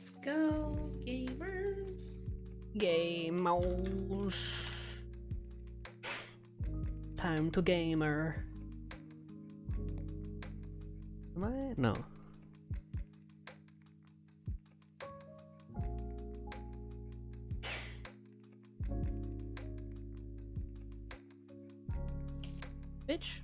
Let's go, gamers. Gamers. Time to gamer. Am I? No. Bitch.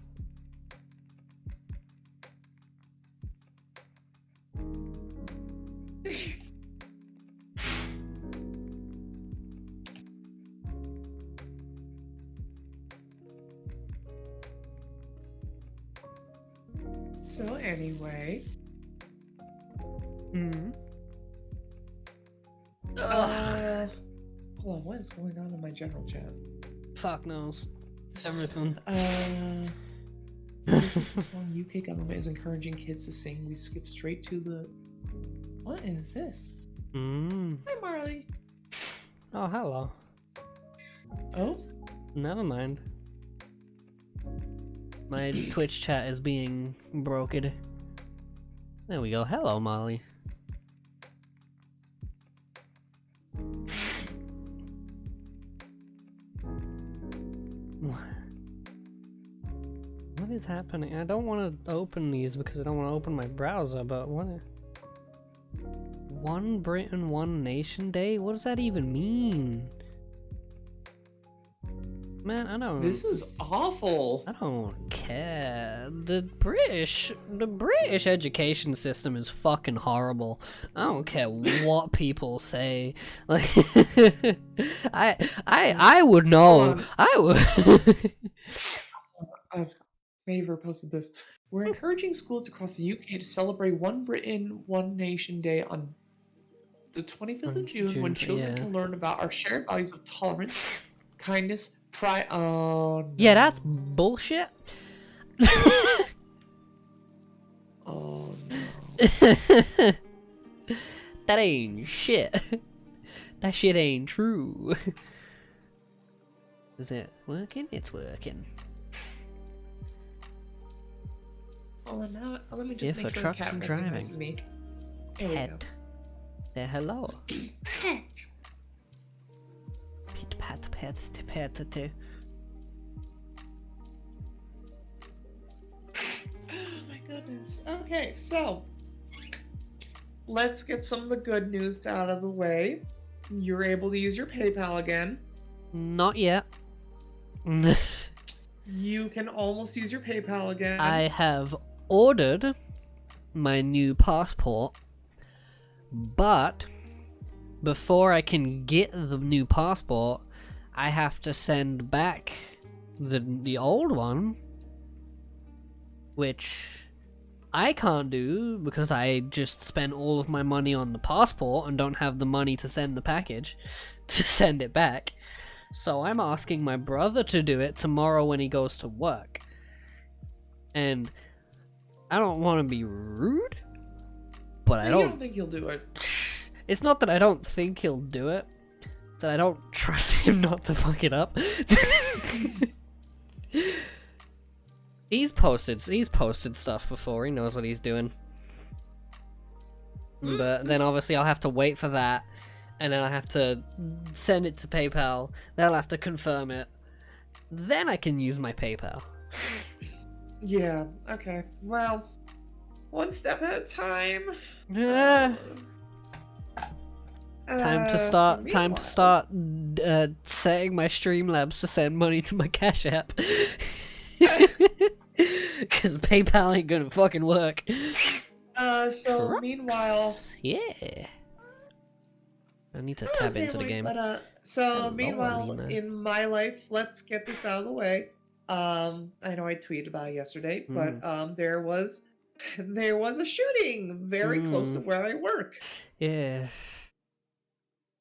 So anyway, hold on, what is going on in my general chat? Fuck knows. Everything. This is the song UK government is encouraging kids to sing. We skip straight to the. What is this? Hi, Marley. Oh, hello. Oh, Never mind. My Twitch chat is being broken. There we go. Hello, Molly. What is happening? I don't want to open these because I don't want to open my browser, but what? One Britain, One Nation Day? What does that even mean? Man, I don't. this is awful. I don't care. The British education system is fucking horrible. I don't care what people say. Like, I would know. I would. Favor posted this. We're encouraging schools across the UK to celebrate One Britain, One Nation Day on the 25th of June, when children can learn about our shared values of tolerance, kindness, pride. Oh, no. Yeah, that's bullshit. Oh no. That ain't shit. That shit ain't true. Is it working? It's working. Hold on, now let me just If make a sure truck's the cat driving. recognizes me. There we go. Pet. There, hello. Pet. Pit pat pat pat pat. Oh my goodness. Okay, so let's get some of the good news out of the way. You're able to use your PayPal again. Not yet. You can almost use your PayPal again. I have ordered my new passport, but before I can get the new passport, I have to send back the old one, which I can't do because I just spent all of my money on the passport and don't have the money to send the package to send it back. So I'm asking my brother to do it tomorrow when he goes to work. And I don't want to be rude, but I You don't... don't think he'll do it? It's not that I don't think he'll do it. It's that I don't trust him not to fuck it up. He's posted stuff before. He knows what he's doing. But then obviously I'll have to wait for that. And then I have to send it to PayPal. Then I'll have to confirm it. Then I can use my PayPal. Yeah, okay. Well, one step at a time. Time to start setting my Streamlabs to send money to my Cash App. Because PayPal ain't gonna fucking work. So meanwhile... Yeah. I need to tab into the game. But, Hello, meanwhile, Alina. in my life, let's get this out of the way. I know I tweeted about it yesterday, but there was a shooting very close to where I work. Yeah.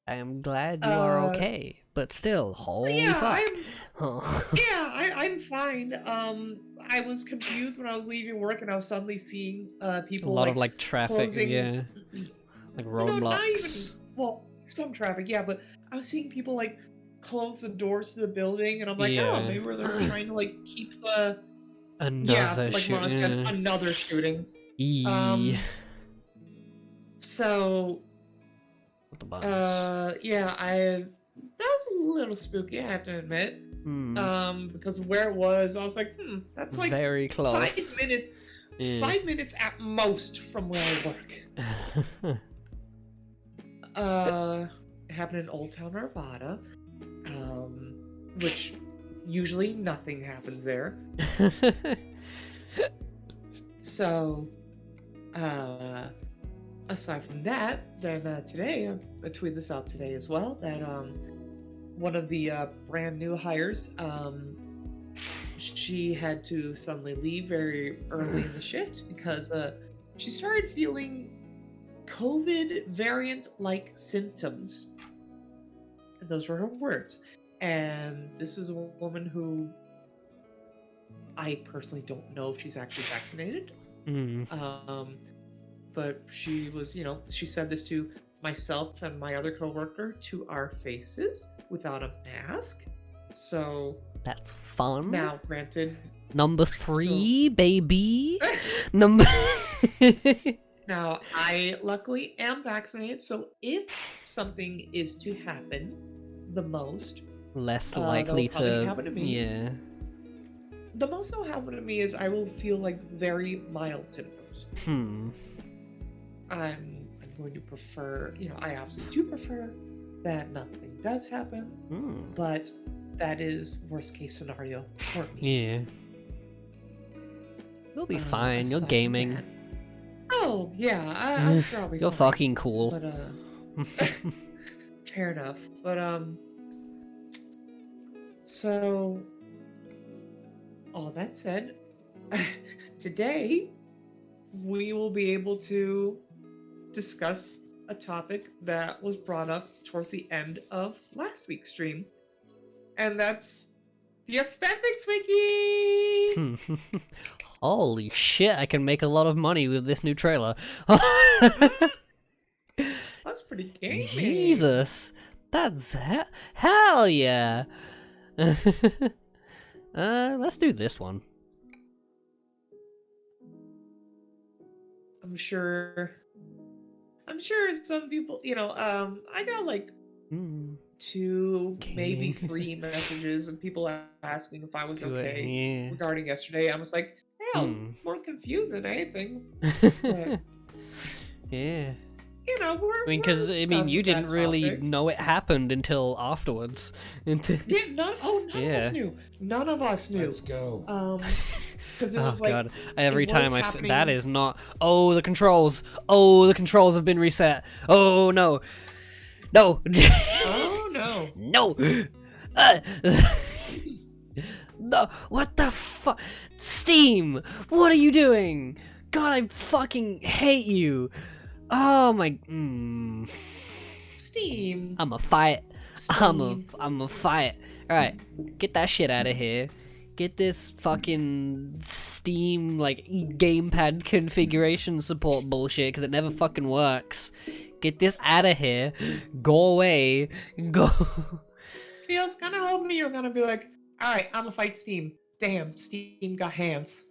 I am glad you are okay, but still, holy fuck. I'm fine. I was confused when I was leaving work and I was suddenly seeing people a lot of like traffic, closing... yeah, like roadblocks. No, not even... Well, some traffic, yeah, but I was seeing people like close the doors to the building, and I'm like, oh, maybe they're trying to like keep the another like shooting. Mona said, another shooting. So the buttons. Yeah, that was a little spooky, I have to admit. Because where it was, I was like, that's like very close. 5 minutes. Yeah. 5 minutes at most from where I work. It happened in Old Town Arvada, which usually nothing happens there. So, aside from that, then today, I tweeted this out today as well, that one of the brand new hires, she had to suddenly leave very early in the shift because she started feeling COVID variant-like symptoms. And those were her words. And this is a woman who I personally don't know if she's actually vaccinated. But she was, she said this to myself and my other coworker to our faces without a mask. So that's fun. Now, granted, number 3, baby. Number. Now, I luckily am vaccinated, so if something is to happen, the most less likely to happen to me. Yeah. The most that'll happen to me is I will feel like very mild symptoms. I'm going to prefer, I obviously do prefer that nothing does happen, but that is worst case scenario for me. Yeah. You'll be fine. You're gaming. Oh, yeah. I'm sure I'll be You're fine. fucking cool. But, fair enough. But, so, all that said, today we will be able to discuss a topic that was brought up towards the end of last week's stream, and that's the Aesthetics Wiki! Holy shit, I can make a lot of money with this new trailer. That's pretty gaming. Jesus, that's hell yeah. Let's do this one. I'm sure some people, I got like 2, maybe 3 messages and people asking if I was okay regarding yesterday. I was like, hey, I was more confused than anything. But, yeah. Because you didn't really know it happened until afterwards. Yeah, none of us knew. None of us knew. Let's go. Because it was like, god! Every time that is not. Oh, the controls. Oh, the controls have been reset. Oh no. No. Oh no. No. No. What the fuck? Steam. What are you doing? God, I fucking hate you. Oh my. Steam. I'm a fight. Steam. I'm a fight. All right, get that shit out of here. Get this fucking Steam like gamepad configuration support bullshit because it never fucking works. Get this out of here. Go away. Go. Feels kind of hoping you're gonna be like, all right, I'm gonna fight Steam. Damn, Steam got hands.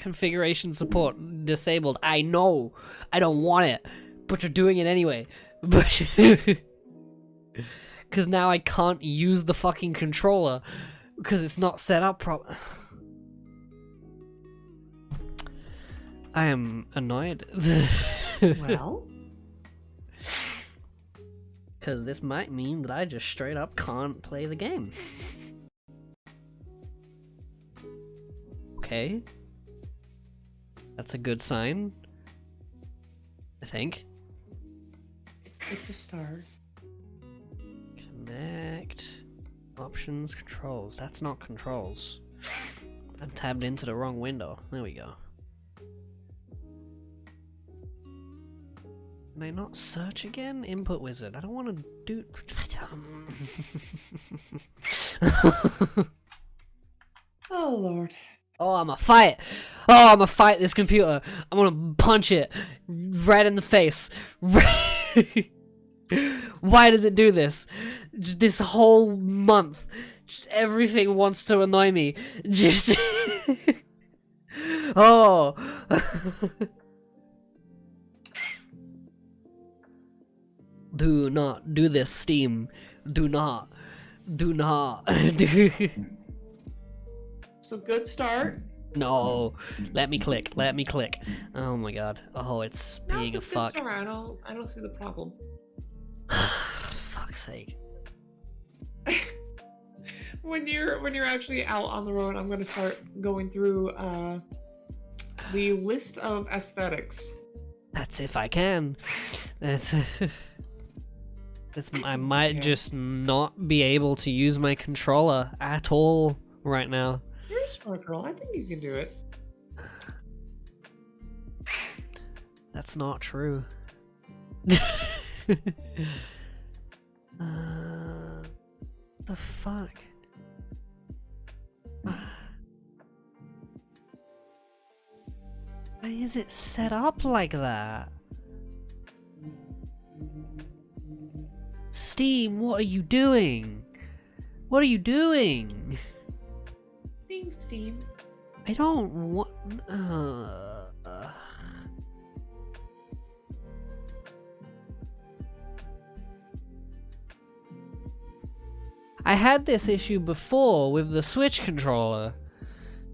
Configuration support disabled. I know. I don't want it, but you're doing it anyway. But because now I can't use the fucking controller because it's not set up properly. I am annoyed. Well, because this might mean that I just straight up can't play the game. Okay. That's a good sign, I think. it's a start. Connect. Options, controls. That's not controls. I'm tabbed into the wrong window. There we go. Can I not search again? Input wizard. I don't want to do... Oh lord. Oh, I'm a fight. Oh, I'm a fight this computer. I'm gonna punch it right in the face. Why does it do this? This whole month, just everything wants to annoy me. Just oh. Do not do this, Steam. Do not. Do not. Do. So good start. No. Let me click. Let me click. Oh my god. Oh, it's No, being it's a good fuck. start. I don't see the problem. Fuck's sake. When you're actually out on the road, I'm gonna start going through the list of aesthetics. That's if I can. That's. I might Yeah. just not be able to use my controller at all right now. You're a smart girl. I think you can do it. That's not true. The fuck? Why is it set up like that? Steam, what are you doing? What are you doing? Being Steam. I don't want. I had this issue before with the Switch controller,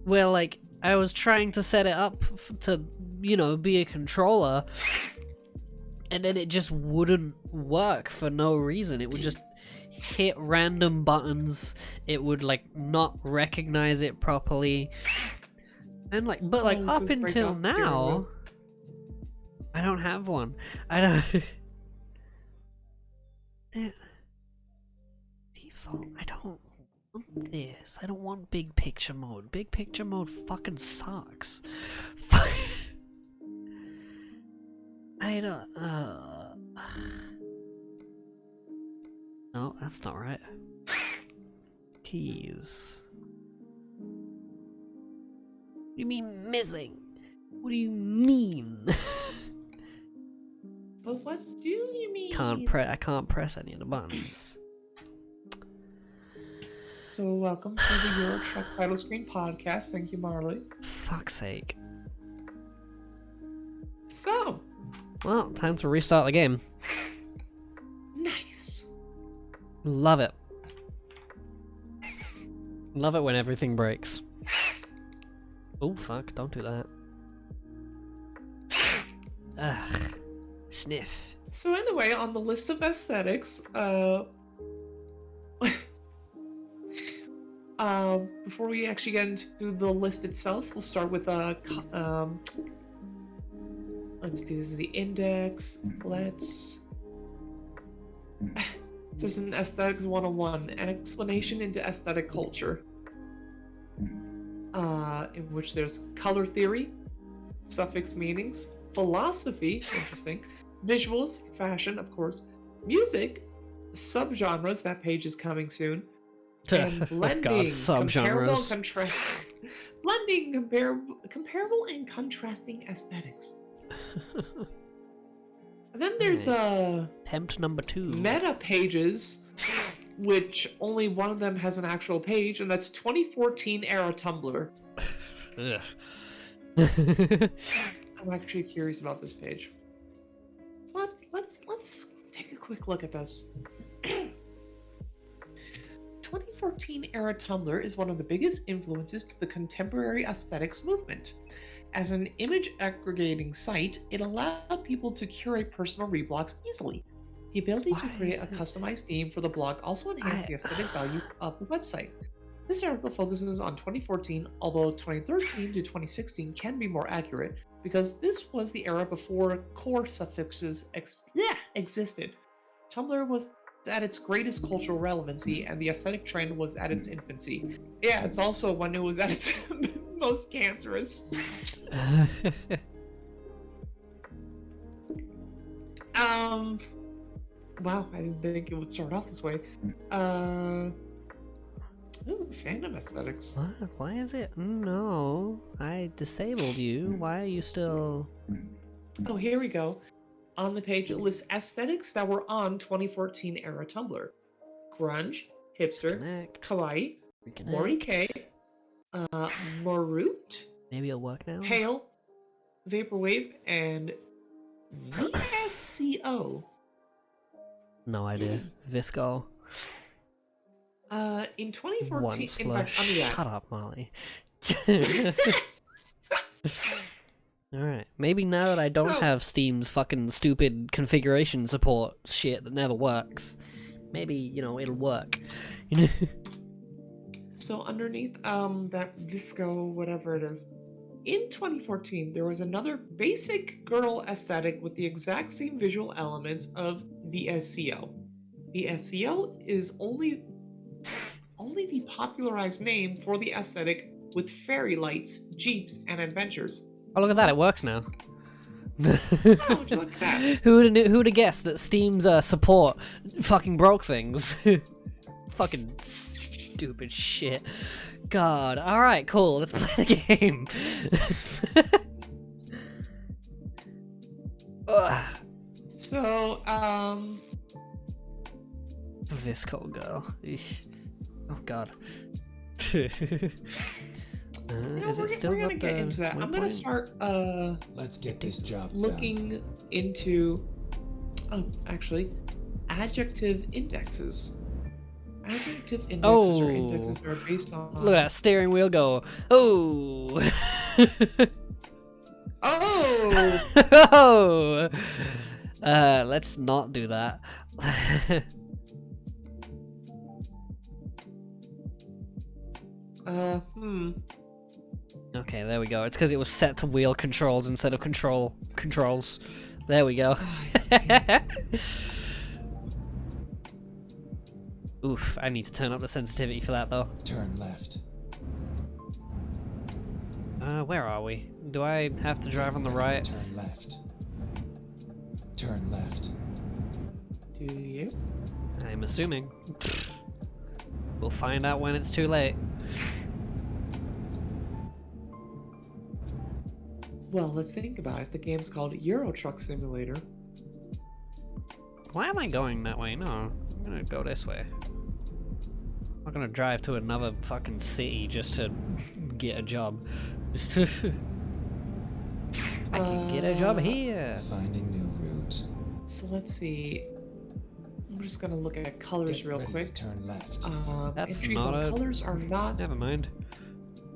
where like I was trying to set it up to, you know, be a controller, and then it just wouldn't work for no reason. It would just hit random buttons. It would like not recognize it properly, and like, but like up until now, I don't have one. I don't. Default. I don't want this. I don't want big picture mode. Big picture mode fucking sucks. I don't. No, that's not right. Keys. What do you mean missing? What do you mean? But what do you mean? I can't press any of the buttons. So welcome to the Euro Truck Title Screen podcast. Thank you, Marley. Fuck's sake. So. Well, time to restart the game. Nice. Love it. Love it when everything breaks. Oh fuck, don't do that. Ugh. Sniff. So anyway, on the list of aesthetics, before we actually get into the list itself, we'll start with let's see, this is the index. There's an aesthetics 101, an explanation into aesthetic culture, in which there's color theory, suffix meanings, philosophy, interesting, visuals, fashion, of course, music, subgenres, that page is coming soon, and blending, God, subgenres. Blending, comparable and contrasting aesthetics. And then there's attempt number 2. Meta pages, which only one of them has an actual page, and that's 2014 era Tumblr. I'm actually curious about this page. Let's take a quick look at this. 2014 era Tumblr is one of the biggest influences to the contemporary aesthetics movement. As an image aggregating site, it allowed people to curate personal reblogs easily. The ability to create a customized theme for the blog also enhanced the aesthetic value of the website. This article focuses on 2014, although 2013 to 2016 can be more accurate, because this was the era before core suffixes existed. Tumblr was at its greatest cultural relevancy, and the aesthetic trend was at its infancy. Yeah, it's also when it was at its most cancerous. Wow, I didn't think it would start off this way. Ooh, fandom aesthetics. What? Why is it? No, I disabled you. Why are you still? Oh, here we go. On the page, it lists aesthetics that were on 2014 era Tumblr: grunge, hipster, kawaii, morike, Marut. Maybe it'll work now. Pale, vaporwave, and VSCO. No idea. Visco. In 2014, One in slush. fact, Shut up, Molly. Alright. Maybe now that I don't have Steam's fucking stupid configuration support shit that never works, maybe, you know, it'll work. So underneath that Visco, whatever it is, in 2014, there was another basic girl aesthetic with the exact same visual elements of VSCO. VSCO is only the popularized name for the aesthetic with fairy lights, jeeps, and adventures. Oh, look at that, it works now. Oh, would you look at that? Who'd have guessed that Steam's support fucking broke things? Fucking stupid shit. God. Alright, cool. Let's play the game. So, Visco girl. Eesh. Oh god. Is it still we're gonna got get the into that. I'm gonna start Let's get this job looking into actually adjective indexes. Adjective indexes are indexes that are based on Look at that steering wheel go. Oh. Oh. Oh. Let's not do that. Okay, there we go. It's because it was set to wheel controls instead of controls. There we go. Oof, I need to turn up the sensitivity for that though. Turn left. Where are we? Do I have to drive on the right? Turn left. Turn left. Do you? I'm assuming. We'll find out when it's too late. Well, let's think about it. The game's called Euro Truck Simulator. Why am I going that way? No, I'm gonna go this way. I'm not gonna drive to another fucking city just to get a job. I can get a job here. Finding new route. So let's see. I'm just gonna look at colors Get real ready quick. to turn left. That's entries not on a- colors are not Never mind.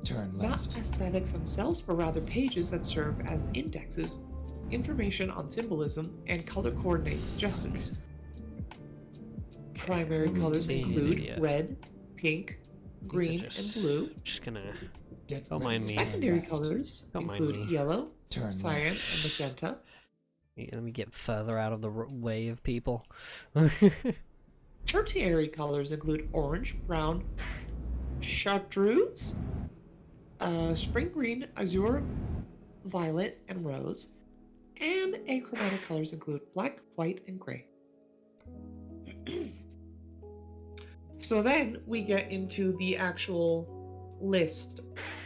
Turn not left. aesthetics themselves, but rather pages that serve as indexes, information on symbolism, and color coordinate suggestions. Primary colors being an include idiot. red, pink, green, just- and blue. Just gonna. Get Don't ready mind to me. turn Secondary left. colors Don't mind include me. yellow, Turn cyan, left. and magenta. Yeah, let me get further out of the way of people. Tertiary colors include orange, brown, chartreuse, spring green, azure, violet, and rose. And achromatic colors include black, white, and gray. So then we get into the actual list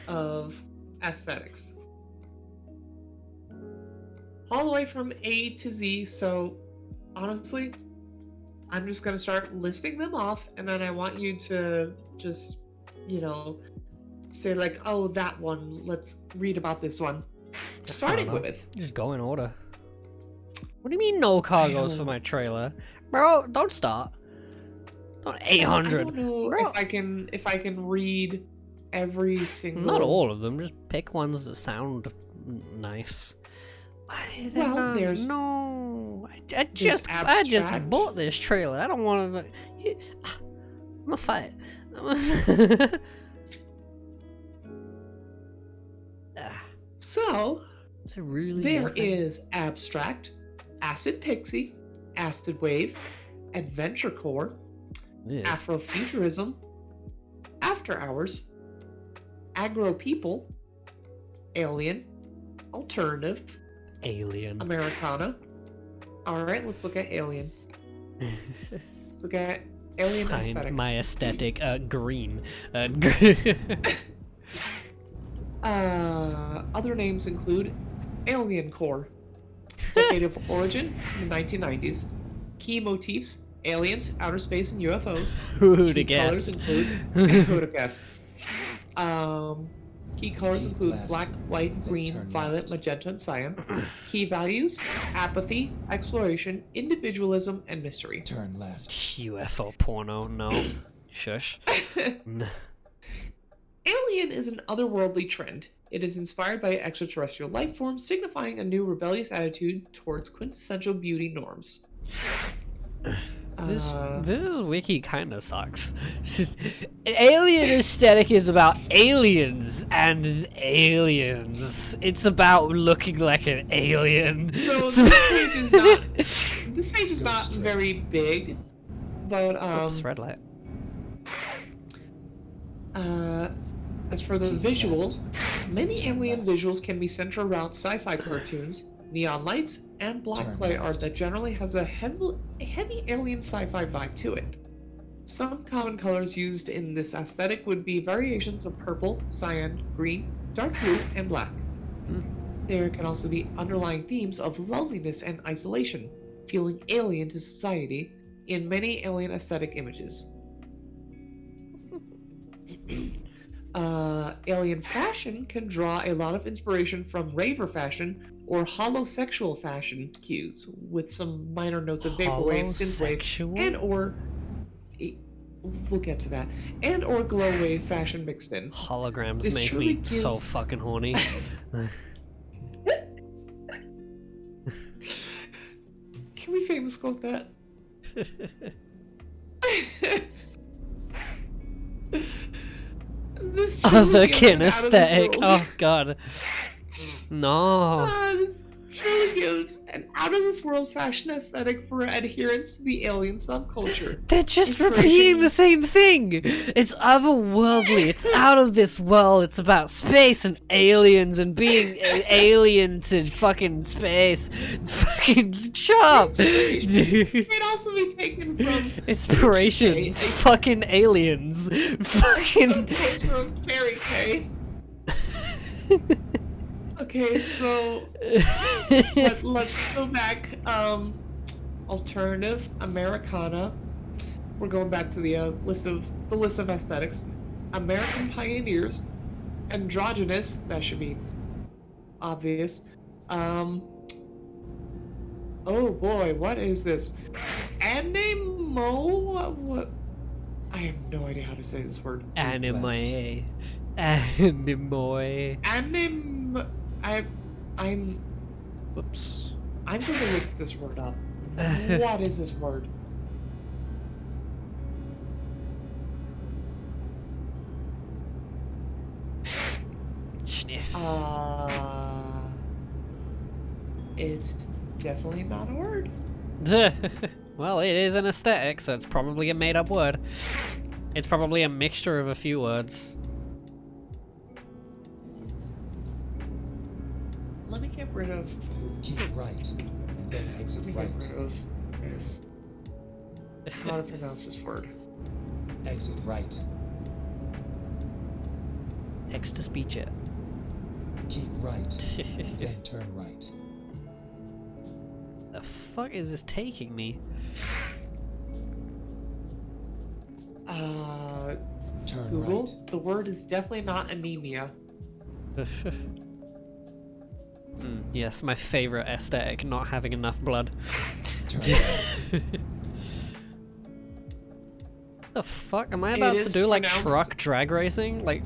of aesthetics. All the way from A to Z, so honestly, I'm just going to start listing them off, and then I want you to just, say like, oh, that one, let's read about this one. Starting know. with... Just go in order. What do you mean no cargoes for my trailer? Bro, don't start. Not 800. I don't know Bro. if I can read every single... Not all of them, just pick ones that sound nice. Well, there's... No, I just bought this trailer. I don't want to. I'm gonna fight. So, Is it really there nothing? is Abstract, Acid Pixie, Acid Wave, Adventure Core, Yeah. Afrofuturism, After Hours, Agro People, Alien, Alternative, Alien. Americana. Alright, let's look at Alien. Let's look at Alien Find aesthetic. my aesthetic green. Other names include Alien Core, decade of origin, the 1990s. Key motifs: aliens, outer space, and UFOs. Who'd Key have colors guessed? include who'd have guessed. Key colors Keep include left, black, white, then green, turn violet, left. magenta, and cyan. Key values: apathy, exploration, individualism, and mystery. Turn left. UFO porno, no. Shush. N- Alien is an otherworldly trend. It is inspired by extraterrestrial life forms, signifying a new rebellious attitude towards quintessential beauty norms. This wiki kind of sucks. Alien aesthetic is about aliens and aliens. It's about looking like an alien. So this page is not very big, but Oops, red light. as for the visual, many alien visuals can be centered around sci-fi cartoons, neon lights, and blacklight art that generally has a heavy alien sci-fi vibe to it. Some common colors used in this aesthetic would be variations of purple, cyan, green, dark blue, and black. There can also be underlying themes of loneliness and isolation, feeling alien to society, in many alien aesthetic images. Alien fashion can draw a lot of inspiration from raver fashion or holosexual fashion cues, with some minor notes of vaporwave, synthwave, we'll get to that, and or glow wave fashion mixed in. Holograms This make truly me so gives- fucking horny. Can we famous quote that? This Other truly gives kin an out of this aesthetic. world- Oh god. No. This truly gives an out-of-this-world fashion aesthetic for adherents to the alien subculture. They're just Inspiration- repeating the same thing. It's otherworldly. It's out of this world. It's about space and aliens and being an alien to fucking space. Fucking shut up. It can also be taken from Inspiration. Okay. Fucking aliens. Fucking. from Fairy K. Okay, so let's go back. Alternative, Americana. We're going back to the list of aesthetics. American pioneers, androgynous. That should be obvious. Oh boy, what is this? Anemo? What? I have no idea how to say this word. Anime. Anime. I'm Whoops. gonna look this word up. What is this word? Sniff. It's definitely not a word. Well, it is an aesthetic, so it's probably a made-up word. It's probably a mixture of a few words. Let me get rid of. Keep right, and then exit Let me right. get rid of this. How to pronounce this word? Exit right. Text to speech it. Keep right, then turn right. The fuck is this taking me? Turn Google. right. The word is definitely not anemia. Yes, my favorite aesthetic, not having enough blood. Turn right. The fuck? Am I It about to is do like pronounced- truck drag racing? Like,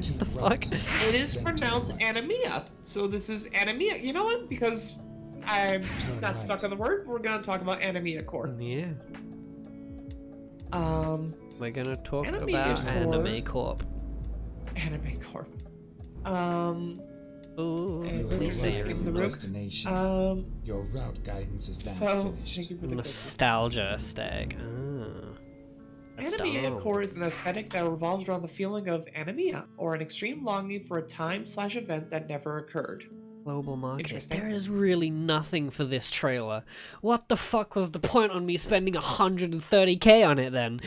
Keep the right. fuck? It is Then pronounced turn right. anemia. So this is anemia. You know what? Because I'm Turn not right. stuck on the word, we're gonna talk about anemia core. Yeah, we're gonna talk Anime about Corp. Anime Corp. Anime core. Ooh, And You're please say say it. in arriving the at room. destination. Your route guidance is now So finished. thank you for the Nostalgia aesthetic. That's Anemia dumb. core is an aesthetic that revolves around the feeling of anemia, or an extreme longing for a time/event that never occurred. Global market. Interesting. There is really nothing for this trailer. What the fuck was the point on me spending 130k on it then?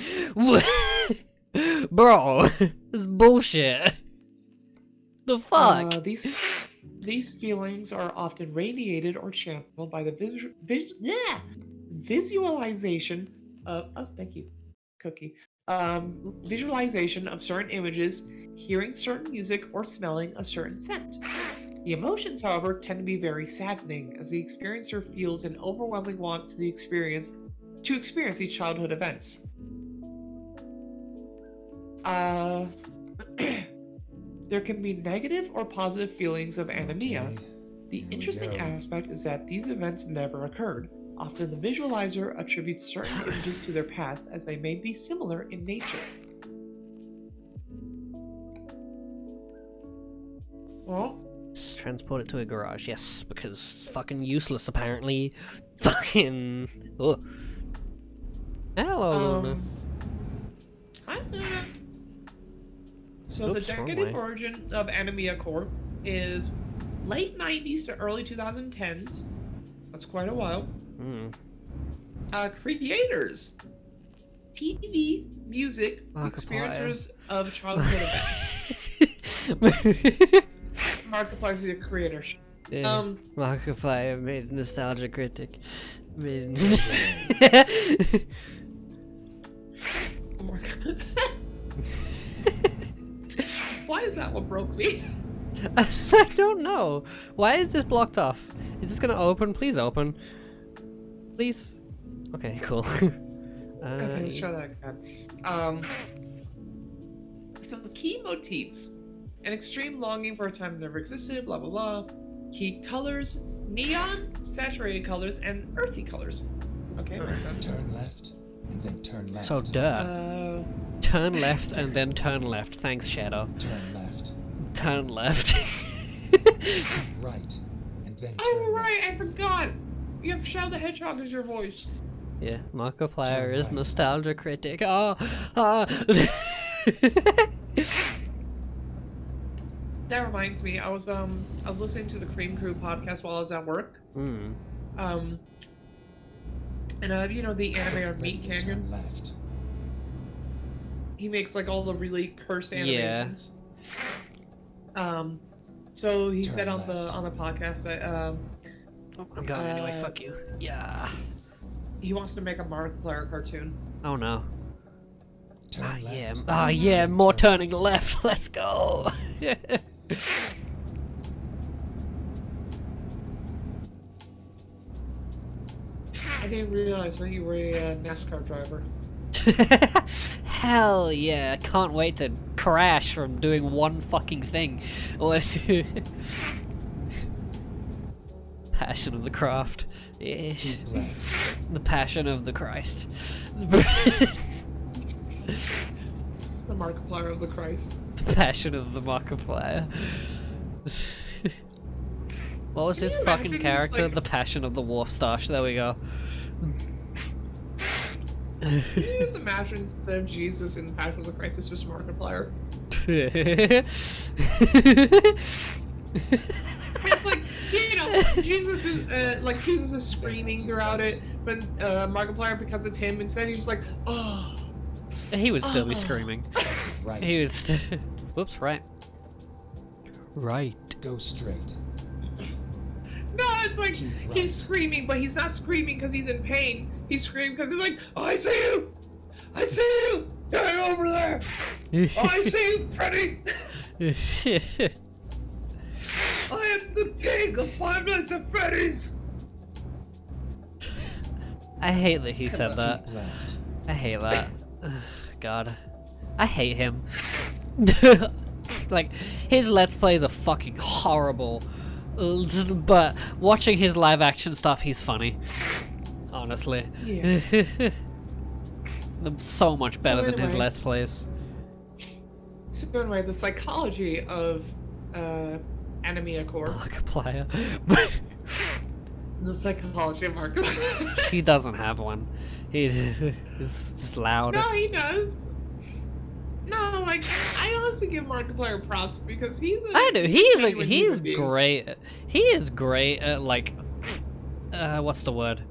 Bro, it's bullshit. The fuck? These feelings are often radiated or channeled by the visualization of. Oh, thank you, Cookie. Visualization of certain images, hearing certain music, or smelling a certain scent. The emotions, however, tend to be very saddening, as the experiencer feels an overwhelming want to experience these childhood events. There can be negative or positive feelings of anemia. Okay, The here we interesting go. aspect is that these events never occurred. Often the visualizer attributes certain images to their past as they may be similar in nature. Well, Let's transport it to a garage, yes, because fucking useless apparently. Fucking. Ugh. Hello, Luna. Hi, Luna. So Oops, the wrong decadent way. origin of Anemia Corp is late 90s to early 2010s. That's quite a while. Hmm. Creators, TV, music, Markiplier. experiencers of childhood events. Markiplier's the creator. Yeah. Markiplier made Nostalgia Critic. Made... Why is that what broke me? I don't know. Why is this blocked off? Is this gonna open? Please open. Please. Okay, cool. Okay, let's try that again. Some key motifs: an extreme longing for a time that never existed, blah blah blah. Key colors: neon, saturated colors, and earthy colors. Okay, makes sense. Turn left, and then turn left. So duh. Uh, Turn left and then turn left. Thanks, Shadow. Turn left. Turn left. Right, and then turn oh right, left. I forgot. You have Shadow the Hedgehog as your voice. Yeah, Markiplier Turn is right. Nostalgia Critic. Oh, ah. That reminds me, I was listening to the Cream Crew podcast while I was at work. Hmm. And you know the animator Meat Ready to Canyon. Turn left. He makes like all the really cursed Yeah. animations. So he Turn said on left. the podcast that Oh, I'm going anyway. Uh, Fuck you. Yeah. he wants to make a Markiplier cartoon. Oh no. Turn Ah left. yeah. Ah yeah. More turning left. Let's go. I didn't realize that you were a NASCAR driver. Hell yeah. Can't wait to crash from doing one fucking thing. Passion of the craft. Yeah. Keep left. The passion of the Christ. The Markiplier of the Christ. The passion of the Markiplier. What was Can his you fucking imagine, character? like- The passion of the Warstache. There we go. Can you just imagine instead of Jesus in Passion of the Christ, it's just Markiplier? It's like, you know, Jesus is screaming throughout it, but Markiplier, because it's him, instead he's just like, oh. He would still be Oh. screaming. Right. He would whoops, right. Right. Go straight. No, it's like Keep right. he's screaming, but he's not screaming because he's in pain. He's screaming because he's like, oh, I see you! I see you! Get over there! Oh, I see you, Freddy! I am the king of Five Nights at Freddy's! I hate that he said that. Keep left. I hate that. Ugh, God. I hate him. Like, his Let's Plays are fucking horrible. But watching his live action stuff, he's funny. Honestly. Yeah. So much better than his anyway. Let's Plays. So anyway, the psychology of Anemia Corp. Markiplier. The psychology of Markiplier. He doesn't have one. He's just loud. No, he does. No, like I honestly give Markiplier props because he's a I do. genuine He's human being. great. He is great at like, what's the word?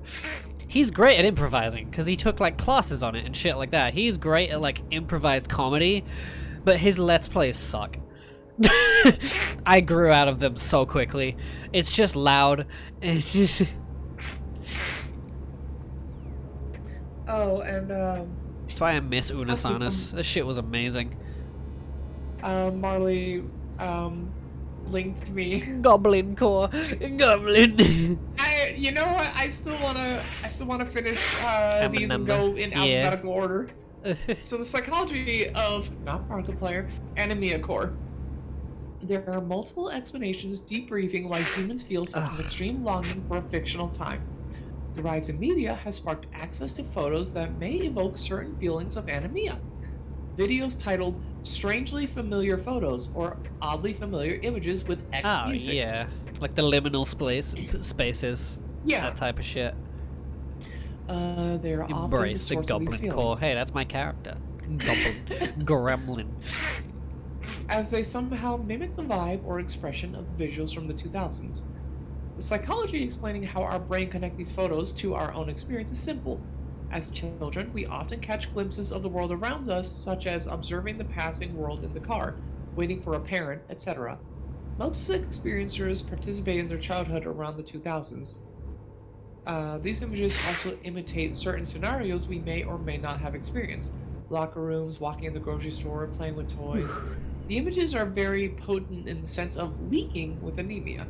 He's great at improvising because he took like classes on it and shit like that. He's great at like improvised comedy, but his Let's Plays suck. I grew out of them so quickly. It's just loud. It's just. Oh, and That's why I miss some- Unisonus. This shit was amazing. Marley linked me. Goblin core. Goblin. You know what? I still wanna finish these and go in alphabetical order. So the psychology of not Markiplier, Anemia Core. There are multiple explanations debriefing why humans feel such an extreme longing for a fictional time. The rise in media has sparked access to photos that may evoke certain feelings of anemia. Videos titled Strangely Familiar Photos or Oddly Familiar Images with X Music. Yeah. Like the liminal spaces. Yeah. That type of shit. They're Embrace the Goblin Core. Hey, that's my character. Goblin. Gremlin. As they somehow mimic the vibe or expression of the visuals from the 2000s. The psychology explaining how our brain connects these photos to our own experience is simple. As children, we often catch glimpses of the world around us, such as observing the passing world in the car, waiting for a parent, etc. Most experiencers participate in their childhood around the 2000s. These images also imitate certain scenarios we may or may not have experienced. Locker rooms, walking in the grocery store, playing with toys. The images are very potent in the sense of leaking with anemia.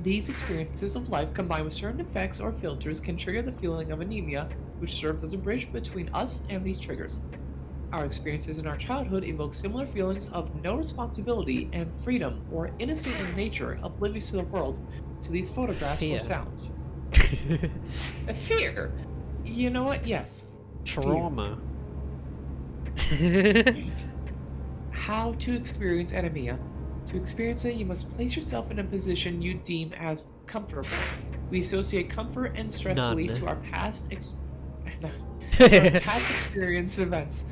These experiences of life combined with certain effects or filters can trigger the feeling of anemia, which serves as a bridge between us and these triggers. Our experiences in our childhood evoke similar feelings of no responsibility and freedom, or innocent in nature, oblivious to the world, to these photographs or sounds. Fear. You know what? Yes. Trauma. How to experience anemia. To experience it, you must place yourself in a position you deem as comfortable. We associate comfort and stress relief to our past experience events.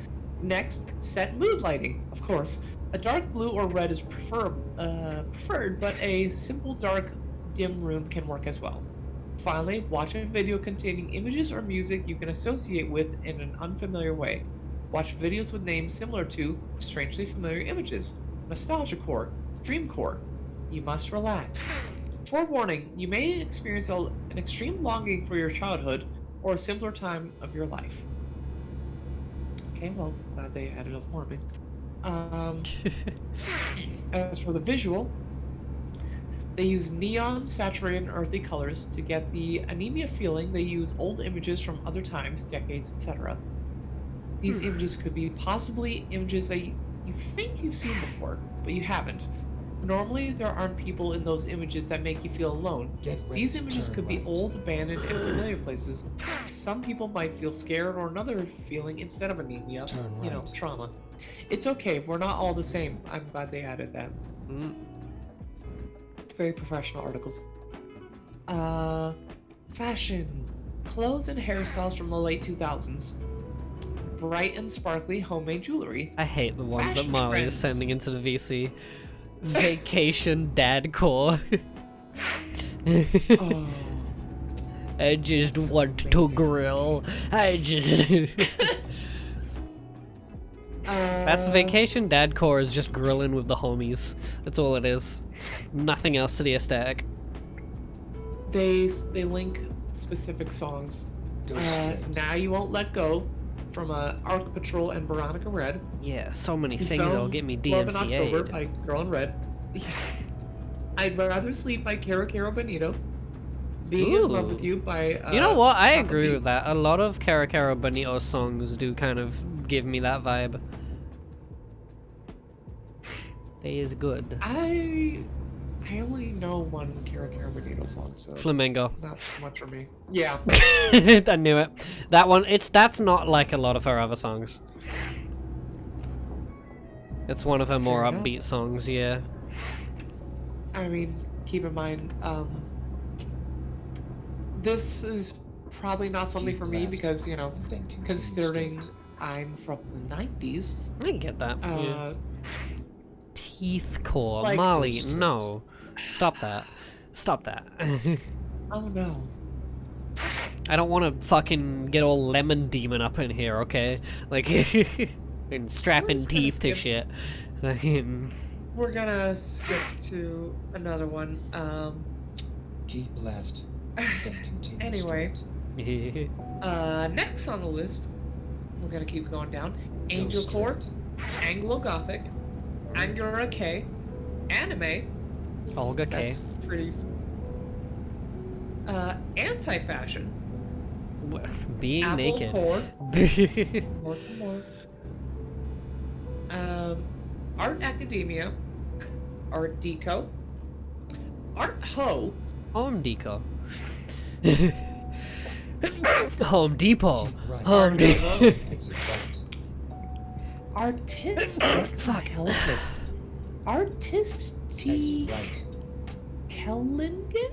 Next, set mood lighting. Of course, a dark blue or red is preferred, but a simple dark, dim room can work as well. Finally, watch a video containing images or music you can associate with in an unfamiliar way. Watch videos with names similar to strangely familiar images, nostalgia core, dream core. You must relax. Forewarning, you may experience an extreme longing for your childhood or a simpler time of your life. Okay, well, glad they added a warning. As for the visual, they use neon, saturated, and earthy colors to get the anemia feeling. They use old images from other times, decades, etc. These images could be possibly images that you think you've seen before, but you haven't. Normally, there aren't people in those images that make you feel alone. These images could be old, abandoned, and familiar places. Some people might feel scared or another feeling instead of anemia, you know, trauma. It's okay, we're not all the same. I'm glad they added that. Very professional articles. Fashion. Clothes and hairstyles from the late 2000s. Bright and sparkly homemade jewelry. I hate the ones Fashion that Marley is sending into the VC. Vacation dad core. Oh. I just want to grill. I just... That's vacation dad core is just grilling with the homies. That's all it is. Nothing else to the aesthetic. They link specific songs. Now You Won't Let Go from Arc Patrol and Veronica Red. Yeah, so many things that'll get me DMCA'd. Love in October by Girl in Red. I'd Rather Sleep by Caro Caro Bonito. Being in Love with You by you know what? I agree with that. A lot of Caro Caro Bonito songs do kind of give me that vibe. They is good. I only know one Caro Caro Bonito song, so Flamengo. not so much for me. Yeah. I knew it. That one, that's not like a lot of her other songs. It's one of her more upbeat songs, yeah. I mean, keep in mind, this is probably not something for me because, you know, considering I'm from the 90s. I get that. Yeah. Teeth core. Like, Molly, no. Stop that. Stop that. Oh no. I don't want to fucking get all lemon demon up in here, okay? Like, and strapping teeth to shit. We're gonna skip to another one. Keep left, then continue Anyway. straight. Next on the list, we're gonna keep going down. Angel Core, Anglo-Gothic, Angura K, anime. Olga K. That's pretty. Anti-fashion. Being Apple naked. Core. More. Art Academia. Art Deco. Art Ho. Home Depot. Home Depot. Keep right. Home Depot. Exit right. Artist. Fuck. Hell is this? Artist Exit right. Kellingen?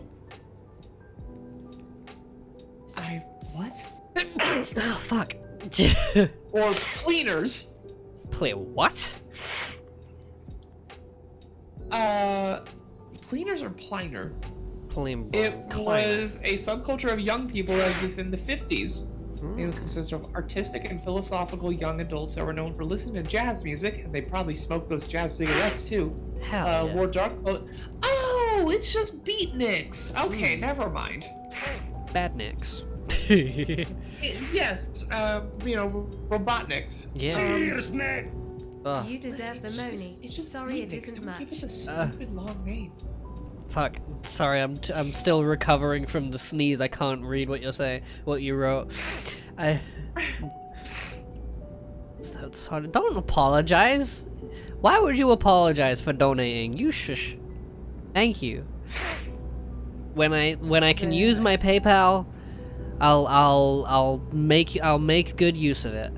What? Oh, fuck. Or cleaners. Play what? Cleaners or Pliner? Plain It Kleiner. was a subculture of young people that existed in the 50s. Hmm. It consists of artistic and philosophical young adults that were known for listening to jazz music, and they probably smoked those jazz cigarettes too. Hell yeah. Wore dark clothes. Oh, it's just beatniks. Okay, never mind. Badniks. Yes, Robotniks. Yeah. Ugh. You deserve the money. It's just Sorry it beatniks. isn't Don't give much. it the stupid long name. Fuck. Sorry, I'm still recovering from the sneeze. I can't read what you're saying. What you wrote. So sorry. Don't apologize. Why would you apologize for donating? You shush. Thank you. When I can use my PayPal, I'll make good use of it.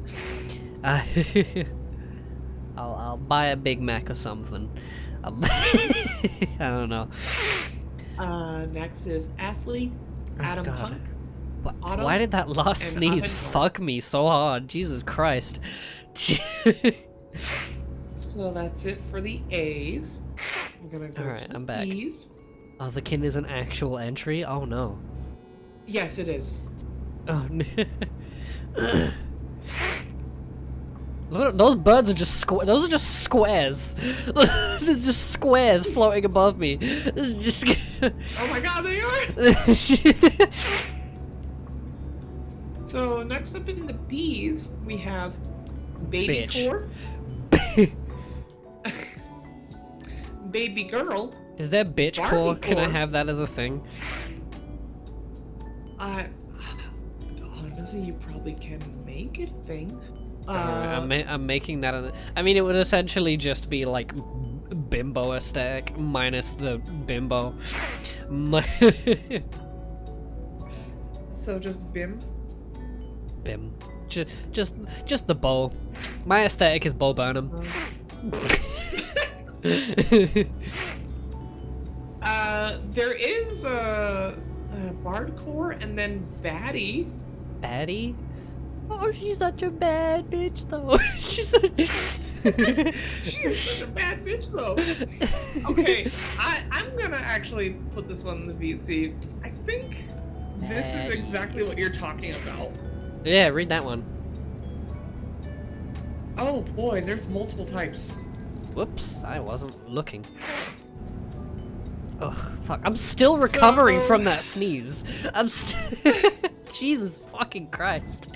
I'll buy a Big Mac or something. I don't know. Next is athlete Adam God. Punk. Why, why did that last and sneeze Avengard. fuck me so hard? Jesus Christ. So that's it for the A's. We're gonna go Alright, to I'm the back. B's. Oh, the kid is an actual entry? Oh no. Yes, it is. Oh no. Look at those birds are just those are just squares. There's just squares floating above me. This is just Oh my god, they are! So next up in the B's, we have Baby Bitch. Core, Baby Girl. Is there bitch Barbie core? Can I core. have that as a thing? Honestly, you probably can make it a thing. I'm making that. I mean, it would essentially just be like bimbo aesthetic minus the bimbo. So just Bim. Bim. Just the bow. My aesthetic is Bo Burnham. There is a Bardcore and then Batty. Baddie? Oh, she's such a bad bitch, though. She's such... She is such a bad bitch, though. Okay, I'm gonna actually put this one in the VC. I think this is Batty. exactly what you're talking about. Yeah, read that one. Oh boy, there's multiple types. Whoops, I wasn't looking. Ugh, fuck. I'm still recovering So- from that sneeze. Jesus fucking Christ.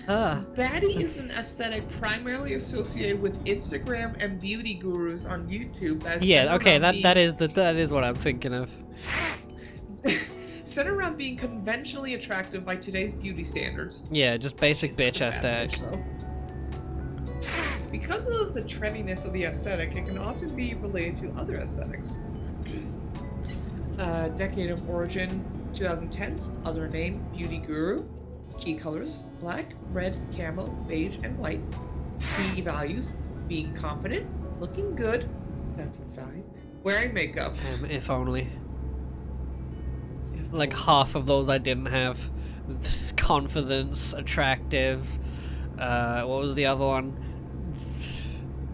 Batty is an aesthetic primarily associated with Instagram and beauty gurus on YouTube. That's Yeah, okay, centered around that is what I'm thinking of. centered around being conventionally attractive by today's beauty standards. Yeah, just basic bitch Bad aesthetic. bitch, though. Because of the trendiness of the aesthetic, it can often be related to other aesthetics. Decade of origin, 2010s. Other name, beauty guru. Key colors, black, red, camo, beige, and white. Key values, being confident, looking good, that's a value. Wearing makeup. If only. Like half of those I didn't have. Confidence, attractive. What was the other one?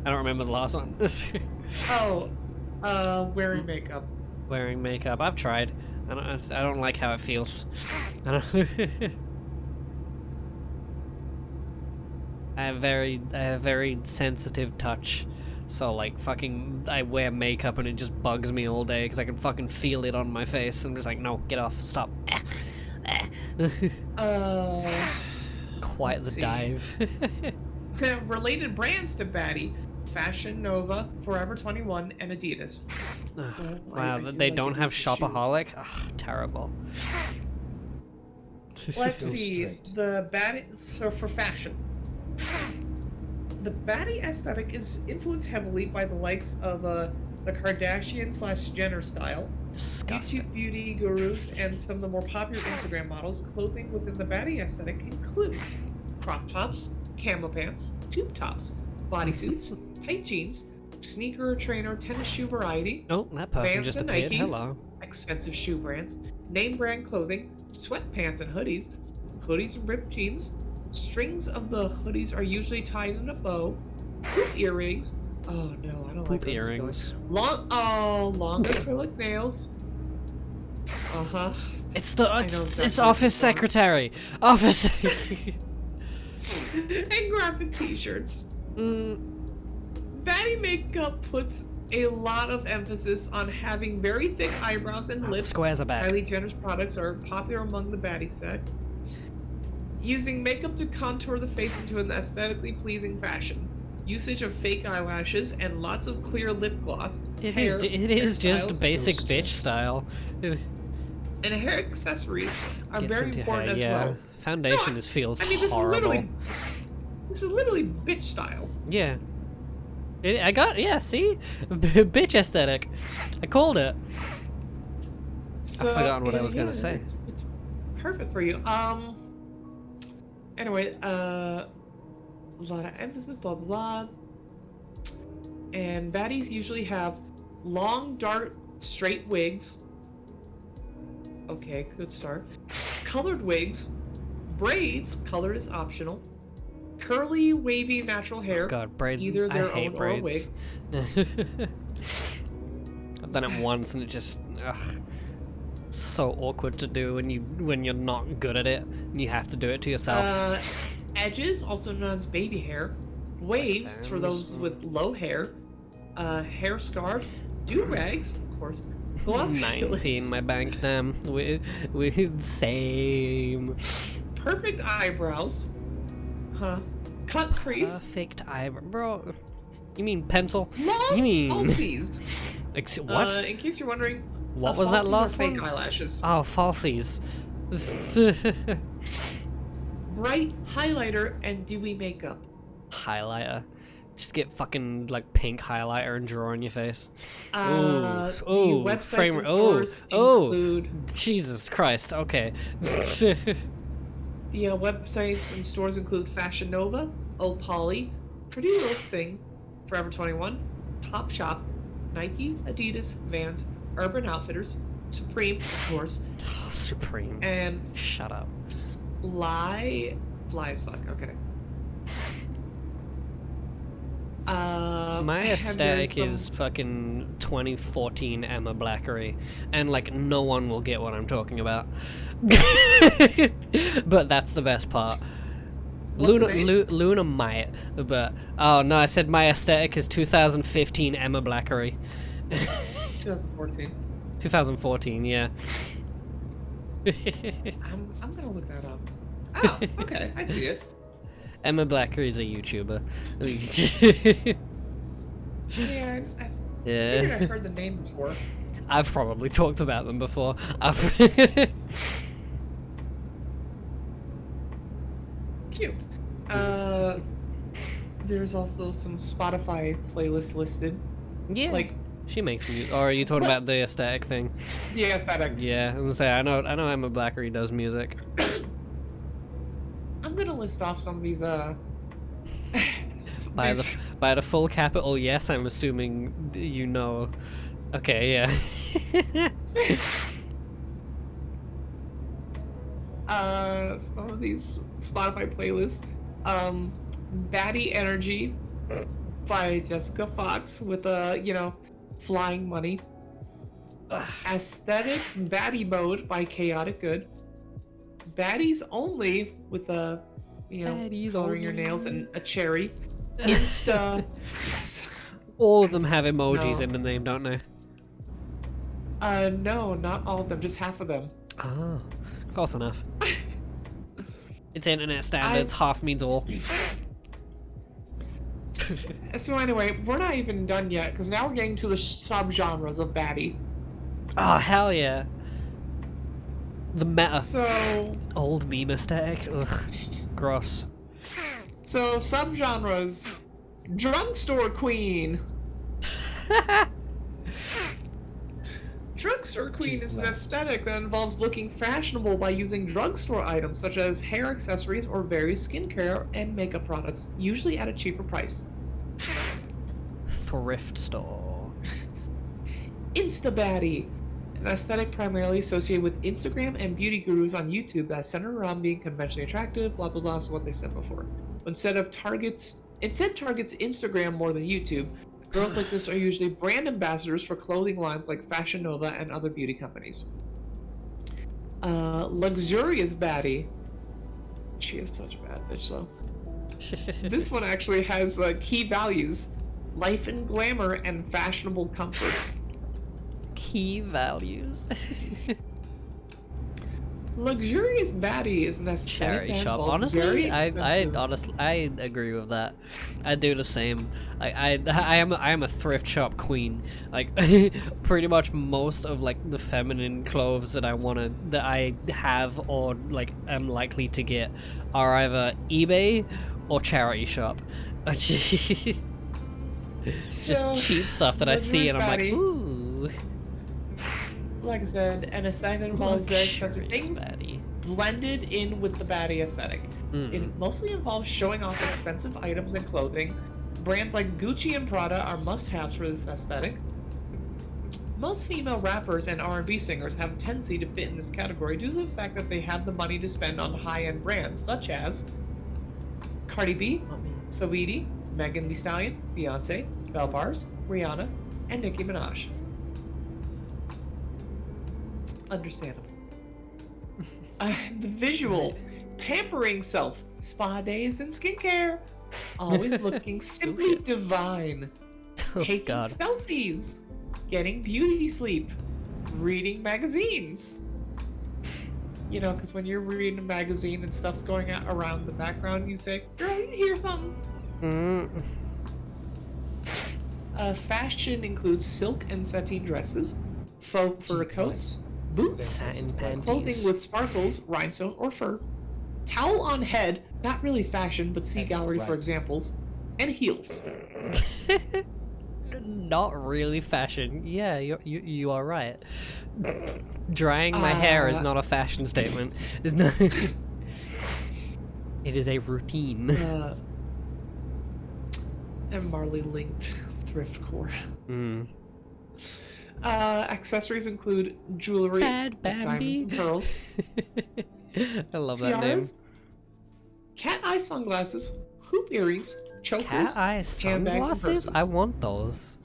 I don't remember the last one. Wearing makeup. Wearing makeup. I've tried. I don't like how it feels. I don't I have very sensitive touch. So like fucking I wear makeup and it just bugs me all day because I can fucking feel it on my face and I'm just like, no, get off, stop. Uh, Quite the Let's see. dive. Related brands to Baddie: Fashion Nova, Forever 21, and Adidas. Wow, I feel they like don't have Adidas shoes. Shopaholic? Ugh, terrible. Let's Go see. straight. The Baddie. So for fashion, the Baddie aesthetic is influenced heavily by the likes of the Kardashian/Jenner style, Disgusting. YouTube beauty gurus, and some of the more popular Instagram models. Clothing within the Baddie aesthetic includes crop tops, camo pants, tube tops, bodysuits, tight jeans, sneaker, trainer, tennis shoe variety, Oh, that person Vans just and appeared. Nikes, Hello. expensive shoe brands, name brand clothing, sweatpants and hoodies and ripped jeans. Strings of the hoodies are usually tied in a bow. Hoop earrings. Oh no, I don't like Poop those earrings. long acrylic nails. Uh-huh. It's know it's exactly what office this one. secretary. Office. And graphic t-shirts. Baddie makeup puts a lot of emphasis on having very thick eyebrows and The lips. squares are back. Kylie Jenner's products are popular among the Baddie set. Using makeup to contour the face into an aesthetically pleasing fashion. Usage of fake eyelashes and lots of clear lip gloss. It hair, is just hairstyles, basic Goes bitch straight. style. and hair accessories are Gets very into important hair, as yeah. well. Foundation No, feels I mean, this horrible. is literally bitch style. Yeah. See? Bitch aesthetic. I called it. So, forgotten what I was gonna yeah, say. It's perfect for you. Anyway, a lot of emphasis, blah blah blah. And baddies usually have long, dark, straight wigs. Okay, good start. Colored wigs, braids. Colored is optional. Curly, wavy, natural hair. God, braids. Either I their hate own or a braids. I've done it once and it just it's so awkward to do when you're not good at it and you have to do it to yourself. Edges, also known as baby hair. Waves for those with low hair. Hair scarves. Do-rags, of course. Glossy 90 in lips. my bank now. We same. Perfect eyebrows. Huh. Cut crease. Perfect eyebrow, bro. You mean pencil? Long You mean falsies. what? In case you're wondering, What was that falsies are last fake one? eyelashes. Oh, falsies. Bright highlighter and dewy makeup. Highlighter. Just get fucking like pink highlighter and draw on your face. The Ooh, websites frame- and oh, stores oh. include Jesus Christ. Okay. the websites and stores include Fashion Nova, Old Polly, Pretty Little Thing, Forever 21, Topshop, Nike, Adidas, Vans, Urban Outfitters, Supreme, of course, Supreme. and Shut up. Fly as fuck. Okay. My and aesthetic there's is some- fucking 2014 Emma Blackery, and like no one will get what I'm talking about. But that's the best part. What's the name? Luna might, but oh no, I said my aesthetic is 2015 Emma Blackery. 2014. 2014, yeah. I'm gonna look that up. Oh, okay, I see it. Emma Blackery is a YouTuber. Yeah, I figured Yeah. I heard the name before. I've probably talked about them before. Cute. There's also some Spotify playlists listed. Yeah. Like, she makes music. Or are you talking about the aesthetic thing? the aesthetic. Yeah, I was gonna say I know Emma Blackery does music. I'm gonna list off some of these. By these- the full capital yes, I'm assuming you know. Okay, yeah. Some of these Spotify playlists. Baddie Energy by Jessica Fox with Flying Money. Aesthetics Baddie Mode by Chaotic Good. Baddies Only with Baddies coloring your Only. nails and a cherry. Insta. All of them have emojis No. in the name, don't they? No, not all of them, just half of them. Oh, close enough. It's internet standards. Half means all. So anyway, we're not even done yet, because now we're getting to the subgenres of baddie. Oh, hell yeah. The meta. So... Old meme aesthetic. Ugh. Gross. So, subgenres. Drugstore queen. Drugstore queen is an aesthetic that involves looking fashionable by using drugstore items such as hair accessories or various skincare and makeup products, usually at a cheaper price. Thrift store. Insta-baddie, an aesthetic primarily associated with Instagram and beauty gurus on YouTube that center around being conventionally attractive, blah blah blah, is what they said before. Instead targets Instagram more than YouTube. Girls like this are usually brand ambassadors for clothing lines like Fashion Nova and other beauty companies. Luxurious baddie. She is such a bad bitch, though. This one actually has key values: life and glamour and fashionable comfort. Key values. Luxurious baddie is an aesthetic Charity that shop. involves Honestly, very I agree with that. I do the same. I am a thrift shop queen. Like pretty much most of like the feminine clothes that I have or like am likely to get are either eBay or charity shop. Just cheap stuff that I see and I'm like, ooh. Like I said, an aesthetic that involves very expensive things baddie. blended in with the baddie aesthetic. Mm. It mostly involves showing off expensive items and clothing. Brands like Gucci and Prada are must-haves for this aesthetic. Most female rappers and R&B singers have a tendency to fit in this category due to the fact that they have the money to spend on high-end brands such as Cardi B, Saweetie, Megan Thee Stallion, Beyonce, Belle Bars, Rihanna, and Nicki Minaj. Understandable. The visual, pampering self, spa days and skincare, always looking simply divine, taking selfies, getting beauty sleep, reading magazines. You know, because when you're reading a magazine and stuff's going on around the background, you say, "Girl, you hear something?" Fashion includes silk and sateen dresses, faux fur coats, boots, satin panties, clothing with sparkles, rhinestone, or fur, towel on head, not really fashion, but see gallery for examples, and heels. Not really fashion. Yeah, you are right. Drying my hair is not a fashion statement. It's not. It is a routine. And Marley linked thriftcore. Accessories include jewelry, diamonds and pearls. I love that name. Cat eye sunglasses, hoop earrings, chokers, cat eye sunglasses? I want those.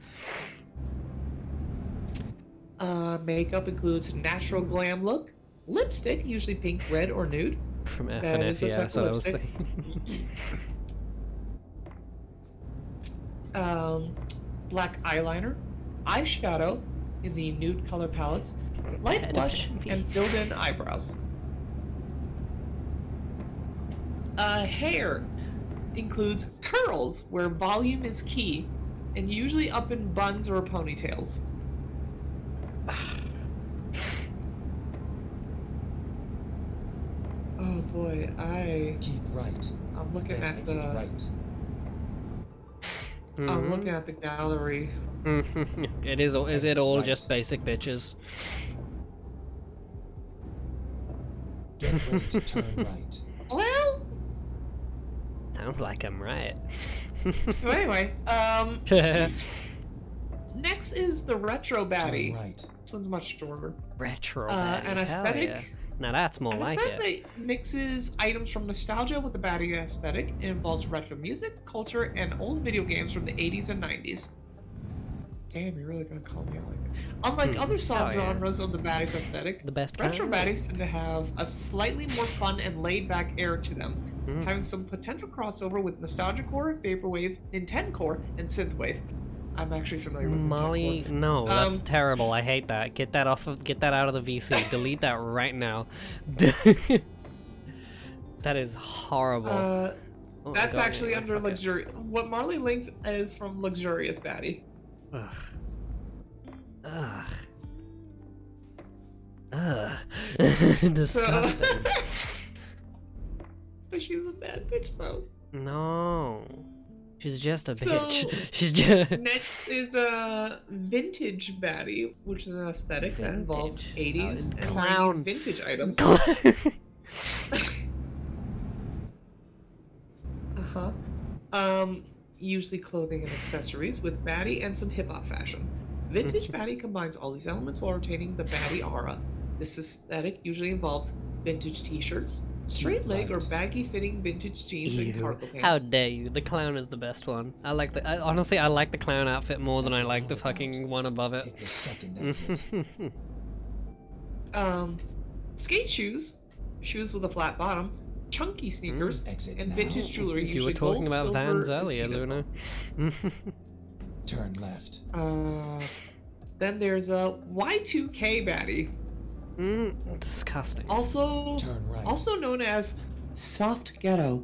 Makeup includes natural glam look, lipstick, usually pink, red, or nude. From FNF, yeah, that's what I was saying. Black eyeliner, eyeshadow in the nude color palettes, light blush, and filled-in eyebrows. Hair includes curls, where volume is key, and usually up in buns or ponytails. Oh boy, Keep right. I'm looking then at the exit right. I'm looking at the gallery. It is. Is it all just basic bitches? Get ready to turn right. Well, sounds like I'm right. So anyway, next is the retro baddie. Turn right. This one's much shorter. Retro An baddie. Hell aesthetic. yeah. Now that's more An like aesthetic it. that mixes items from nostalgia with the baddie aesthetic. It involves retro music, culture, and old video games from the 80s and 90s. Damn, you're really gonna call me out like that. Unlike other subgenres of the baddie's aesthetic, The best retro kind. baddies tend to have a slightly more fun and laid-back air to them, having some potential crossover with nostalgia core, vaporwave, Nintendo and synthwave. I'm actually familiar with Molly, Nintendo. no, that's terrible. I hate that. Get that off of. Get that out of the VC. Delete that right now. That is horrible. Oh, I That's got actually it. under Fuck it. luxury. What Marley linked is from Luxurious Baddie. Ugh. Ugh. Ugh. Disgusting. But she's a bad bitch, though. No. She's just a So- bitch. She's just. Next is a vintage baddie, which is an aesthetic that involves Vintage. 80s and Clown. 90s vintage items. Usually clothing and accessories with baddie and some hip hop fashion. Vintage baddie combines all these elements while retaining the baddie aura. This aesthetic usually involves vintage t-shirts, straight leg or baggy fitting vintage jeans and Ew. cargo pants. How dare you? The clown is the best one. I like the. Honestly, I like the clown outfit more than I like the fucking one above it. Take the second exit. Skate shoes, shoes with a flat bottom, chunky sneakers, Exit and now. vintage jewelry. You were Usually talking gold, about silver, Vans is earlier, seen as Luna. Turn left. Then there's a Y2K baddie, Disgusting. also Turn right. known as soft ghetto.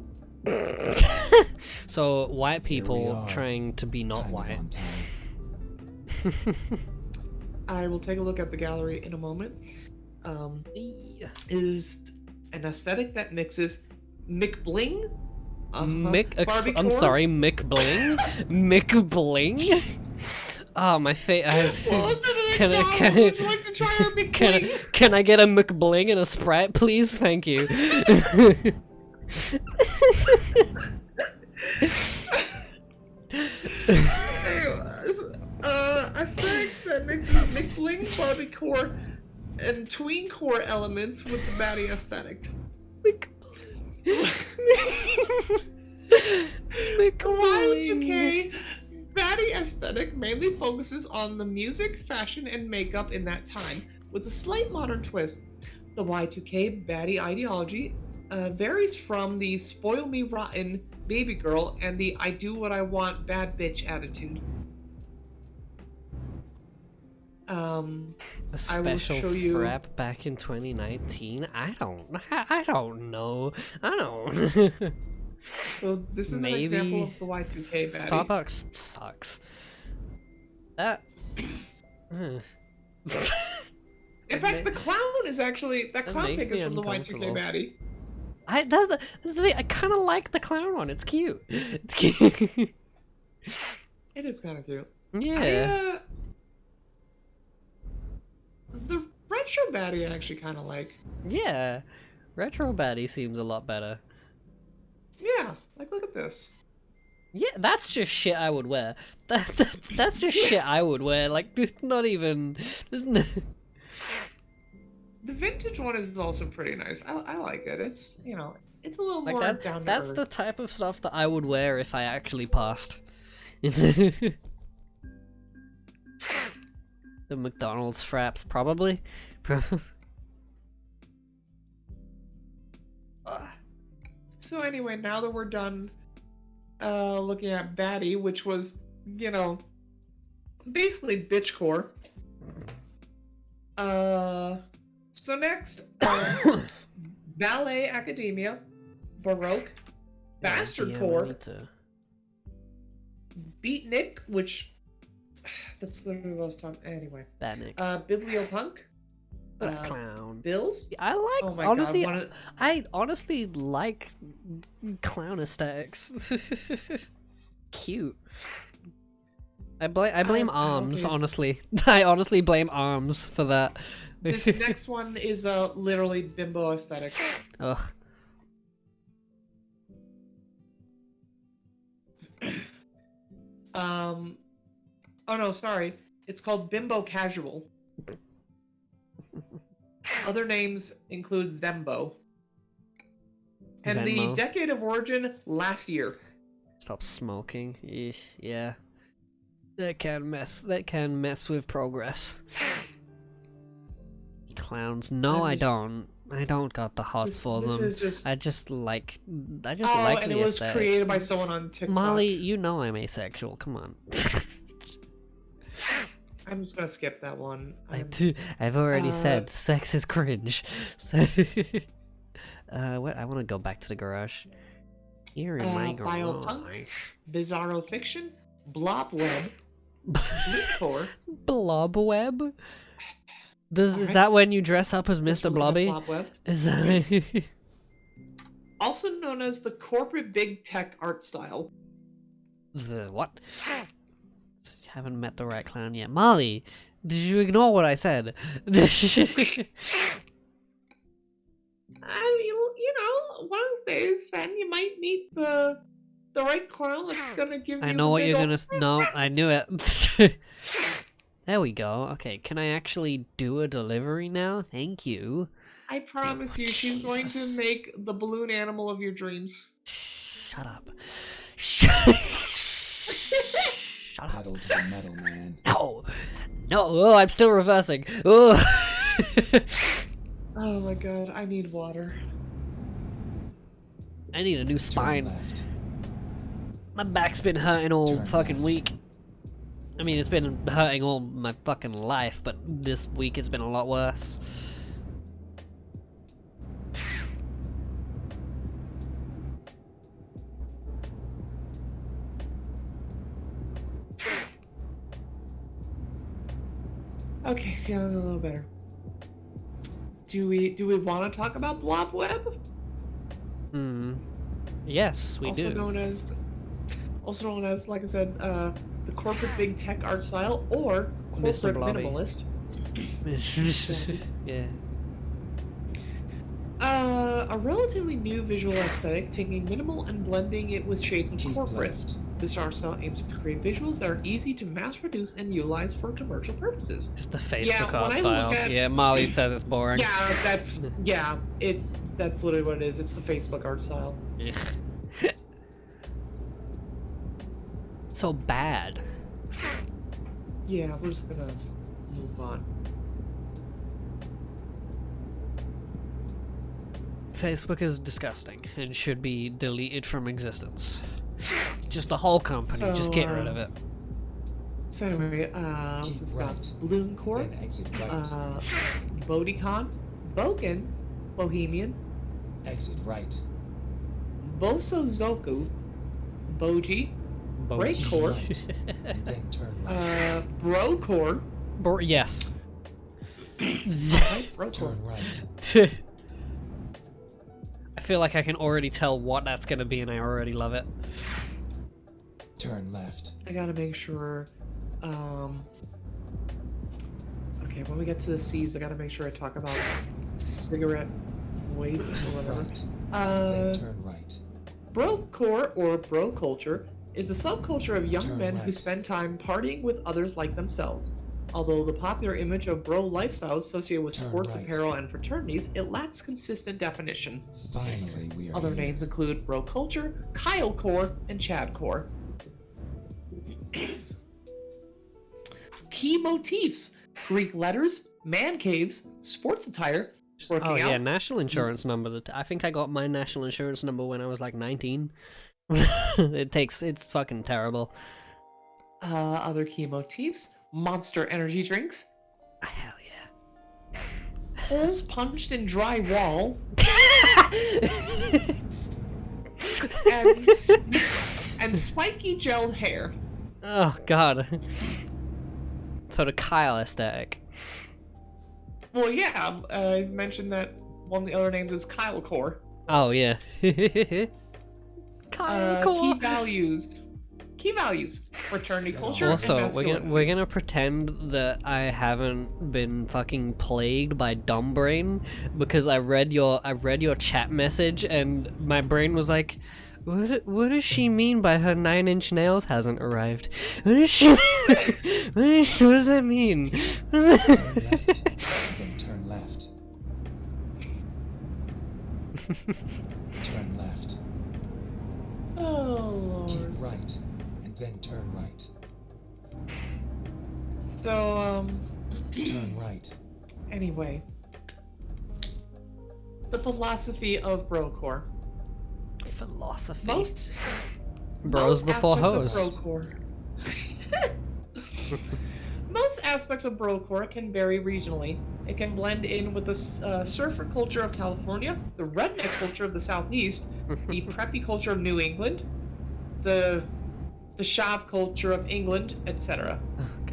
So white Here we people are. trying to be not Kind of white. on time. I will take a look at the gallery in a moment. Is an aesthetic that mixes McBling, Barbie I'm core. sorry, Mick Bling? Mick Bling? Oh, my face. Well, Can I- McDonald's, can I- would you like to try our McBling? Can I get a McBling and a Sprite, please? Thank you. Aesthetic that mixes McBling, Barbie core, and tween core elements with the baddie aesthetic. Y2K baddie aesthetic mainly focuses on the music, fashion, and makeup in that time, with a slight modern twist. The Y2K baddie ideology varies from the spoil me rotten baby girl and the I do what I want bad bitch attitude. A I will special show you- frap back in 2019? I don't know. I don't. So this is Maybe an example of the Y2K baddie. Starbucks sucks. That. In fact, the clown is actually that clown makes pic is me from the Y2K uncomfortable. baddie. That's the thing. I kind of like the clown one. It's cute. It's cute. It is kind of cute. Yeah. The retro baddie I actually kind of like. Yeah. Retro baddie seems a lot better. Yeah, like look at this. Yeah, that's just shit I would wear. That's just shit I would wear. Like, it's not even. There's no... The vintage one is also pretty nice. I like it. It's it's a little Like more that. down to That's earth. the type of stuff that I would wear if I actually passed. The McDonald's fraps, probably. So anyway, now that we're done looking at baddie, which was basically bitchcore. So next, Ballet Academia, Baroque, Bastardcore, Beatnik, which that's literally what I was talking. Anyway, Badnik. Bibliopunk, Clown. Bills. I like. Oh my honestly, god! I honestly like clown aesthetics. Cute. I blame arms. okay. Honestly, I honestly blame arms for that. This next one is literally bimbo aesthetic. Ugh. Oh no, sorry. It's called bimbo casual. Other names include Thembo. And Venmo. the decade of origin, last year. Stop smoking. Eesh, yeah. That can mess with progress. Clowns. No, I just- don't. I don't got the hots for This them. is just I just like and the it was aesthetic. created by someone on TikTok. Molly, you know I'm asexual. Come on. I'm just gonna skip that one. I've already Uh, said sex is cringe. So, what? I want to go back to the garage. You're in my Biopunk, garage. Bizarro Fiction, Blobweb, Blipcore. Blobweb? Is Alright. that when you dress up as Let's Mr. look at Blobby? Blobweb. Is that Also known as the corporate big tech art style. the what? You haven't met the right clown yet. Molly, did you ignore what I said? I mean, you know, one of these days, then you might meet the right clown that's gonna give you. I know the what big you're ol'- gonna. No, I knew it. There we go. Okay, can I actually do a delivery now? Thank you. I promise you, she's going to Jesus. make the balloon animal of your dreams. Shut up. Shut up. Pedal to the metal, man. No. No. Oh, I'm still reversing. Oh. Oh my god, I need water. I need a new Turn spine. left. My back's been hurting all Turn fucking left. week. I mean, it's been hurting all my fucking life, but this week it's been a lot worse. Okay, feeling a little better. Do we want to talk about Blobweb? Hmm. Yes, we also do. known as, like I said, the corporate big tech art style or Mr. corporate Blobby. minimalist. Yeah. A relatively new visual aesthetic, taking minimal and blending it with shades of Keep corporate. left. This art style aims to create visuals that are easy to mass produce and utilize for commercial purposes. Just the Facebook Yeah, when art I style. look at- Yeah, Molly says it's boring. Yeah, that's literally what it is. It's the Facebook art style. So bad. Yeah, we're just gonna move on. Facebook is disgusting and should be deleted from existence. Just the whole company. Just get rid of it. So anyway, Keep we've got right. Balloon Corp, Then exit right. Bodicon, Bogan, Bohemian, Exit right. Boso Zoku, Boji, Breakcore, And then turn right. Brocore, Yes. right? Brocore. Turn right. I feel like I can already tell what that's gonna be, and I already love it. Turn left. I gotta make sure. Okay, when we get to the C's, I gotta make sure I talk about cigarette weight or whatever. Right. Then Uh, turn right. Brocore or bro culture is a subculture of young Turn men who right. spend time partying with others like themselves. Although the popular image of bro lifestyle associated with Turn sports right. apparel and fraternities, it lacks consistent definition. Finally, we are Other here. names include bro culture, Kylecore, and Chadcore. Key motifs: Greek letters, man caves, sports attire, working Oh yeah, out. national insurance number. I think I got my national insurance number when I was like 19. It's fucking terrible. Other key motifs: Monster energy drinks, Hell yeah. holes punched in dry wall, and, and spiky gelled hair. Oh god. So the Kyle aesthetic. Well, yeah, I mentioned that one of the other names is Kylecore. Oh yeah. Key values. Key values: fraternity culture Also, and masculinity. we're gonna pretend that I haven't been fucking plagued by dumb brain because I read your chat message and my brain was like, what does she mean by her 9-inch nails hasn't arrived? What does she? What does that mean? What does Turn that- left. Then turn left. Turn left. Oh Keep lord. right. And then turn right. So Turn right. anyway, the philosophy of brocore. Philosophy. Most Bros before aspects hoes. of brocore. Most aspects of brocore can vary regionally. It can blend in with the surfer culture of California, the redneck culture of the Southeast, the preppy culture of New England, the shav culture of England, etc.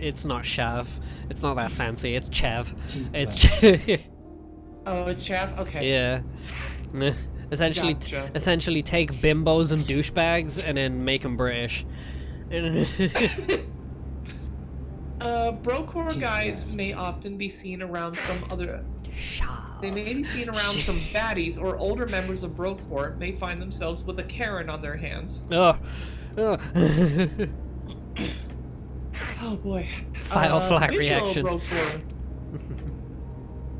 It's not shav. It's not that fancy. It's chav. Keep It's Oh, it's chav? Okay. yeah. Essentially, Gotcha. essentially take bimbos and douchebags and then make them British. Brocore Keep guys left. may often be seen around some other. Shav. They may be seen around some baddies, or older members of brocore may find themselves with a Karen on their hands. Ugh. Ugh. Oh boy. Final flag Visual reaction. Brocore.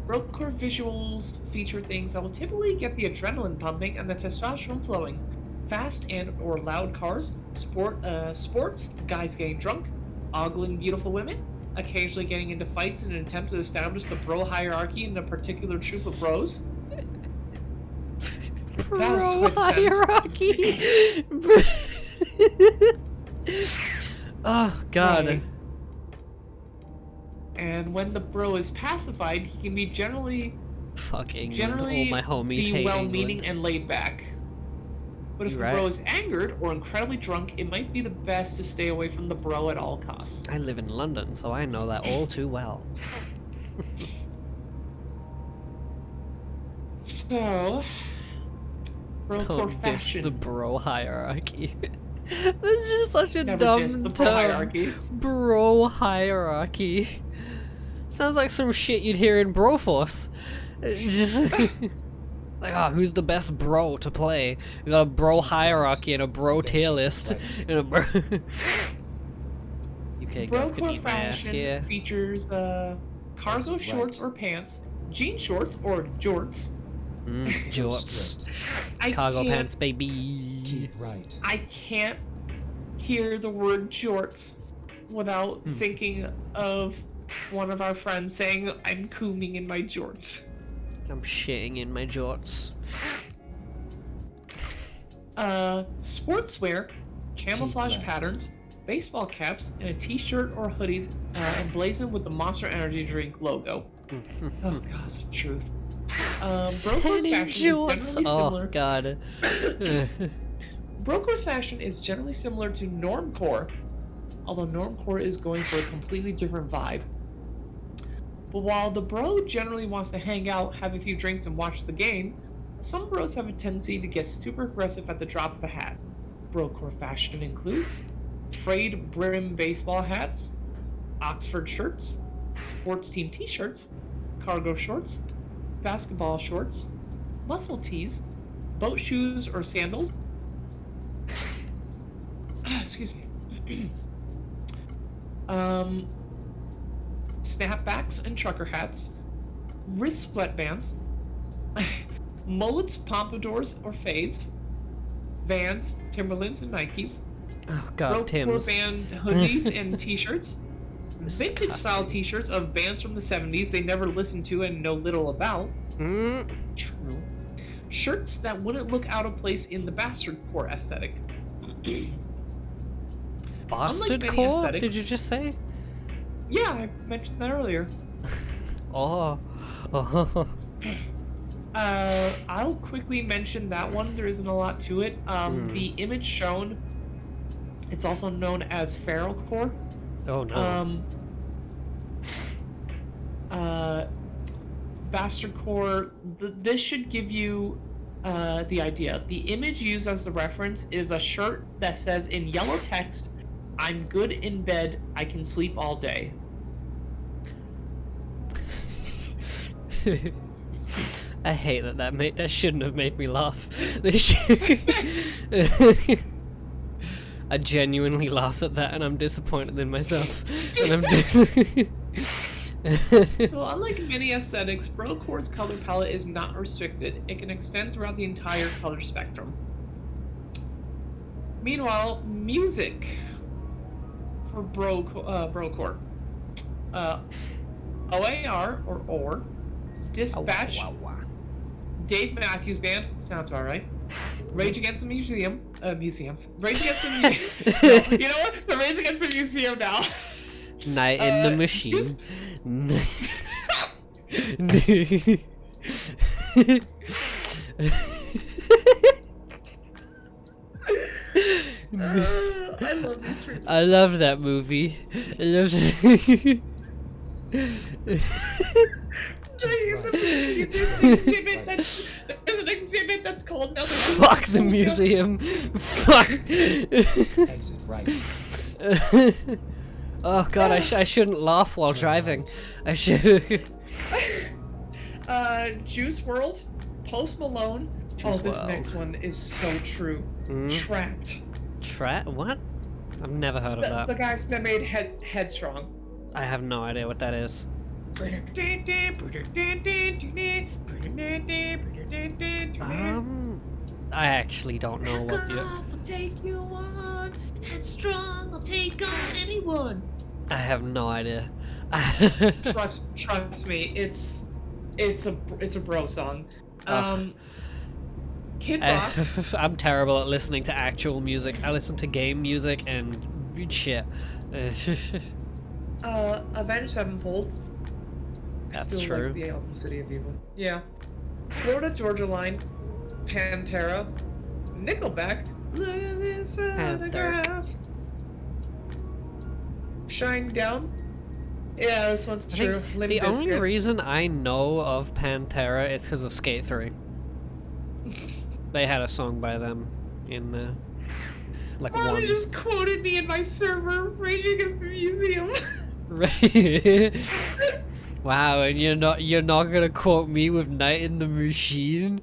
Brocore visuals feature things that will typically get the adrenaline pumping and the testosterone flowing. Fast and or loud cars, sports, guys getting drunk, ogling beautiful women, occasionally getting into fights in an attempt to establish the bro hierarchy in a particular troop of bros. Bro hierarchy. Oh God. Right. And when the bro is pacified, he can be generally Fuck England. generally All my homies be hate well-meaning England. and laid back. But if You the right. bro is angered or incredibly drunk, it might be the best to stay away from the bro at all costs. I live in London, so I know that all too well. So, brocore Don't diss fashion. the bro hierarchy. This is just such a Never diss dumb the bro term. hierarchy. Bro hierarchy. Sounds like some shit you'd hear in Broforce. Just like, who's the best bro to play? We got a bro hierarchy and a bro tier list. And a bro. UK Gov can Brocore eat my ass fashion here. features cargo Right. shorts or pants, jean shorts or jorts. Jorts. I Cargo can't- pants, baby. Keep right. I can't hear the word jorts without thinking of one of our friends saying, "I'm cooming in my jorts." I'm shitting in my jorts. Sportswear, camouflage left. patterns, baseball caps, and a t-shirt or hoodies emblazoned with the Monster Energy drink logo. Oh, God's truth. Brocore's Penny fashion is jorts. generally Oh similar. God. Brocore's fashion is generally similar to normcore, although normcore is going for a completely different vibe. But while the bro generally wants to hang out, have a few drinks, and watch the game, some bros have a tendency to get super aggressive at the drop of a hat. Brocore fashion includes frayed brim baseball hats, Oxford shirts, sports team t-shirts, cargo shorts, basketball shorts, muscle tees, boat shoes or sandals, excuse me, snapbacks and trucker hats, wrist sweatbands, mullets, pompadours or fades, Vans, Timberlands, and Nikes, Oh God, Tim's. band hoodies and t-shirts, vintage style Disgusting. t-shirts of bands from the 70s they never listened to and know little about. Mm. True. Shirts that wouldn't look out of place in the bastard core aesthetic. Bastard many core? aesthetics- Did you just say? Yeah, I mentioned that earlier. Oh. Oh. I'll quickly mention that one. There isn't a lot to it. The image shown, it's also known as feral core. Oh no. Bastard core. This should give you the idea. The image used as the reference is a shirt that says in yellow text, "I'm good in bed. I can sleep all day." I hate that shouldn't have made me laugh. This should- I genuinely laughed at that and I'm disappointed in myself. And I'm So, unlike many aesthetics, brocore's color palette is not restricted. It can extend throughout the entire color spectrum. Meanwhile, music for brocore. OAR or Dispatch, Dave Matthews Band, sounds alright. Rage Against the Museum. Rage Against the Museum. No, you know what? The Rage Against the Museum now. Night in the Machine. I love this. I love that movie. I love it. There's an exhibit that's called Another. Fuck the museum. Fuck. Exit right. Oh god, I shouldn't laugh while driving. I should. Juice WRLD, Post Malone. Juice this WRLD. next one is so true. Trapped. What? I've never heard of that. The guys that made Headstrong. I have no idea what that is. I actually don't know what you. I'll take you on. Headstrong, I'll take on anyone. I have no idea. Trust me, it's a bro song. Kid Rock. I'm terrible at listening to actual music. I listen to game music and shit. Avenged Sevenfold. That's Still true. Like the album City of Evil. Yeah. Florida Georgia Line, Pantera, Nickelback. Look at this photograph. Shine Down. Yeah, this one's true. Limp The only Bizkit. reason I know of Pantera is because of Skate 3. They had a song by them in like Oh, one. they just quoted me in my server, Rage Against the Museum. Right. Wow, and you're not gonna quote me with Night in the Machine?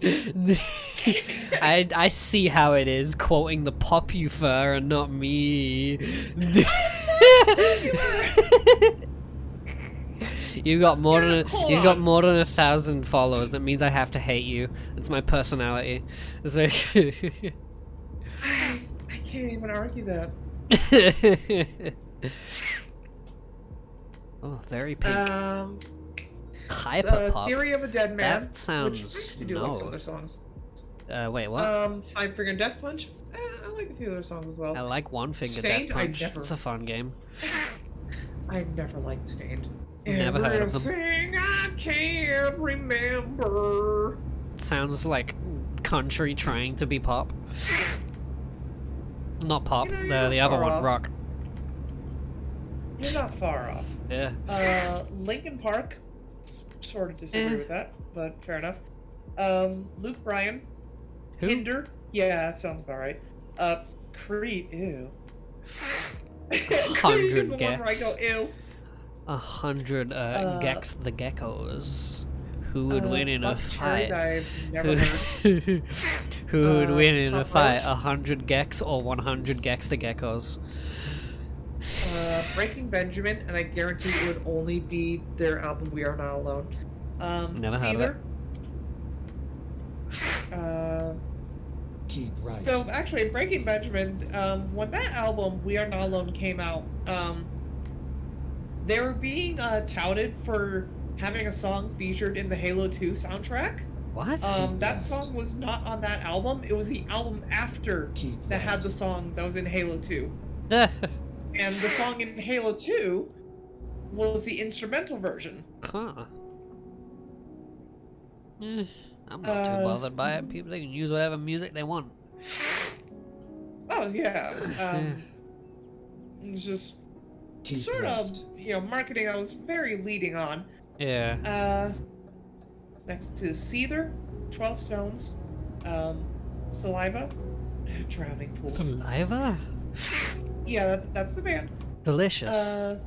I see how it is quoting the Popular and not me. You've got more than 1,000 followers. That means I have to hate you. It's my personality. It's like I can't even argue that. Oh, very pink. So, Hyperpop. Theory of a Dead Man. That sounds which I do like some other songs. Wait, what? Five Finger Death Punch. I like a few other songs as well. I like One Finger Stained, Death Punch. I never- It's a fun game. I never liked Stained. Never heard of them. Everything I can't remember. Sounds like country trying to be pop. Not pop. You know, you're the not other far one, off. rock. You're not far off. Yeah. Linkin Park. Sort of disagree with that, but fair enough. Luke Bryan. Who? Hinder. Yeah, that sounds about right. Creed. Ew. Creed is 100 the one where I go ew. 100 Gex the Geckos. Who would win in a Buck Cherry fight? I've never heard. Who would win in a Pop fight? Roach. 100 Gex or 100 Gex the Geckos? Breaking Benjamin, and I guarantee it would only be their album "We Are Not Alone." Never heard of it. Seether. Keep right. So actually, Breaking Benjamin, when that album "We Are Not Alone" came out, they were being touted for having a song featured in the Halo 2 soundtrack. What? That song was not on that album. It was the album after Keep that right. had the song that was in Halo 2. And the song in Halo 2 was the instrumental version. Huh. I'm not too bothered by it. People, they can use whatever music they want. Oh yeah. It was just Keep sort left. of, marketing I was very leading on. Yeah. Next is Seether, 12 Stones, Saliva, Drowning Pool. Saliva? Yeah, that's the band. Delicious.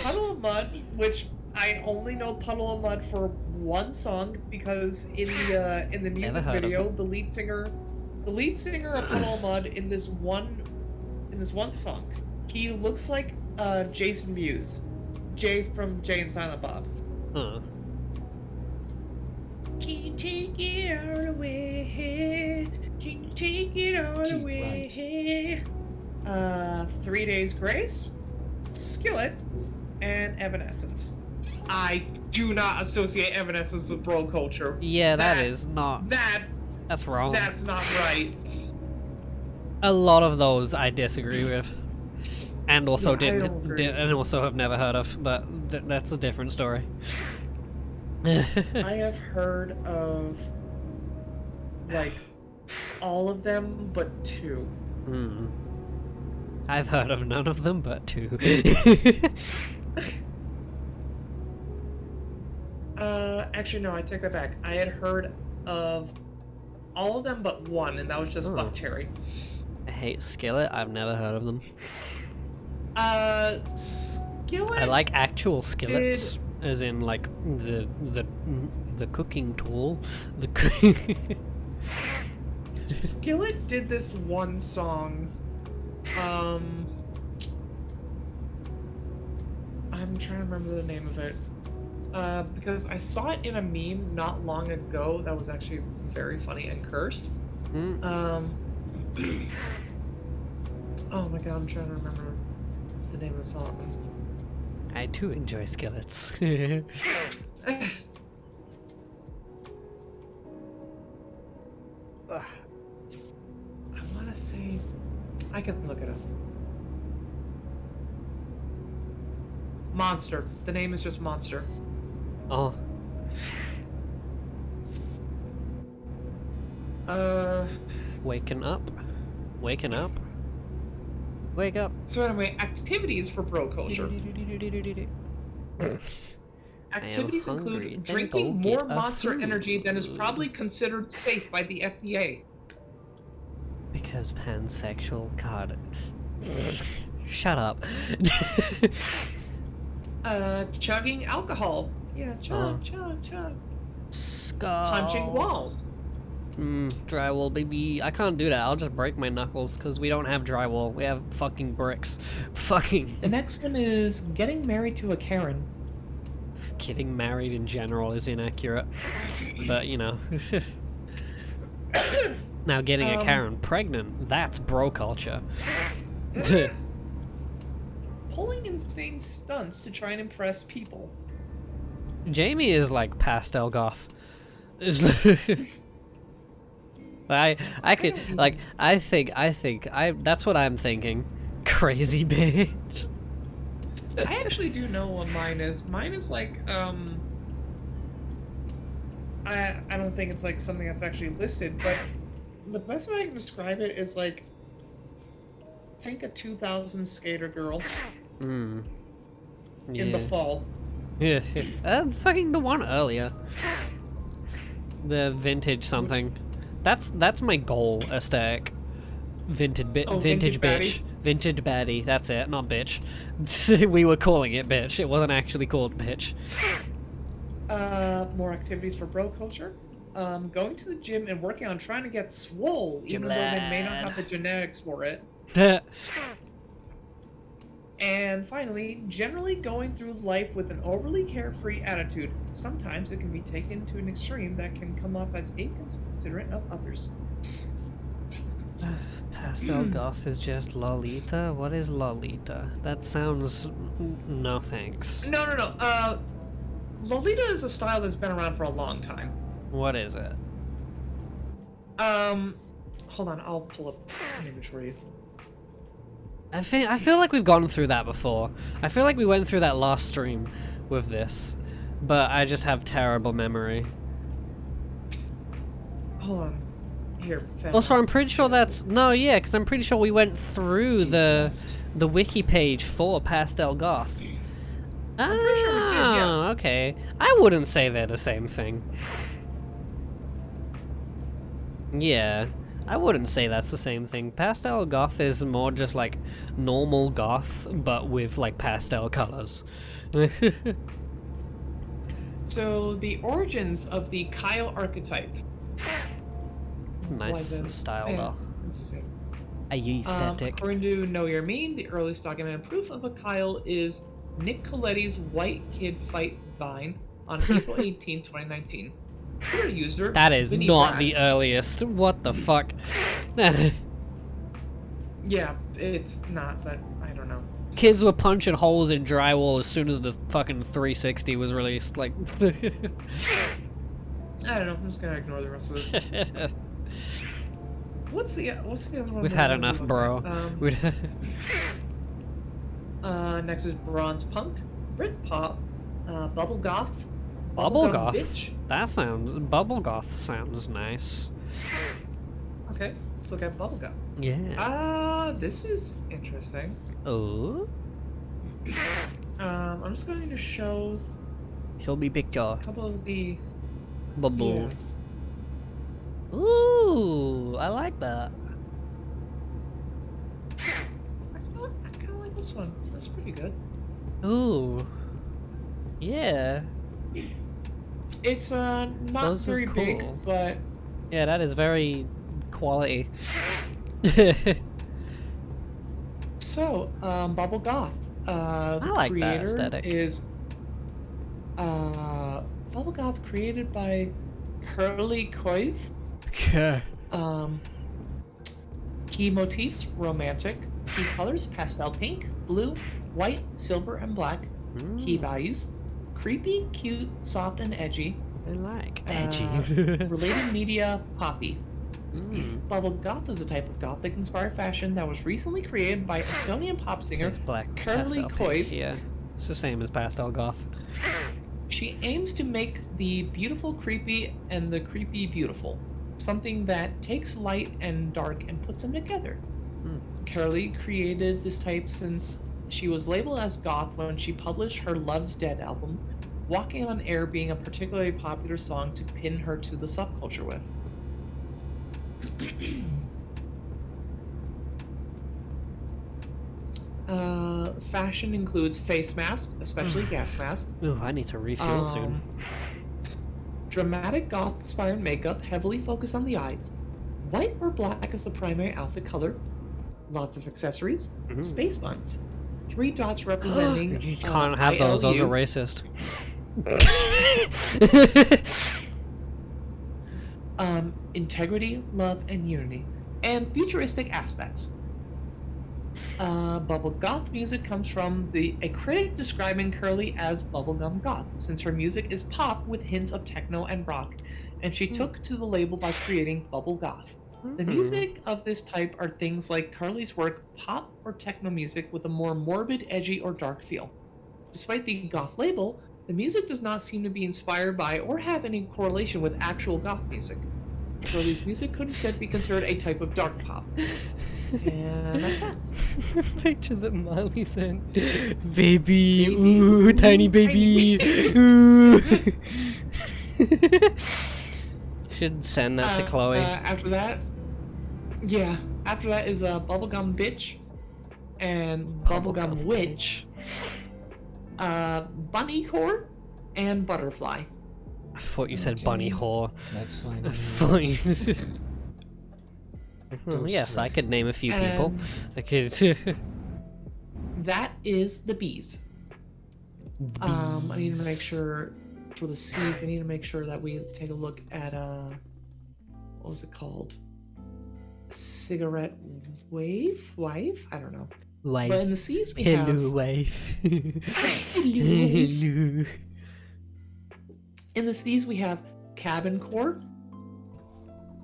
Puddle of Mud, which I only know Puddle of Mud for one song because in the music heard of video, them. the lead singer of Puddle of Mud in this one song, he looks like Jason Mewes, Jay from Jay and Silent Bob. Huh. Can you take it all away? Can you take it all Keep away? 3 Days Grace, Skillet, and Evanescence. I do not associate Evanescence with bro culture. Yeah, That- that is not. That's wrong. That's not right. A lot of those I disagree with. And also Yeah, I don't agree. and also have never heard of, but that's a different story. I have heard of like all of them but 2. Hmm. I've heard of none of them but 2. Actually no, I take that back. I had heard of all of them but 1, and that was just Oh. Buckcherry. I hate Skillet. I've never heard of them. Skillet. I like actual skillets, as in like the cooking tool. The Skillet did this one song. I'm trying to remember the name of it. Because I saw it in a meme not long ago that was actually very funny and cursed. Oh my god, I'm trying to remember the name of the song. I too enjoy skillets. I want to say... I can look it up. Monster. The name is just Monster. Oh. Waking up? Waking up? Wake up. So anyway, activities for bro culture. Activities hungry. include Then drinking go more get a Monster food. Energy than is probably considered safe by the FDA. Because pansexual. God. Shut up. Chugging alcohol. Yeah, chug, chug, chug. Skull. Punching walls. Drywall, baby. I can't do that. I'll just break my knuckles because we don't have drywall. We have fucking bricks. Fucking. The next one is getting married to a Karen. Getting married in general is inaccurate. But, you know. Now, getting a Karen pregnant, that's bro culture. Pulling insane stunts to try and impress people. Jamie is like pastel goth. I could like I think that's what I'm thinking. Crazy bitch. I actually do know what mine is. Mine is like I don't think it's like something that's actually listed, but the best way I can describe it is like think a 2000 skater girl Yeah. in the fall. Yeah. Fucking the one earlier. The vintage something. That's my goal aesthetic. Vintage vintage bitch. Vintage baddie. That's it, not bitch. We were calling it bitch. It wasn't actually called bitch. More activities for bro culture. Going to the gym and working on trying to get swole, even though they may not have the genetics for it. And finally, generally going through life with an overly carefree attitude. Sometimes it can be taken to an extreme that can come off as inconsiderate of others. Pastel goth is just Lolita? What is Lolita? That sounds... no thanks. No. Lolita is a style that's been around for a long time. What is it? Hold on, I'll pull up an image for you. I feel like we've gone through that before. I feel like we went through that last stream with this, but I just have terrible memory. Hold on. Here, Also, I'm pretty sure that's... No, yeah, because I'm pretty sure we went through the wiki page for Pastel Goth. I'm pretty sure we did, yeah. Okay. I wouldn't say they're the same thing. Yeah. I wouldn't say that's the same thing. Pastel goth is more just like normal goth, but with like pastel colors. So, the origins of the Kyle archetype. It's a nice style though. It's the same. Aesthetic. According to Know Your Meme, the earliest documented proof of a Kyle is Nick Coletti's White Kid Fight Vine on April 18, 2019. Twitter user, That is Vinny not Brad. the earliest. What the fuck? Yeah, it's not, but I don't know. Kids were punching holes in drywall as soon as the fucking 360 was released. Like, I don't know. I'm just gonna ignore the rest of this. What's the other one? we've that had I enough, look bro. at? We'd- Next is bronze punk, Britpop, bubble goth, Bubble bubblegum goth. bitch. That sounds. Bubble goth sounds nice. Okay, let's look at bubblegum. Yeah. This is interesting. Oh. I'm just going to show Show me picture. a couple of the. Bubble. Yeah. Ooh, I like that. I kind of like this one. That's pretty good. Ooh. Yeah. It's not Those is very big, cool. but Yeah, that is very quality. so Bubble Goth. The like that creator aesthetic. is Bubble Goth created by Curly Coiv. Okay. Key motifs: romantic. Key colors: pastel pink, blue, white, silver, and black. Key values: creepy, cute, soft, and edgy. I like edgy. Related media: poppy. Mm. Bubble goth is a type of gothic inspired fashion that was recently created by Estonian pop singer It's black Curly pastel Coiv. pink. Yeah, it's the same as pastel goth. She aims to make the beautiful creepy and the creepy beautiful, something that takes light and dark and puts them together. Curly created this type since she was labeled as goth when she published her Love's Dead album, Walking on Air being a particularly popular song to pin her to the subculture with. Fashion includes face masks, especially gas masks. Ooh, I need to refuel soon. Dramatic goth-inspired makeup, heavily focused on the eyes. White or black is the primary outfit color. Lots of accessories. Space buns. 3 dots representing. You can't have those. Those are ILU. racist. Integrity, love, and unity, and futuristic aspects. Bubble goth music comes from a critic describing Curly as bubblegum goth, since her music is pop with hints of techno and rock, and she took to the label by creating bubble goth. The music of this type are things like Curly's work, pop or techno music with a more morbid, edgy, or dark feel. Despite the goth label, the music does not seem to be inspired by or have any correlation with actual goth music. Curly's music could instead be considered a type of dark pop. And that's that. Picture that Miley sent. Baby, ooh, tiny baby, ooh. Should send that to Chloe. After that is Bubblegum Bitch and Bubblegum Witch, Bunny Core, and Butterfly. I thought you said bunny whore. That's fine. I thought you... Well, yes, I could name a few people. I could. That is the bees. I need to make sure for the C's. I need to make sure that we take a look at what was it called? Cigarette wife? I don't know. Wife. But in the C's we Hello, wife. Hello. In the C's we have cabin core,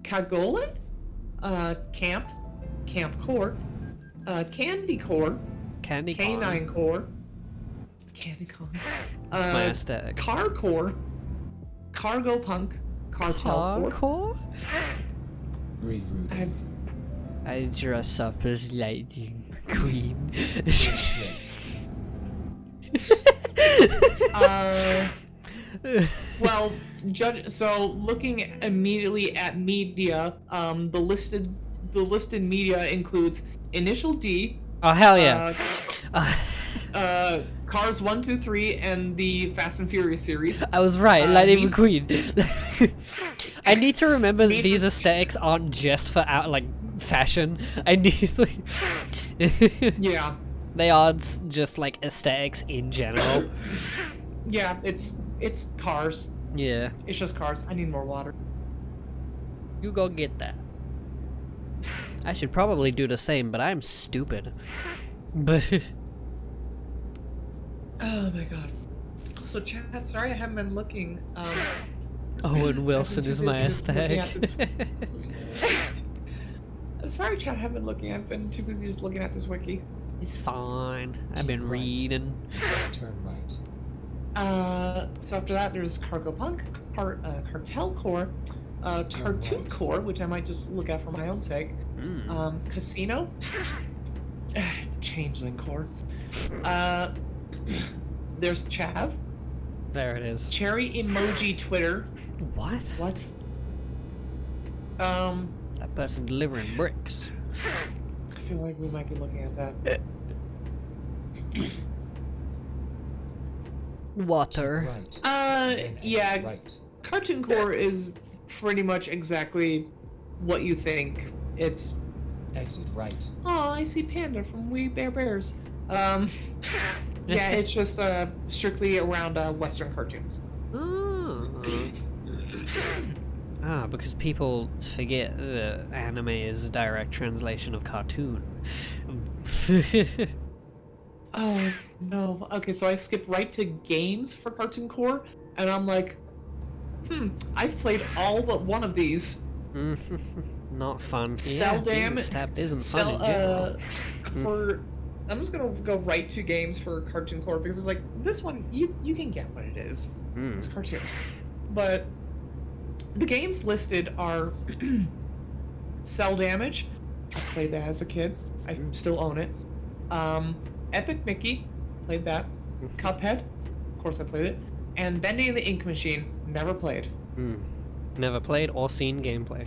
Kagolin, camp core, candy core, Candy canine core, candy core, That's my aesthetic. car core, cargo punk, cartel core. Hardcore? Rerouting. I dress up as Lightning McQueen. Well, so looking immediately at media, the listed media includes Initial D. Oh hell yeah! Cars 1, 2, 3, and the Fast and Furious series. I was right, Lightning Need- McQueen. I need to remember that Need these for- aesthetics aren't just for fashion. I need Yeah, they are just like aesthetics in general. yeah, it's cars. Yeah, It's just cars. I need more water. you go get that. I should probably do the same, but I'm stupid. But Oh my god. So chat, sorry I haven't been looking. Owen Wilson too is my busy looking aesthetic. at Sorry chat, I haven't been looking. I've been too busy just looking at this wiki. It's fine. I've been Keep right. reading. Turn right. So after that, there's Cargo Punk, Cartel Core, Cartoon right. Core, which I might just look at for my own sake. Casino, Changeling Core. There's Chav, There it is. Cherry Emoji Twitter. What? What? That person delivering bricks. I feel like we might be looking at that. Keep Water. right. Then exit Yeah. Right. Cartoon Core is pretty much exactly what you think. It's Exit right. oh, I see Panda from We Bare Bears. Yeah, it's just strictly around Western cartoons. Because people forget anime is a direct translation of cartoon. Oh no. Okay, so I skipped right to games for Cartoon Core, and I'm like, I've played all but one of these. Not fun. Cell being Dam- stabbed isn't fun in general. I'm just gonna go right to games for Cartoon Core because it's like this one you can get what it is. It's cartoon. But the games listed are Cell Damage. I played that as a kid. I still own it. Epic Mickey, played that. Cuphead, of course I played it. And Bendy and the Ink Machine, never played. Never played or seen gameplay.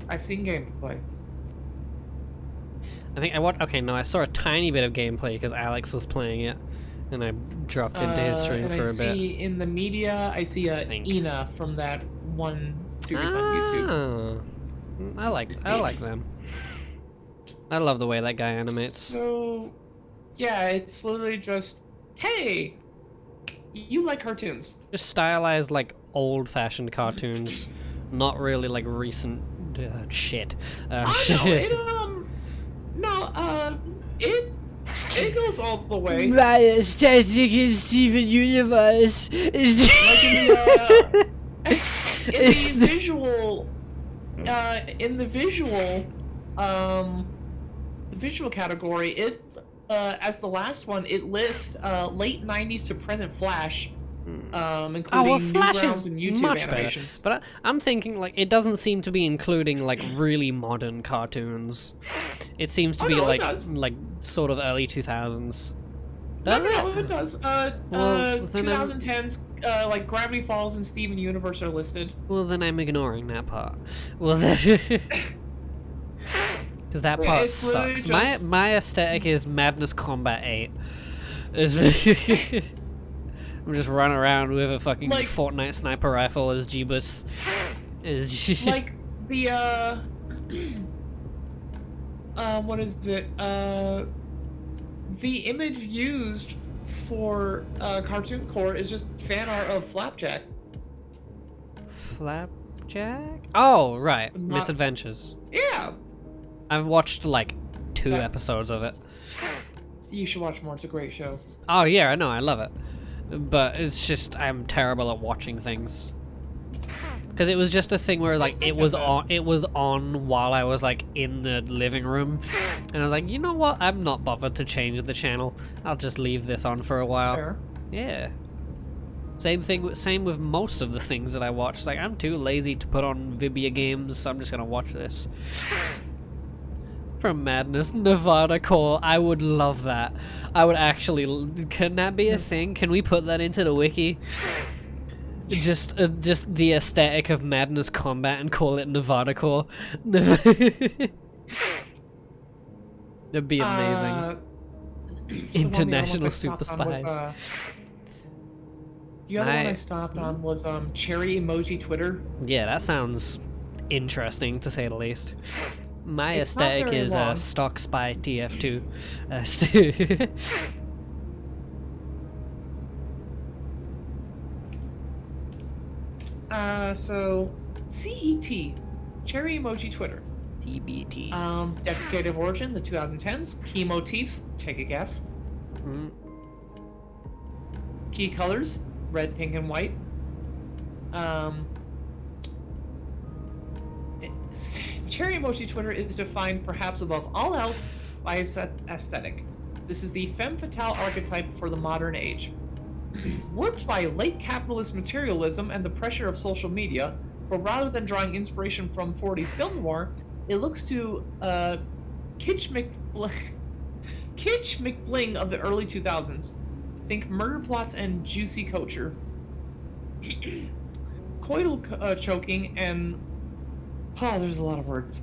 I've seen gameplay. I think I saw a tiny bit of gameplay because Alex was playing it, and I dropped into his stream and for I a bit. see in the media, I see think. Ina from that one series on YouTube. I like them. I love the way that guy animates. So, yeah, it's literally just, hey, you like cartoons. Just stylized like old-fashioned cartoons, not really like recent shit. It goes all the way. My aesthetic is Steven Universe. Like in the visual category, it as the last one, it lists late 90s to present Flash, including Flash Newgrounds is and YouTube much animations. better. But I'm thinking like it doesn't seem to be including like really modern cartoons. It seems to be no, it like does. sort of early 2000s. No, Does it does. Well, then 2010s, like Gravity Falls and Steven Universe are listed. Well, then I'm ignoring that part. Well, because that part It's literally sucks. just- My aesthetic is Madness Combat 8. I'm just running around with a fucking Like- Fortnite sniper rifle as Jeebus. Like the what is it? The image used for Cartoon Core is just fan art of Flapjack. Flapjack? Oh, right. Not- Misadventures. Yeah, I've watched like 2 That- episodes of it. you should watch more. It's a great show. Oh yeah, I know, I love it. But it's just I'm terrible at watching things. Because it was just a thing where like it was on while I was like in the living room, and I was like, you know what? I'm not bothered to change the channel. I'll just leave this on for a while. Fair. Yeah. Same with most of the things that I watch. Like I'm too lazy to put on Vibia games, so I'm just gonna watch this. From Madness, Nevada Core. I would love that. I would actually. Can that be a thing? Can we put that into the wiki? Just the aesthetic of Madness Combat and call it Nevada Core. That'd be amazing. International Super Spies. The other one I stopped on was Cherry Emoji Twitter. Yeah, that sounds interesting to say the least. My It's not aesthetic very is long. Stock Spy TF2. So CET, Cherry Emoji Twitter. TBT. Decade of Origin, the 2010s. Key motifs, take a guess. Key colors, red, pink, and white. Cherry Emoji Twitter is defined perhaps above all else by its aesthetic. This is the femme fatale archetype for the modern age. Warped by late capitalist materialism and the pressure of social media, but rather than drawing inspiration from 40s film noir, it looks to kitsch McBling of the early 2000s. Think murder plots and juicy culture. Coital choking and... Oh, there's a lot of words.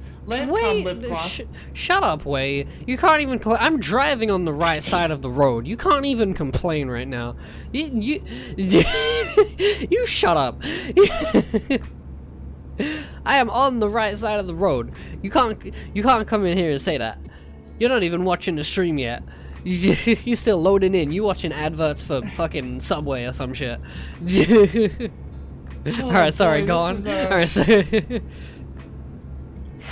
Shut up, Wei. You can't even... I'm driving on the right side of the road. You can't even complain right now. You shut up. I am on the right side of the road. You can't come in here and say that. You're not even watching the stream yet. You're still loading in. You watching adverts for fucking Subway or some shit. Alright, sorry, go on. Alright, so...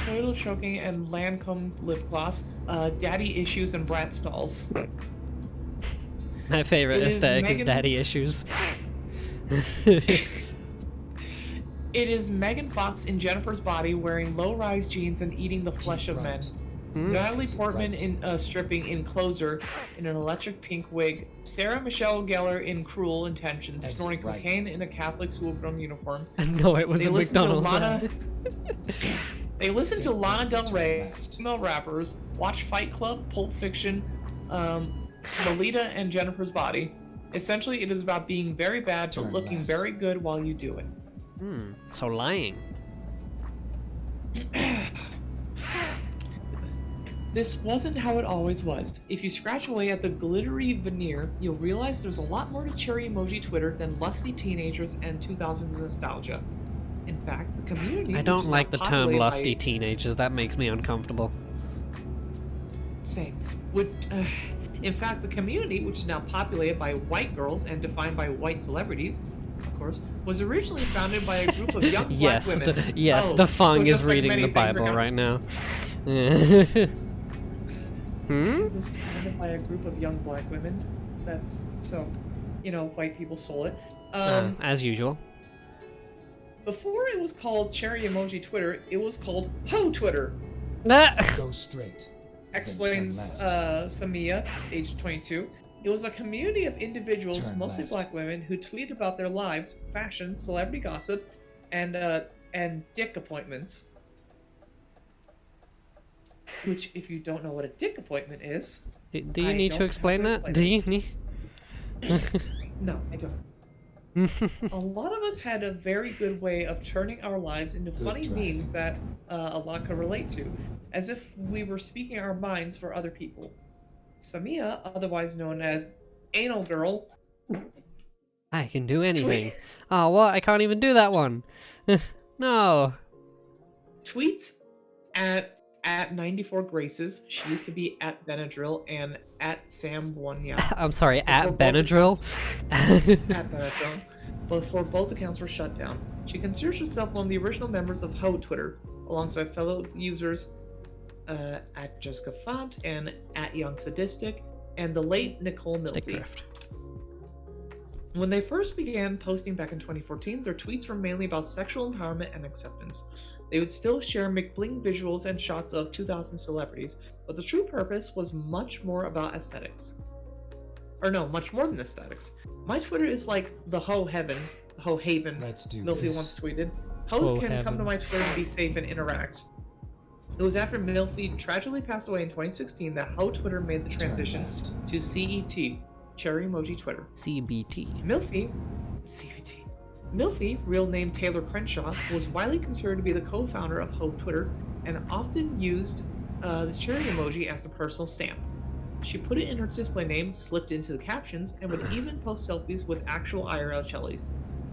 Total choking and Lancome lip gloss, daddy issues and brat stalls. My favorite aesthetic is daddy issues. It is Megan Fox in Jennifer's Body wearing low-rise jeans and eating the flesh of men. Natalie Portman in stripping in Closer in an electric pink wig. Sarah Michelle Gellar in Cruel Intentions, snorting cocaine in a Catholic schoolgirl uniform. No, it was a McDonald's ad. They listen to Lana Del Rey, female rappers, watch Fight Club, Pulp Fiction, Lolita, and Jennifer's Body. Essentially, it is about being very bad but looking very good while you do it. So lying. This wasn't how it always was. If you scratch away at the glittery veneer, you'll realize there's a lot more to Cherry Emoji Twitter than lusty teenagers and 2000s nostalgia. In fact, the community... I don't like the term lusty teenagers. That makes me uncomfortable. Same. In fact, the community, which is now populated by white girls and defined by white celebrities, of course, was originally founded by a group of young black women. Yes, the Fung is reading the Bible right now. It was founded by a group of young black women. That's so, white people stole it. As usual. Before it was called Cherry Emoji Twitter, it was called Ho Twitter. Go straight. Explains Samia, age 22. It was a community of individuals, mostly black women, who tweeted about their lives, fashion, celebrity gossip, and dick appointments. Which, if you don't know what a dick appointment is... Do you need to explain that? Do you need... No, I don't. A lot of us had a very good way of turning our lives into funny memes that a lot could relate to, as if we were speaking our minds for other people. Samia, otherwise known as Anal Girl... I can do anything. Oh, what? I can't even do that one. No. Tweets at 94 Graces. She used to be at Benadryl and at Sam1. I'm sorry, at Benadryl? At Benadryl. Before both accounts were shut down. She considers herself one of the original members of Ho Twitter, alongside fellow users at Jessica Font and at Young Sadistic, and the late Nicole Milfy. When they first began posting back in 2014, their tweets were mainly about sexual empowerment and acceptance. They would still share McBling visuals and shots of 2000 celebrities, but the true purpose was much more about aesthetics. Or no, much more than aesthetics. My Twitter is like the Ho Heaven, Ho Haven, Milfy once tweeted. Hoes can come to my Twitter and be safe and interact. It was after Milfy tragically passed away in 2016 that Ho Twitter made the transition to CET, Cherry Emoji Twitter. CBT. Milfy, real name Taylor Crenshaw, was widely considered to be the co-founder of Ho Twitter and often used the cherry emoji as the personal stamp. She put it in her display name, slipped into the captions, and would even post selfies with actual IRL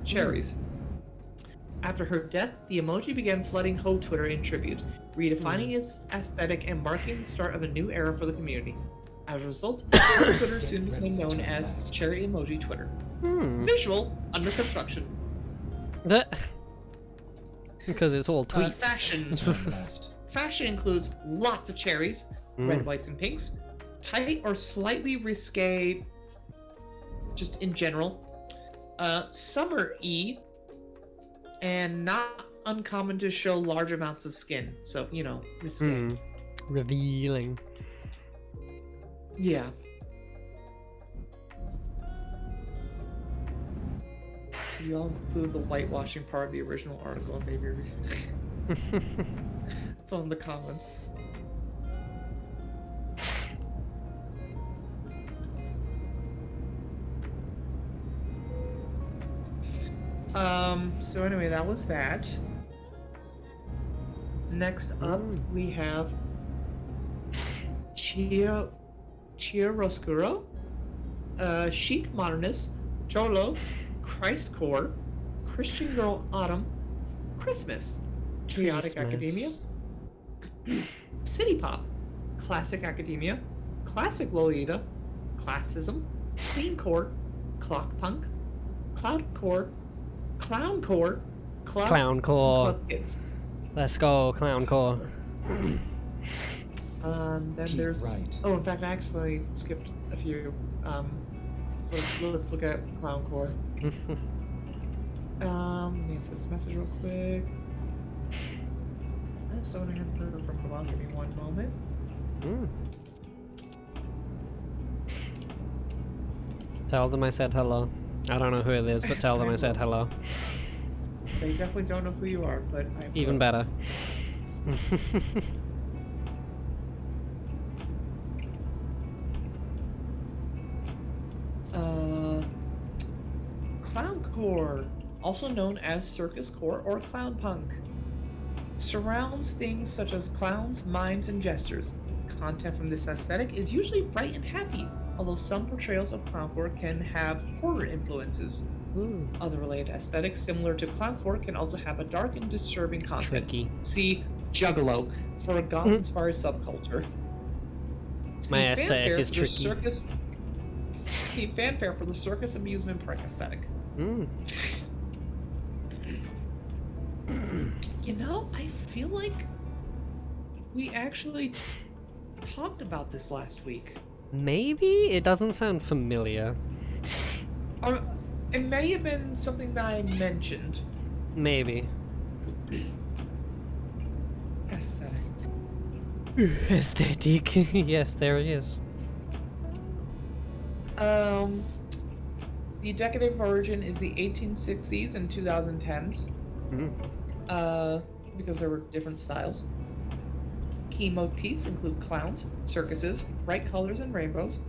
cherries. After her death, the emoji began flooding Ho Twitter in tribute, redefining its aesthetic and marking the start of a new era for the community. As a result, Ho Twitter soon became known as Cherry Emoji Twitter. Visual under construction. Because it's all tweets. Fashion includes lots of cherries, red, whites, and pinks, tight or slightly risque, just in general, summer-y, and not uncommon to show large amounts of skin. So, risque. Revealing. Yeah. You'll include the whitewashing part of the original article and maybe it's on the comments. So anyway, that was that. Next up, we have Chiaroscuro, Chic Modernist, Cholo, Christcore, Christian Girl Autumn, Christmas, Chaotic Academia, City Pop, Classic Academia, Classic Lolita, Classism, Cleancore, Clock Punk, Cloudcore, Clowncore, Clowncore. Club Kids. Let's go, Clowncore. Then there's... Right. Oh, in fact, I actually skipped a few. Let's look at Clowncore. Let me answer this message real quick. I have someone I haven't heard from for a while. Give me one moment. Tell them I said hello. I don't know who it is, but tell them I said hello. They definitely don't know who you are, but I Even better. Clowncore, also known as circus core or clown punk, surrounds things such as clowns, mimes, and jesters. Content from this aesthetic is usually bright and happy, although some portrayals of clowncore can have horror influences. Other related aesthetics similar to clowncore can also have a dark and disturbing content. Tricky. See Juggalo for a goth-inspired subculture. My aesthetic is tricky. See Fanfare for the circus amusement park aesthetic. You know, I feel like we actually talked about this last week. Maybe? It doesn't sound familiar. It may have been something that I mentioned. Maybe. Aesthetic. Aesthetic. Yes, there it is. The decadent version is the 1860s and 2010s. Because there were different styles. Key motifs include clowns, circuses, bright colors, and rainbows.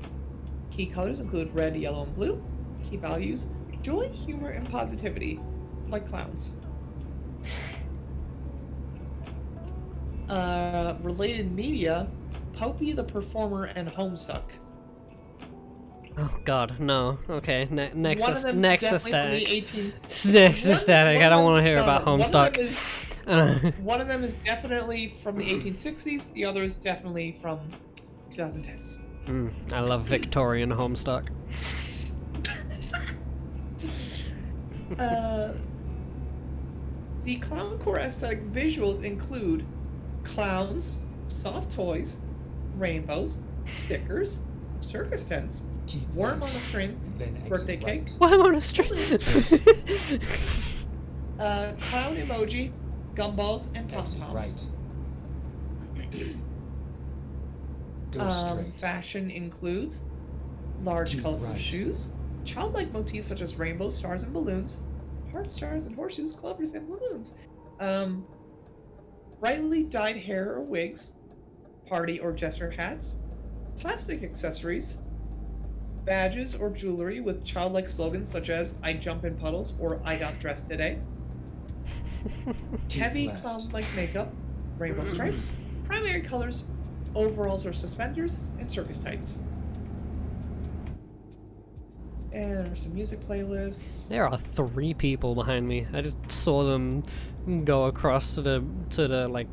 Key colors include red, yellow, and blue. Key values: joy, humor, and positivity, like clowns. Related media: Popey the Performer and Homestuck. Oh god, no. Okay, next aesthetic. Next aesthetic. I don't want to hear about Homestuck. One of them is definitely from the 1860s, the other is definitely from 2010s. I love Victorian Homestuck. The clowncore aesthetic visuals include clowns, soft toys, rainbows, stickers, circus tents, worm on a string, birthday cake, worm on a string, clown emoji, gumballs, and pom-poms. Fashion includes large colorful shoes, childlike motifs such as rainbows, stars, and balloons, heart stars and horseshoes, clovers, and balloons. Brightly dyed hair or wigs, party or jester hats, plastic accessories, badges or jewelry with childlike slogans such as "I jump in puddles" or "I got dressed today." Heavy clown-like makeup, rainbow stripes, primary colors, overalls or suspenders, and circus tights. And there's some music playlists. There are 3 people behind me. I just saw them go across to the like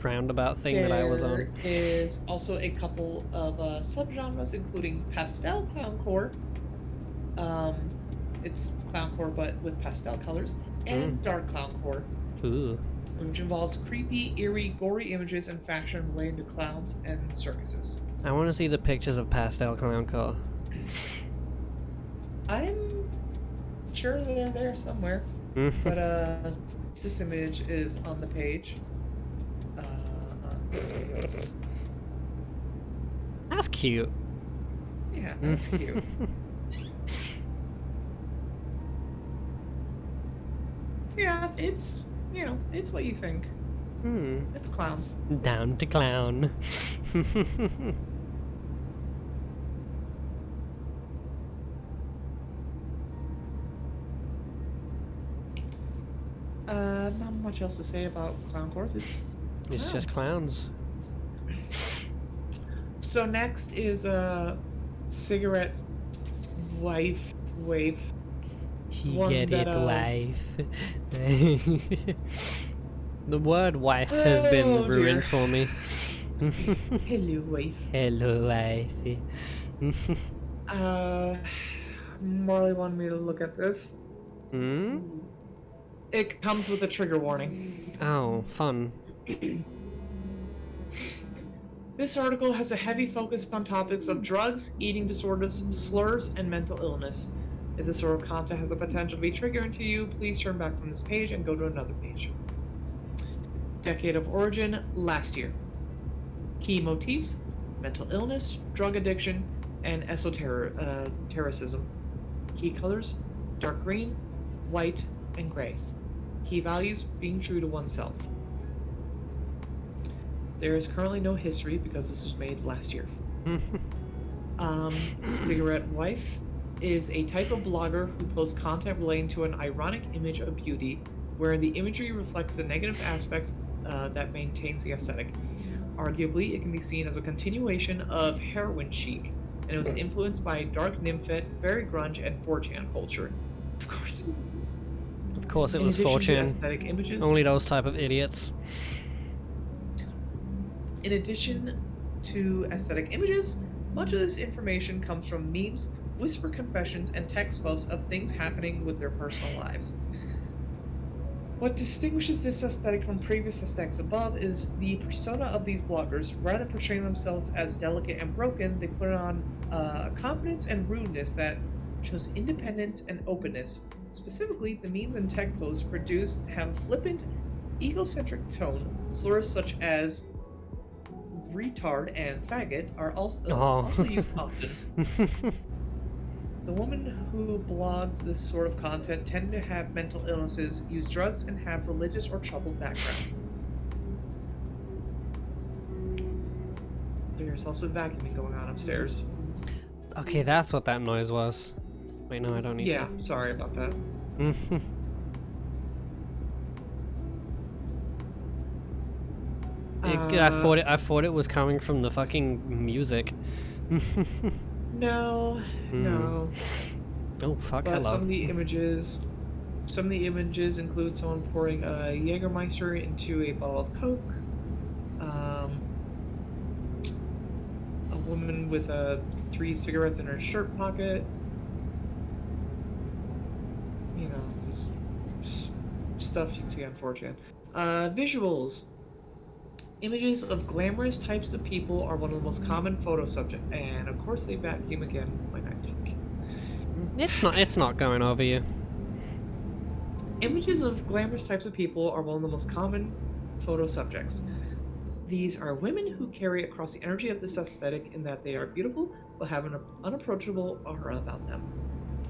roundabout thing that I was on. There is also a couple of subgenres, including pastel clowncore. It's clowncore but with pastel colors, and dark clowncore, which involves creepy, eerie, gory images and fashion related to clowns and circuses. I want to see the pictures of pastel clowncore. I'm sure they're there somewhere, but this image is on the page. That's cute. Yeah, that's cute. Yeah, it's, you know, it's what you think. It's clowns. Down to clown. Not much else to say about clown cores. It's just clowns. So next is a cigarette wife wave. Cigarette wife. The word wife has been ruined for me. Hello, wife. Hello, wife. Marley wanted me to look at this. It comes with a trigger warning. Oh, fun. This article has a heavy focus on topics of drugs, eating disorders, slurs, and mental illness. If this sort of content has a potential to be triggering to you, please turn back from this page and go to another page. Decade of origin, last year. Key motifs, mental illness, drug addiction, and esotericism. Key colors, dark green, white, and gray. Key values, being true to oneself. There is currently no history because this was made last year. Cigarette wife is a type of blogger who posts content relating to an ironic image of beauty, where the imagery reflects the negative aspects that maintains the aesthetic. Arguably, it can be seen as a continuation of heroin chic, and it was influenced by dark nymphet, fairy grunge, and 4chan culture. Of course. Of course it was 4chan. Aesthetic images, only those type of idiots. In addition to aesthetic images, much of this information comes from memes, whisper confessions, and text posts of things happening with their personal lives. What distinguishes this aesthetic from previous aesthetics above is the persona of these bloggers. Rather than portraying themselves as delicate and broken, they put on confidence and rudeness that shows independence and openness. Specifically, the memes and tech posts produced have a flippant, egocentric tone. Slurs such as retard and faggot are also used often. The women who blogs this sort of content tend to have mental illnesses, use drugs, and have religious or troubled backgrounds. There's also vacuuming going on upstairs. Okay, that's what that noise was. Wait, no, I don't need to. Yeah, sorry about that. I thought it was coming from the fucking music. No. Oh fuck! But hello. Some of the images include someone pouring a Jägermeister into a bottle of Coke. A woman with 3 cigarettes in her shirt pocket. You know, just stuff you can see on 4chan. Visuals. Images of glamorous types of people are one of the most common photo subjects, and of course they vacuum again when I think. It's not going over you. Images of glamorous types of people are one of the most common photo subjects. These are women who carry across the energy of this aesthetic in that they are beautiful but have an unapproachable aura about them.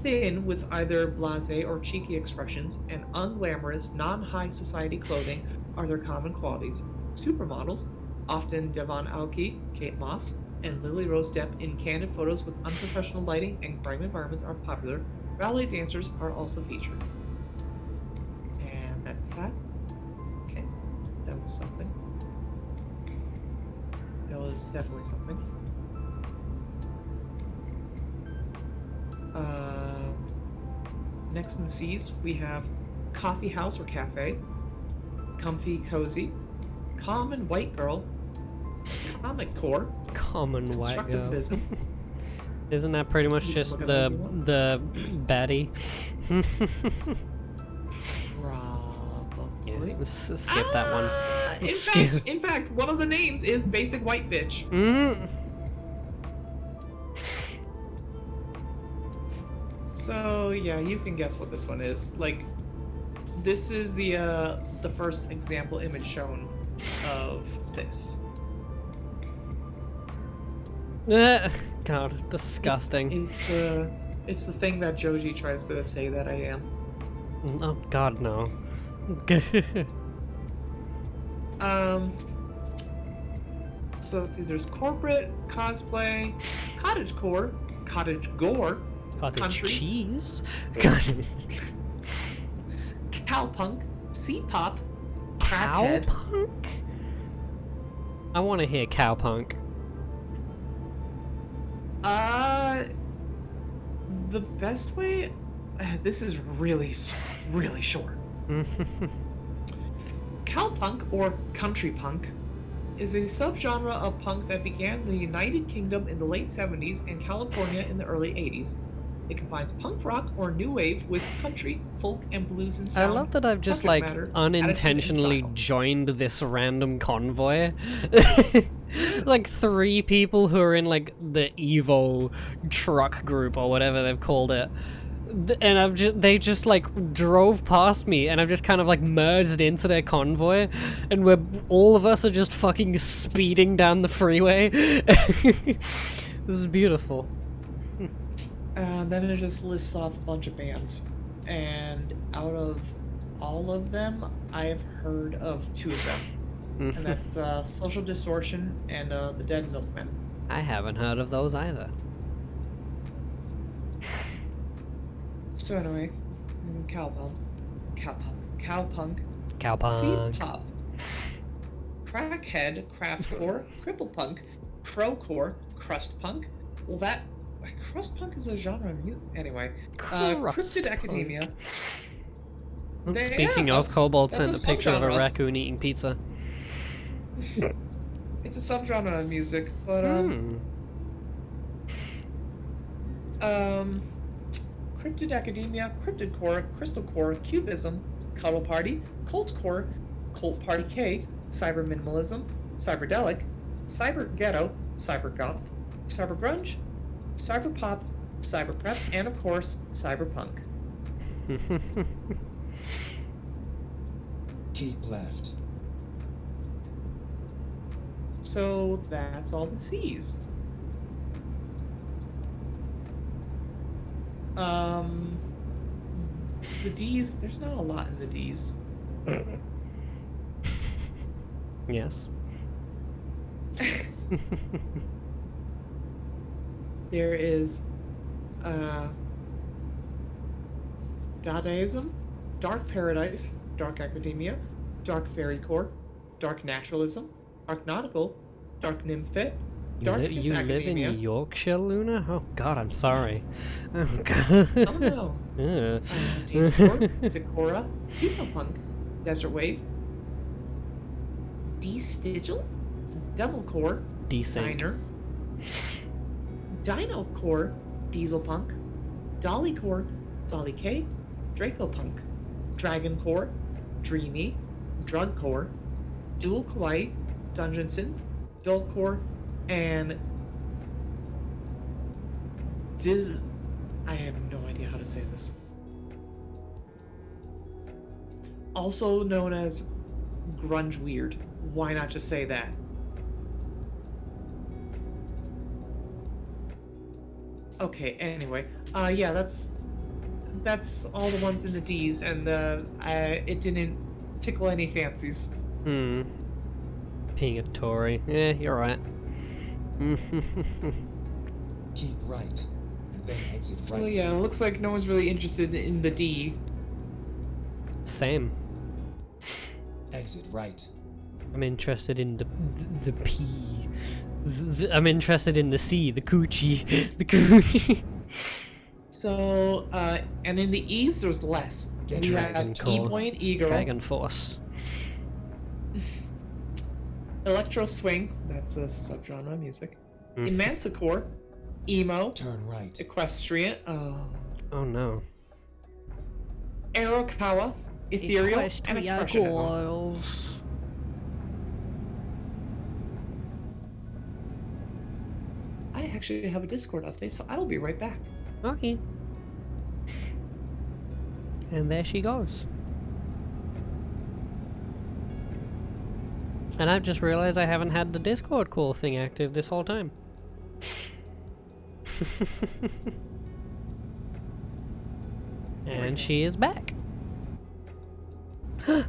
Thin, with either blasé or cheeky expressions, and unglamorous, non-high society clothing are their common qualities. Supermodels, often Devon Aoki, Kate Moss, and Lily Rose Depp in candid photos with unprofessional lighting and grime environments are popular. Ballet dancers are also featured. And that's that. Okay, that was something. That was definitely something. Next in the C's, we have coffee house or cafe, comfy cozy, common white girl, comic core, Common white girl. constructivism. Isn't that pretty much just the baddie? Probably. Yeah, let's skip that one. In fact, one of the names is basic white bitch. So yeah, you can guess what this one is. Like, this is the first example image shown of this. God, disgusting. It's the thing that Joji tries to say that I am. Oh God, no. So let's see, there's corporate, cosplay, cottagecore, cottage gore, Cottage country, cheese? cowpunk, C-pop, crackhead. Cowpunk? I want to hear cowpunk. The best way. This is really short. Cowpunk, or country punk, is a subgenre of punk that began in the United Kingdom in the late 70s and California in the early 80s. It combines punk rock or new wave with country, folk, and blues and sound. I love that I've just subject like matter, unintentionally attitude, and style. joined this random convoy. Like 3 people who are in like the Evo truck group or whatever they've called it. And they just like drove past me and I've just kind of like merged into their convoy and all of us are just fucking speeding down the freeway. This is beautiful. Then it just lists off a bunch of bands, and out of all of them, I have heard of 2 of them, and that's Social Distortion and the Dead Milkmen. I haven't heard of those either. So anyway, cowpunk, Cowpunk. C-pop, crackhead, craftcore, cripple punk, crowcore, crust punk. Well, that crust punk is a genre of music. Anyway, Cryptid Academia. Speaking of, Cobalt sent a picture of a subgenre. raccoon eating pizza. It's a subgenre of music, but Cryptid Academia, Cryptidcore, Crystalcore, Cubism, Cuddle Party, Cultcore, Cult Party K, Cyber Minimalism, Cyberdelic, Cyber Ghetto, Cyber Goth, Cyber Grunge, Cyber Pop, Cyber Prep, and of course, Cyberpunk. Keep left. So that's all the C's. The D's, there's not a lot in the D's. Yes. There is Dadaism, Dark Paradise, Dark Academia, Dark Fairycore, Dark Naturalism, Dark Nautical, Dark Nymphet, Darkness You live Academia. in Yorkshire, Luna? Oh God, I'm sorry. Oh God. Oh no. Dainscore, Decora, Punk, Desert Wave, D-Stigil, Devilcore, Desync. Diner, Dinocore, Dieselpunk, Dollycore, Dolly K, Dracopunk, Dragoncore, Dreamy, Drugcore, Dual Kawaii, Dungeonson, Dullcore, and I have no idea how to say this. Also known as Grunge Weird. Why not just say that? Okay, anyway. Yeah, that's all the ones in the D's, and it didn't tickle any fancies. Being a Tory. Yeah, you're right. Keep right, and then exit right. So yeah, it looks like no one's really interested in the D. Same. Exit right. I'm interested in the P. I'm interested in the C, the coochie. The coochie. So, and in the E's, there's less. Get We have Dragon Core. E-Boy and E-Girl, Dragon Force. Electro Swing, that's a subgenre of music, Emanticore, Emo, Turn right. Equestrian, Oh no. Aerokawa, Ethereal, and Expressionism. Girls. I actually have a Discord update, so I'll be right back. Okay. And there she goes. And I've just realized I haven't had the Discord call thing active this whole time. And she is back.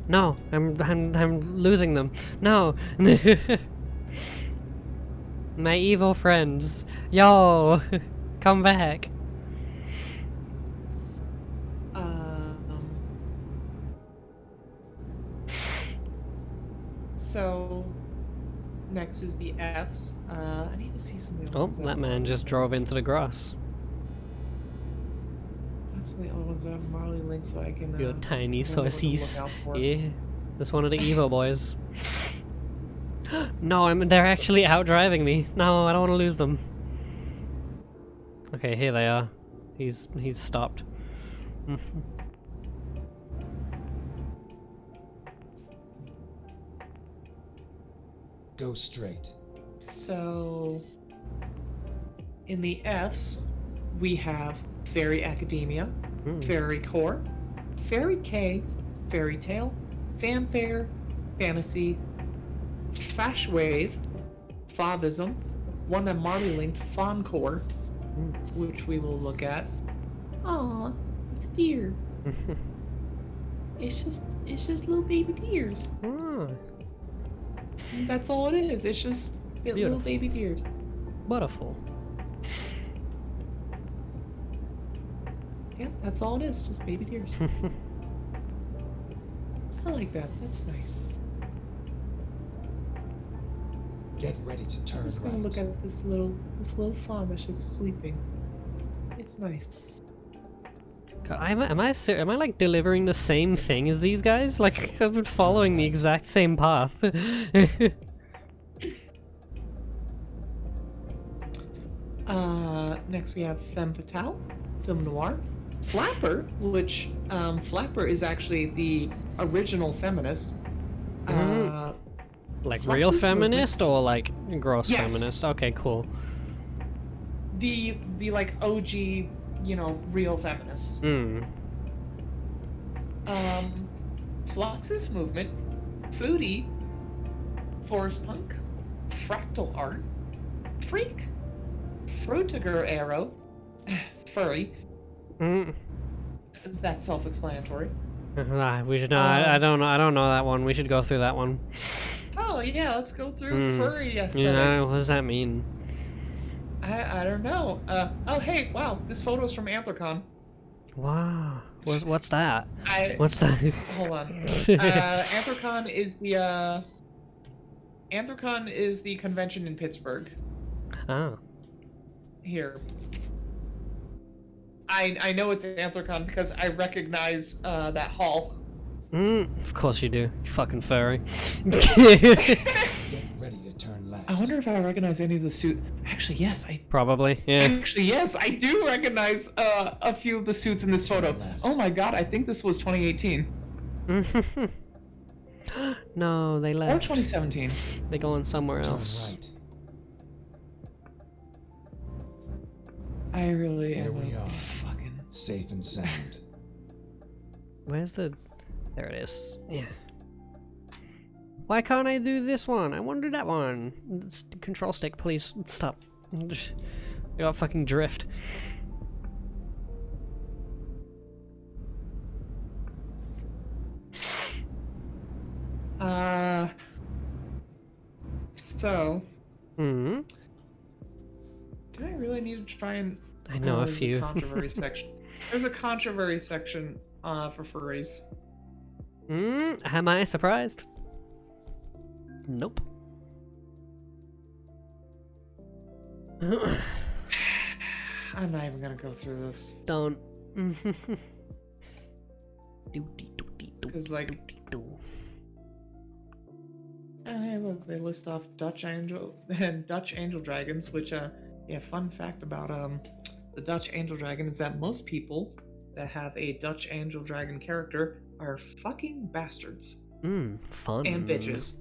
No, I'm losing them. No. My evil friends. Yo, come back. So next is the Fs. I need to see some of the Oh, ones that man just drove into the grass. That's the only ones that have Marley Link, so I can. Your tiny know what to look saucies. out for. Yeah, that's one of the evil boys. No, they're actually out driving me. No, I don't want to lose them. Okay, here they are. He's stopped. Go straight. So in the Fs, we have Fairy Academia, Fairy Core, Fairy K, Fairy Tale, Fanfare, Fantasy, Fashwave, Fobism, one that Marley linked, Foncore, which we will look at. Aw, it's a deer. It's just little baby deers. That's all it is. It's just little Beautiful. baby deers. Beautiful. Yeah, that's all it is. Just baby deers. I like that. That's nice. Get ready to turn I'm just gonna right. look at this little fawn that's just sleeping. It's nice. God, am I like delivering the same thing as these guys? Like I've been following the exact same path. Next we have Femme Fatale, Film Noir, Flapper, which Flapper is actually the original feminist. Like Fluxus real movement. feminist or like gross Yes. feminist? Okay, cool. The like OG, real feminist. Fluxus movement, Foodie, Forest Punk, Fractal Art, Freak, Frutiger Arrow, Furry. That's self-explanatory. We should not. I don't know. I don't know that one. We should go through that one. Oh yeah, let's go through furry aesthetic. Yeah, what does that mean? I don't know. Oh hey, wow, this photo's from Anthrocon. Wow. What's that? I What's that? hold on. Anthrocon is the convention in Pittsburgh. Oh. Here. I know it's Anthrocon because I recognize that hall. Of course you do. You fucking furry. Get ready to turn left. I wonder if I recognize any of the suit. Actually, yes, Probably. Yeah. Actually, yes, I do recognize a few of the suits in this photo. Left. Oh my god, I think this was 2018 No, they or left. 2017. They're going somewhere Turn else. right. I really Here am we are. fucking. Safe and sound. Where's the... There it is. Yeah. Why can't I do this one? I want to do that one. Control stick, please. Stop. I got fucking drift. So, Hmm. do I really need to try and... I know a there's few. controversy section. There's a controversy section for furries. Am I surprised? Nope. I'm not even gonna go through this. Don't. Because, like, hey, look, they list off Dutch Angel and Dutch Angel Dragons, which, yeah, fun fact about, the Dutch Angel Dragon is that most people that have a Dutch Angel Dragon character are fucking bastards. Fun. And bitches.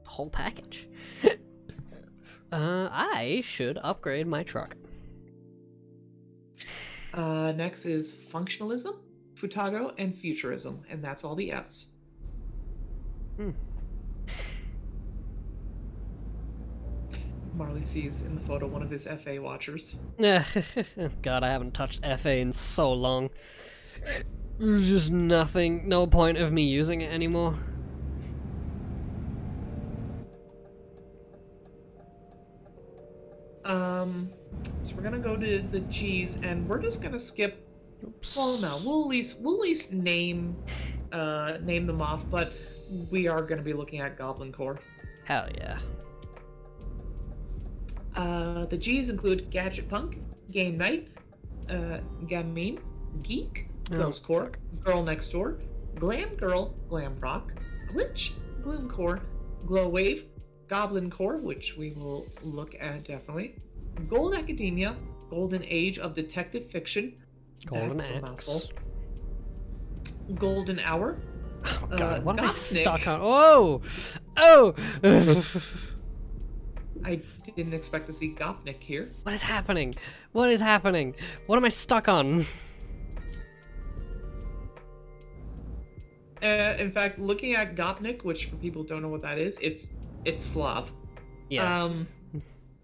Whole package. I should upgrade my truck. Next is Functionalism, Futago, and Futurism, and that's all the Fs. Marley sees in the photo one of his FA watchers. God, I haven't touched FA in so long. There's just nothing, no point of me using it anymore. So we're gonna go to the G's, and we're just gonna skip. Oops. Well, no, we'll at least name them off, but we are gonna be looking at Goblin Core. Hell yeah. The G's include Gadget Punk, Game Night, Gamine, Geek, Girls Core, Girl Next Door, Glam Girl, Glam Rock, Glitch, Gloom Core, Glow Wave, Goblin Core, which we will look at definitely, Gold Academia, Golden Age of Detective Fiction, Golden that's a Axe. mouthful, Golden Hour, Oh god, what am I Gopnik. stuck on? Oh! Oh! I didn't expect to see Gopnik here. What is happening? What is happening? What am I stuck on? In fact, looking at Gopnik, which for people who don't know what that is, it's Slav. Yeah.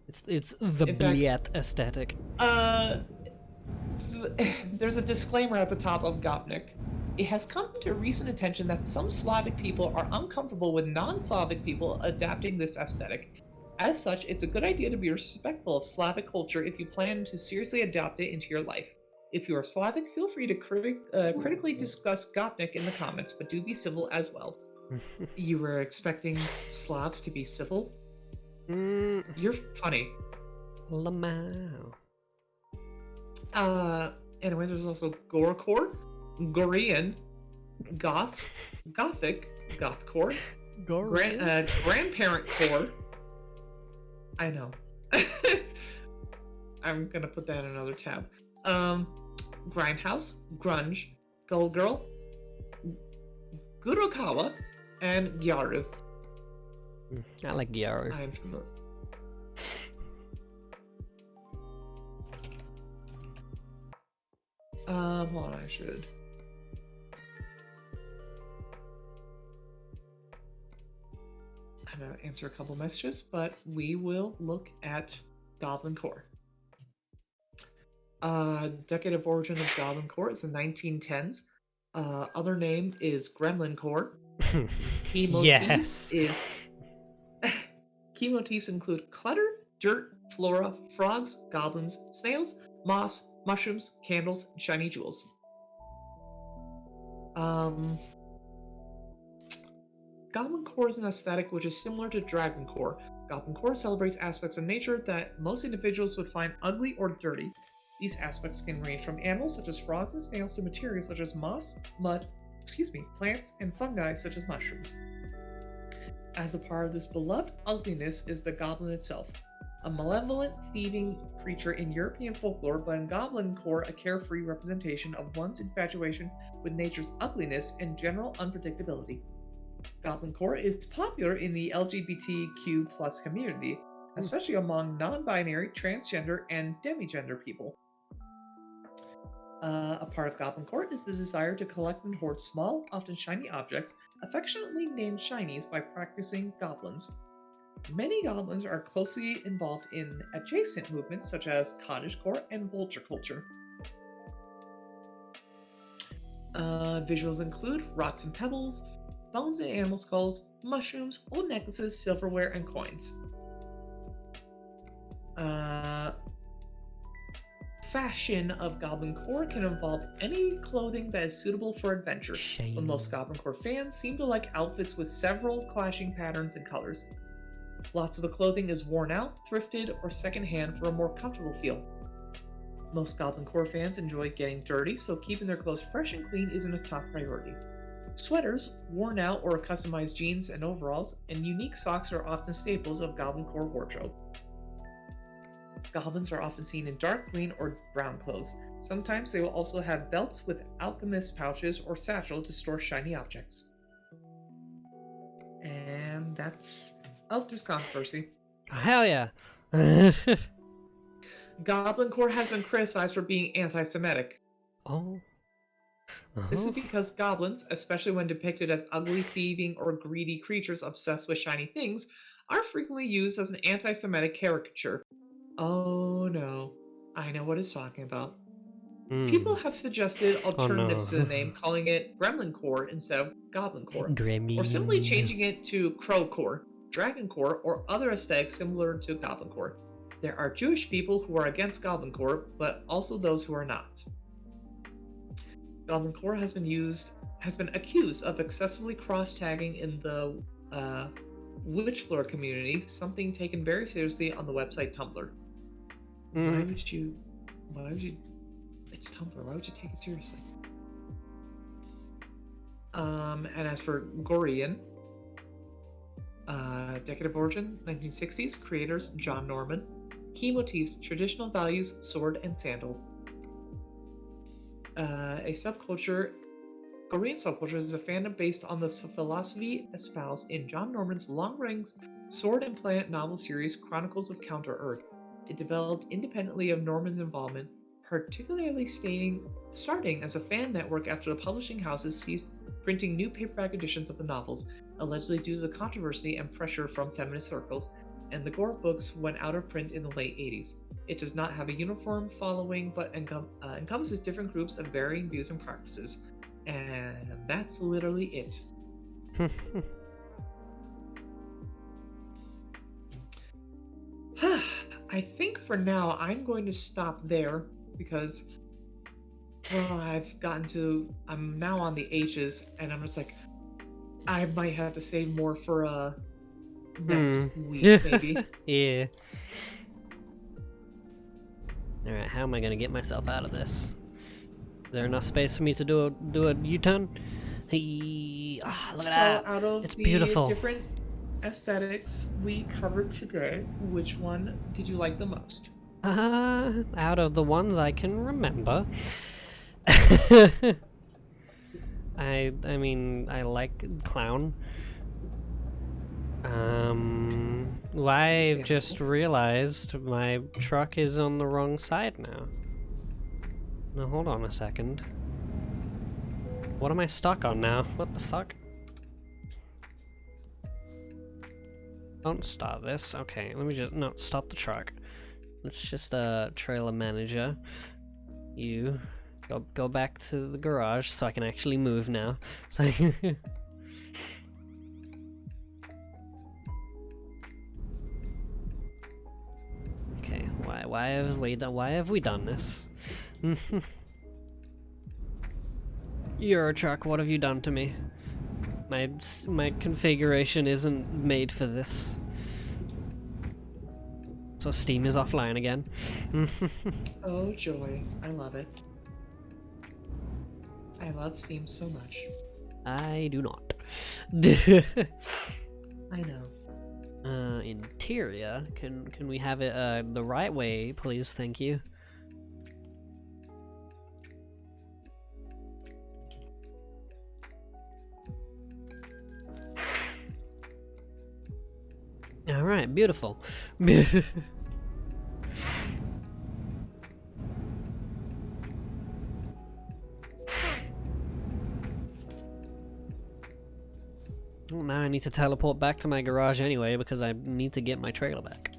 It's the in fact- Bliet aesthetic. There's a disclaimer at the top of Gopnik. It has come to recent attention that some Slavic people are uncomfortable with non-Slavic people adapting this aesthetic. As such, it's a good idea to be respectful of Slavic culture if you plan to seriously adopt it into your life. If you are Slavic, feel free to critically discuss Gopnik in the comments, but do be civil as well. You were expecting Slavs to be civil? You're funny. Lamau. Anyway, there's also Gorecore, Gorean, Goth, Gothic, Gothcore, Grandparent Core. I know. I'm gonna put that in another tab. Grindhouse, Grunge, Gull Girl, Gurokawa, and Gyaru. I like Gyaru. I am familiar. Hold on, I should. I'm gonna answer a couple messages, but we will look at Goblin Core. Decade of origin of Goblin Core is the 1910s. Other name is Gremlin Core. Key motifs Yes. Key motifs include clutter, dirt, flora, frogs, goblins, snails, moss, mushrooms, candles, and shiny jewels. Goblin Core is an aesthetic which is similar to Dragon Core. Goblin Core celebrates aspects of nature that most individuals would find ugly or dirty. These aspects can range from animals such as frogs and snails to materials such as moss, plants, and fungi such as mushrooms. As a part of this beloved ugliness is the goblin itself, a malevolent, thieving creature in European folklore, but in Goblin Core, a carefree representation of one's infatuation with nature's ugliness and general unpredictability. Goblin Core is popular in the LGBTQ+ community, especially among non-binary, transgender, and demigender people. A part of Goblin Core is the desire to collect and hoard small, often shiny objects, affectionately named shinies by practicing goblins. Many goblins are closely involved in adjacent movements such as cottagecore and vulture culture. Visuals include rocks and pebbles, bones and animal skulls, mushrooms, old necklaces, silverware, and coins. Fashion of Goblin Core can involve any clothing that is suitable for adventure, but most Goblin Core fans seem to like outfits with several clashing patterns and colors. Lots of the clothing is worn out, thrifted, or secondhand for a more comfortable feel. Most Goblin Core fans enjoy getting dirty, so keeping their clothes fresh and clean isn't a top priority. Sweaters, worn out or customized jeans and overalls, and unique socks are often staples of Goblin Core wardrobe. Goblins are often seen in dark green or brown clothes. Sometimes they will also have belts with alchemist pouches or satchel to store shiny objects. And that's... Oh, there's controversy. Hell yeah. Goblin Core has been criticized for being anti-Semitic. Oh. This is because goblins, especially when depicted as ugly, thieving, or greedy creatures obsessed with shiny things, are frequently used as an anti-Semitic caricature. Oh no, I know what it's talking about. People Hmm. have suggested Oh no. alternatives to the name, calling it Gremlin Core instead of Goblin Core, or simply Gremlin. changing it to Crow Core, Dragon Core, or other aesthetics similar to Goblin Core. There are Jewish people who are against Goblin Core, but also those who are not. Goblin Core has been accused of excessively cross-tagging in the uh, Witchflore community, something taken very seriously on the website Tumblr. Why Mm. would you? Why would you? It's Tumblr. Why would you take it seriously? And as for Gorian, Decade of Origin, 1960s, creators John Norman. Key motifs: traditional values, sword and sandal. A subculture, Korean subculture is a fandom based on the philosophy espoused in John Norman's long-running Sword and Planet novel series Chronicles of Counter-Earth. It developed independently of Norman's involvement, particularly starting as a fan network after the publishing houses ceased printing new paperback editions of the novels, allegedly due to the controversy and pressure from feminist circles, and the Gore books went out of print in the late 80s. It does not have a uniform following, but encompasses different groups of varying views and practices. And that's literally it. I think for now I'm going to stop there because, well, I'm now on the H's, and I'm just like, I might have to save more for next week, maybe. Yeah. Alright, how am I gonna get myself out of this? Is there enough space for me to do a U-turn? Hey, look at that! Out of It's the beautiful. different aesthetics we covered today, which one did you like the most? Out of the ones I can remember. I mean, I like clown. I've just realized my truck is on the wrong side now. Now hold on a second. What am I stuck on now? What the fuck? Don't start this. Okay, let me just no stop the truck. Let's just trailer manager. You go back to the garage so I can actually move now. So okay, why have we done this? Euro truck, what have you done to me? My configuration isn't made for this. So Steam is offline again. Oh joy, I love it. I love Steam so much. I do not. I know. Interior. Can we have it the right way, please? Thank you. All right, beautiful. Well, now I need to teleport back to my garage anyway because I need to get my trailer back.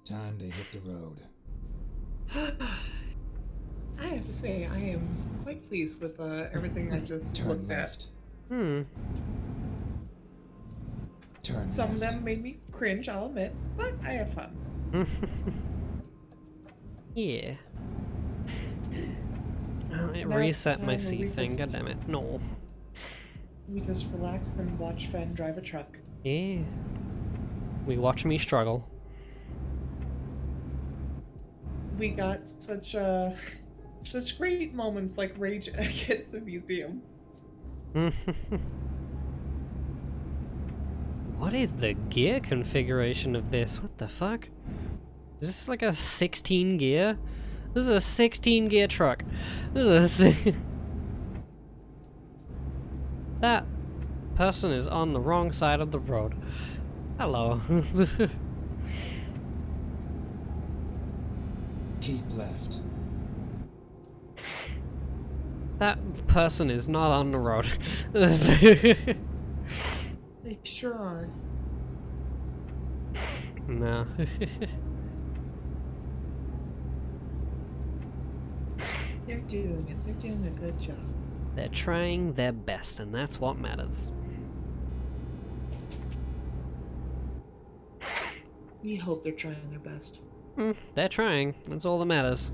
Time to hit the road. I have to say, I am quite pleased with everything I just Turn looked left. at. Turn Some of left. them made me cringe, I'll admit, but I have fun. Yeah. Oh, it Now reset my it's time C thing. we God damn it! No. just relax and watch Fen drive a truck. Yeah. We watch me struggle. We got such great moments like Rage Against the Museum. What is the gear configuration of this? What the fuck? Is this like a 16 gear? This is a 16 gear truck. This is a That person is on the wrong side of the road. Hello. Keep left. That person is not on the road. They sure are. No. They're doing it. They're doing a good job. They're trying their best, and that's what matters. We hope they're trying their best. They're trying. That's all that matters.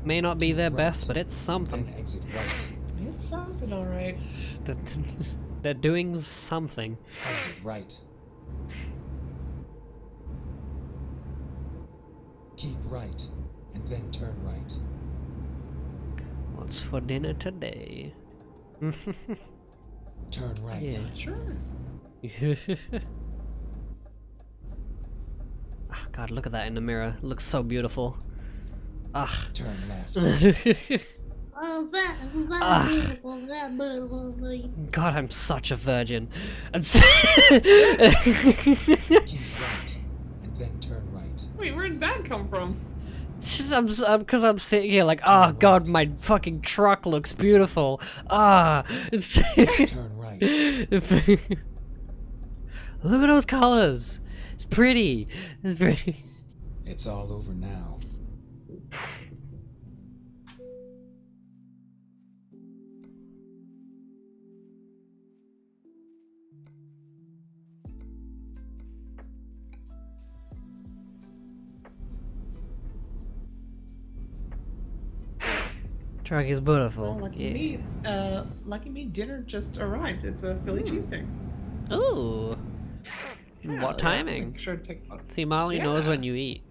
May not be their best, but it's something. Then exit right. It's something, alright. They're doing something. Exit right. Keep right, and then turn right. What's for dinner today? Turn right. Yeah. Sure. Oh god, look at that in the mirror. It looks so beautiful. Ah. Turn left. Oh, that beautiful, that beautiful. God, I'm such a virgin. Keep right, and then turn right. Wait, where did that come from? Because I'm sitting here like, oh god, my fucking truck looks beautiful. Ah. Turn right. Look at those colors. It's pretty. It's pretty. It's all over now. Truck is beautiful. Lucky me, dinner just arrived. It's a Philly cheesesteak. Ooh. Yeah, What timing? Make sure to take photos. See, Molly knows Yeah. when you eat.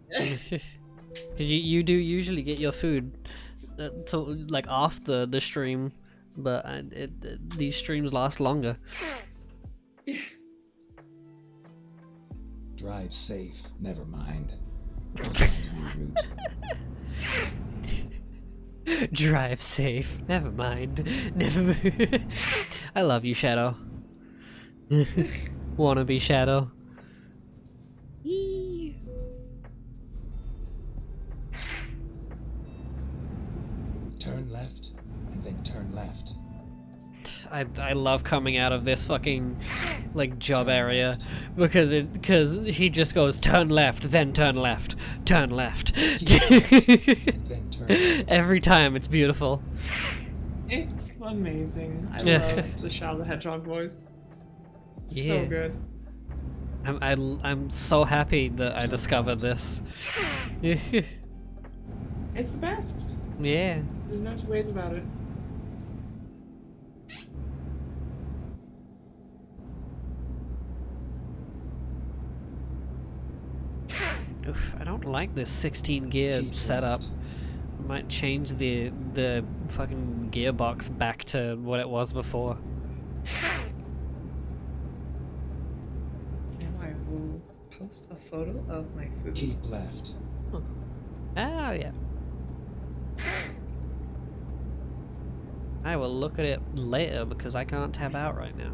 Because you do usually get your food like off the stream, but these streams last longer. Drive safe. Never mind. Reroute. Drive safe. Never mind. Never. I love you, Shadow. Wanna be Shadow? Yee. Turn left, and then turn left. I love coming out of this fucking like job area because he just goes turn left, then turn left, turn left. And then turn right. Every time, it's beautiful. It's amazing. I Yeah. love the Shadow the Hedgehog voice. It's Yeah. so good. I'm so happy that I discovered this. It's the best. Yeah. There's no two ways about it. Oof, I don't like this 16 gear Keep setup. left. I might change the fucking gearbox back to what it was before. Now I will post a photo of my food. Keep left. Oh yeah. I will look at it later because I can't tab out right now.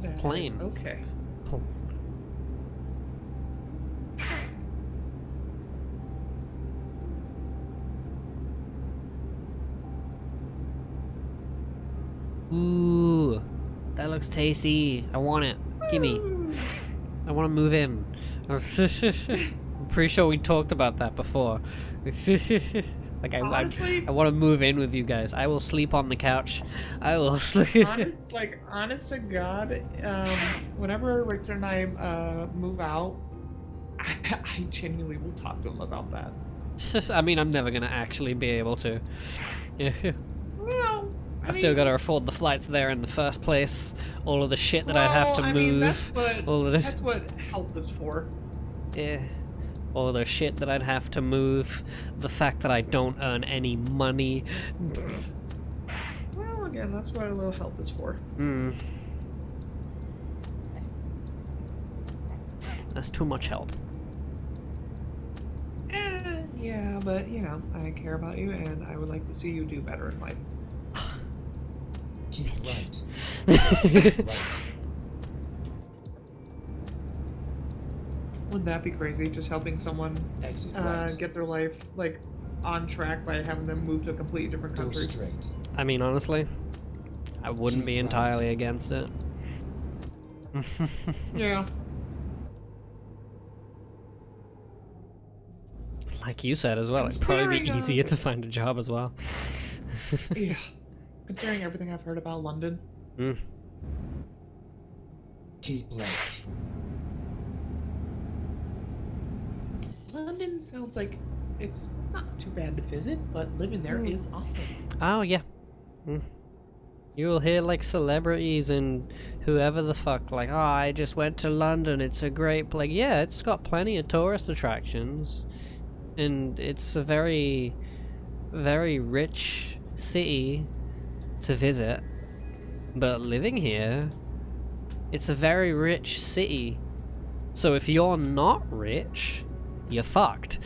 That is plain. Okay. Ooh, that looks tasty. I want it. Gimme. I want to move in. I'm pretty sure we talked about that before. Like Honestly- I want to move in with you guys. I will sleep on the couch. I will sleep. honest to God, whenever Richter and I move out, I genuinely will talk to him about that. I mean, I'm never gonna actually be able to. Well, I still gotta afford the flights there in the first place. All of the shit that I'd have to I move. mean, that's all what help is for. Yeah. All of the shit that I'd have to move. The fact that I don't earn any money. Well, again, that's what a little help is for. Hmm. That's too much help. Yeah, but you know, I care about you, and I would like to see you do better in life. Keep right. Keep right. Wouldn't that be crazy? Just helping someone Exit right. get their life like on track by having them move to a completely different Go country. straight. I mean, honestly, I wouldn't Keep be right. entirely against it. Yeah. Like you said as well, it'd probably be Considering, easier to find a job as well. Yeah. Considering everything I've heard about London. Mm. Keep left. London sounds like it's not too bad to visit, but living there is awful. Oh, yeah. Mm. You'll hear like celebrities and whoever the fuck, like, oh, I just went to London, it's a great place. Yeah, it's got plenty of tourist attractions. And it's a very, very rich city to visit. But living here, it's a very rich city. So if you're not rich, you're fucked.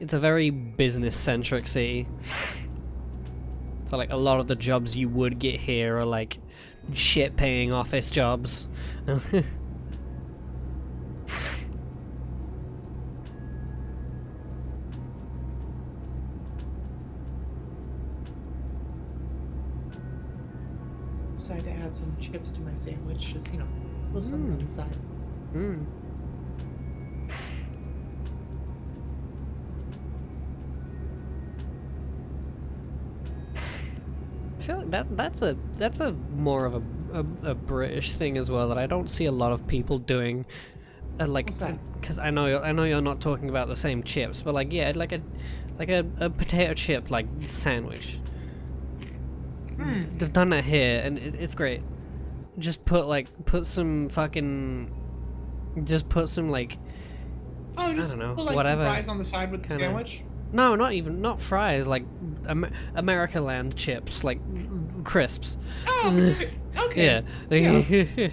It's a very business-centric city. So like a lot of the jobs you would get here are like shit-paying office jobs. Decided to add some chips to my sandwich, just, you know, a little something on the side. Mm. I feel like that's a more of a British thing as well that I don't see a lot of people doing. Like, What's that? because I know you're not talking about the same chips, but like yeah, like a potato chip like sandwich. They've done that here, and it's great. Just put some fucking, just put some like, Oh, just I don't know, put, like, whatever. some fries on the side with the Kinda- sandwich? No, not fries, like America Land chips, like crisps. Oh, okay. Yeah.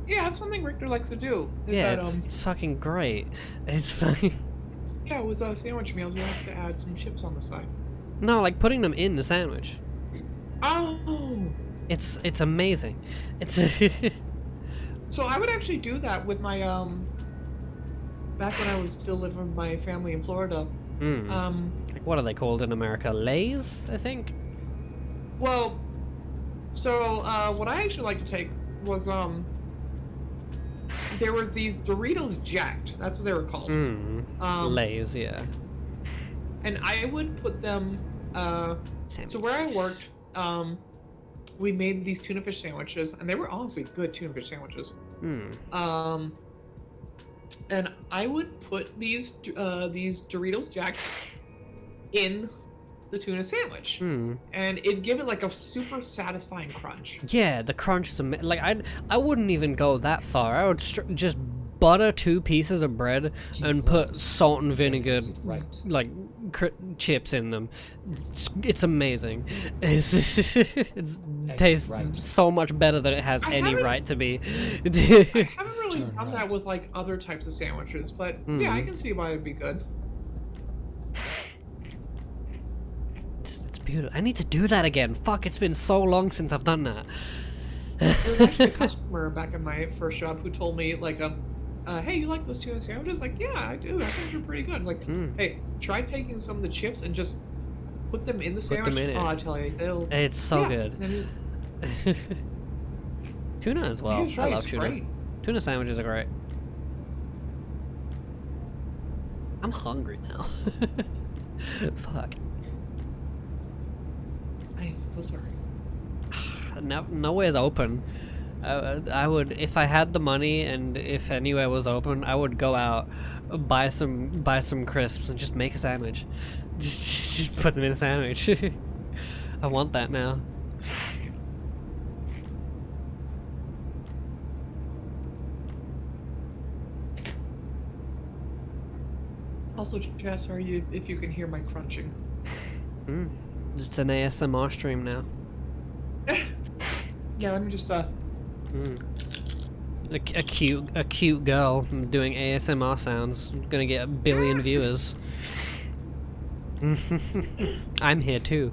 Yeah, that's something Richter likes to do. Is Yeah, that, it's fucking great. It's fucking... yeah, with sandwich meals, you have to add some chips on the side. No, like putting them in the sandwich. Oh! It's amazing. It's... So I would actually do that with my, back when I was still living with my family in Florida. Like, what are they called in America? Lays, I think? Well, so, what I actually like to take was, there was these Doritos Jacked. That's what they were called. Lays, yeah. And I would put them, so where I worked, we made these tuna fish sandwiches, and they were honestly good tuna fish sandwiches. And I would put these Doritos Jacks in the tuna sandwich, and it'd give it like a super satisfying crunch. Yeah, the crunch is like I wouldn't even go that far. I would just butter 2 pieces of bread and put salt and vinegar like chips in them. It's amazing. It tastes so much better than it has any right to be. I haven't really done that with like other types of sandwiches, but yeah, I can see why it'd be good. It's beautiful. I need to do that again. Fuck, it's been so long since I've done that. There was actually a customer back in my first job who told me like, hey, you like those tuna sandwiches? Like, yeah, I do. I think they're pretty good. Like, hey, try taking some of the chips and just put them in the sandwich. Put them in it. Oh, I tell you, they'll. It's so good. Tuna as well. I love tuna. Great. Tuna sandwiches are great. I'm hungry now. Fuck. I am so sorry. Nowhere's open. I would, if I had the money and if anywhere was open, I would go out, buy some crisps and just make a sandwich. Just put them in a sandwich. I want that now. Also, Jess, are you if you can hear my crunching? It's an ASMR stream now. Yeah, let me just A cute girl doing ASMR sounds gonna get 1 billion viewers. I'm here too.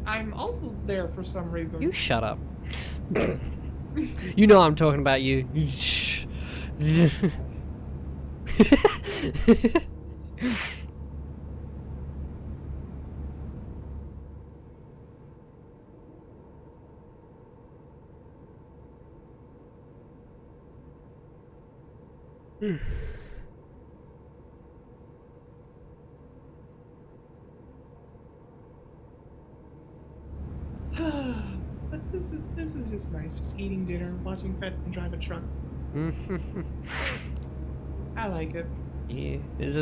I'm also there for some reason. You shut up. You know I'm talking about you. Shh. But this is just nice. Just eating dinner, watching Fred and drive a truck. I like it. Yeah, this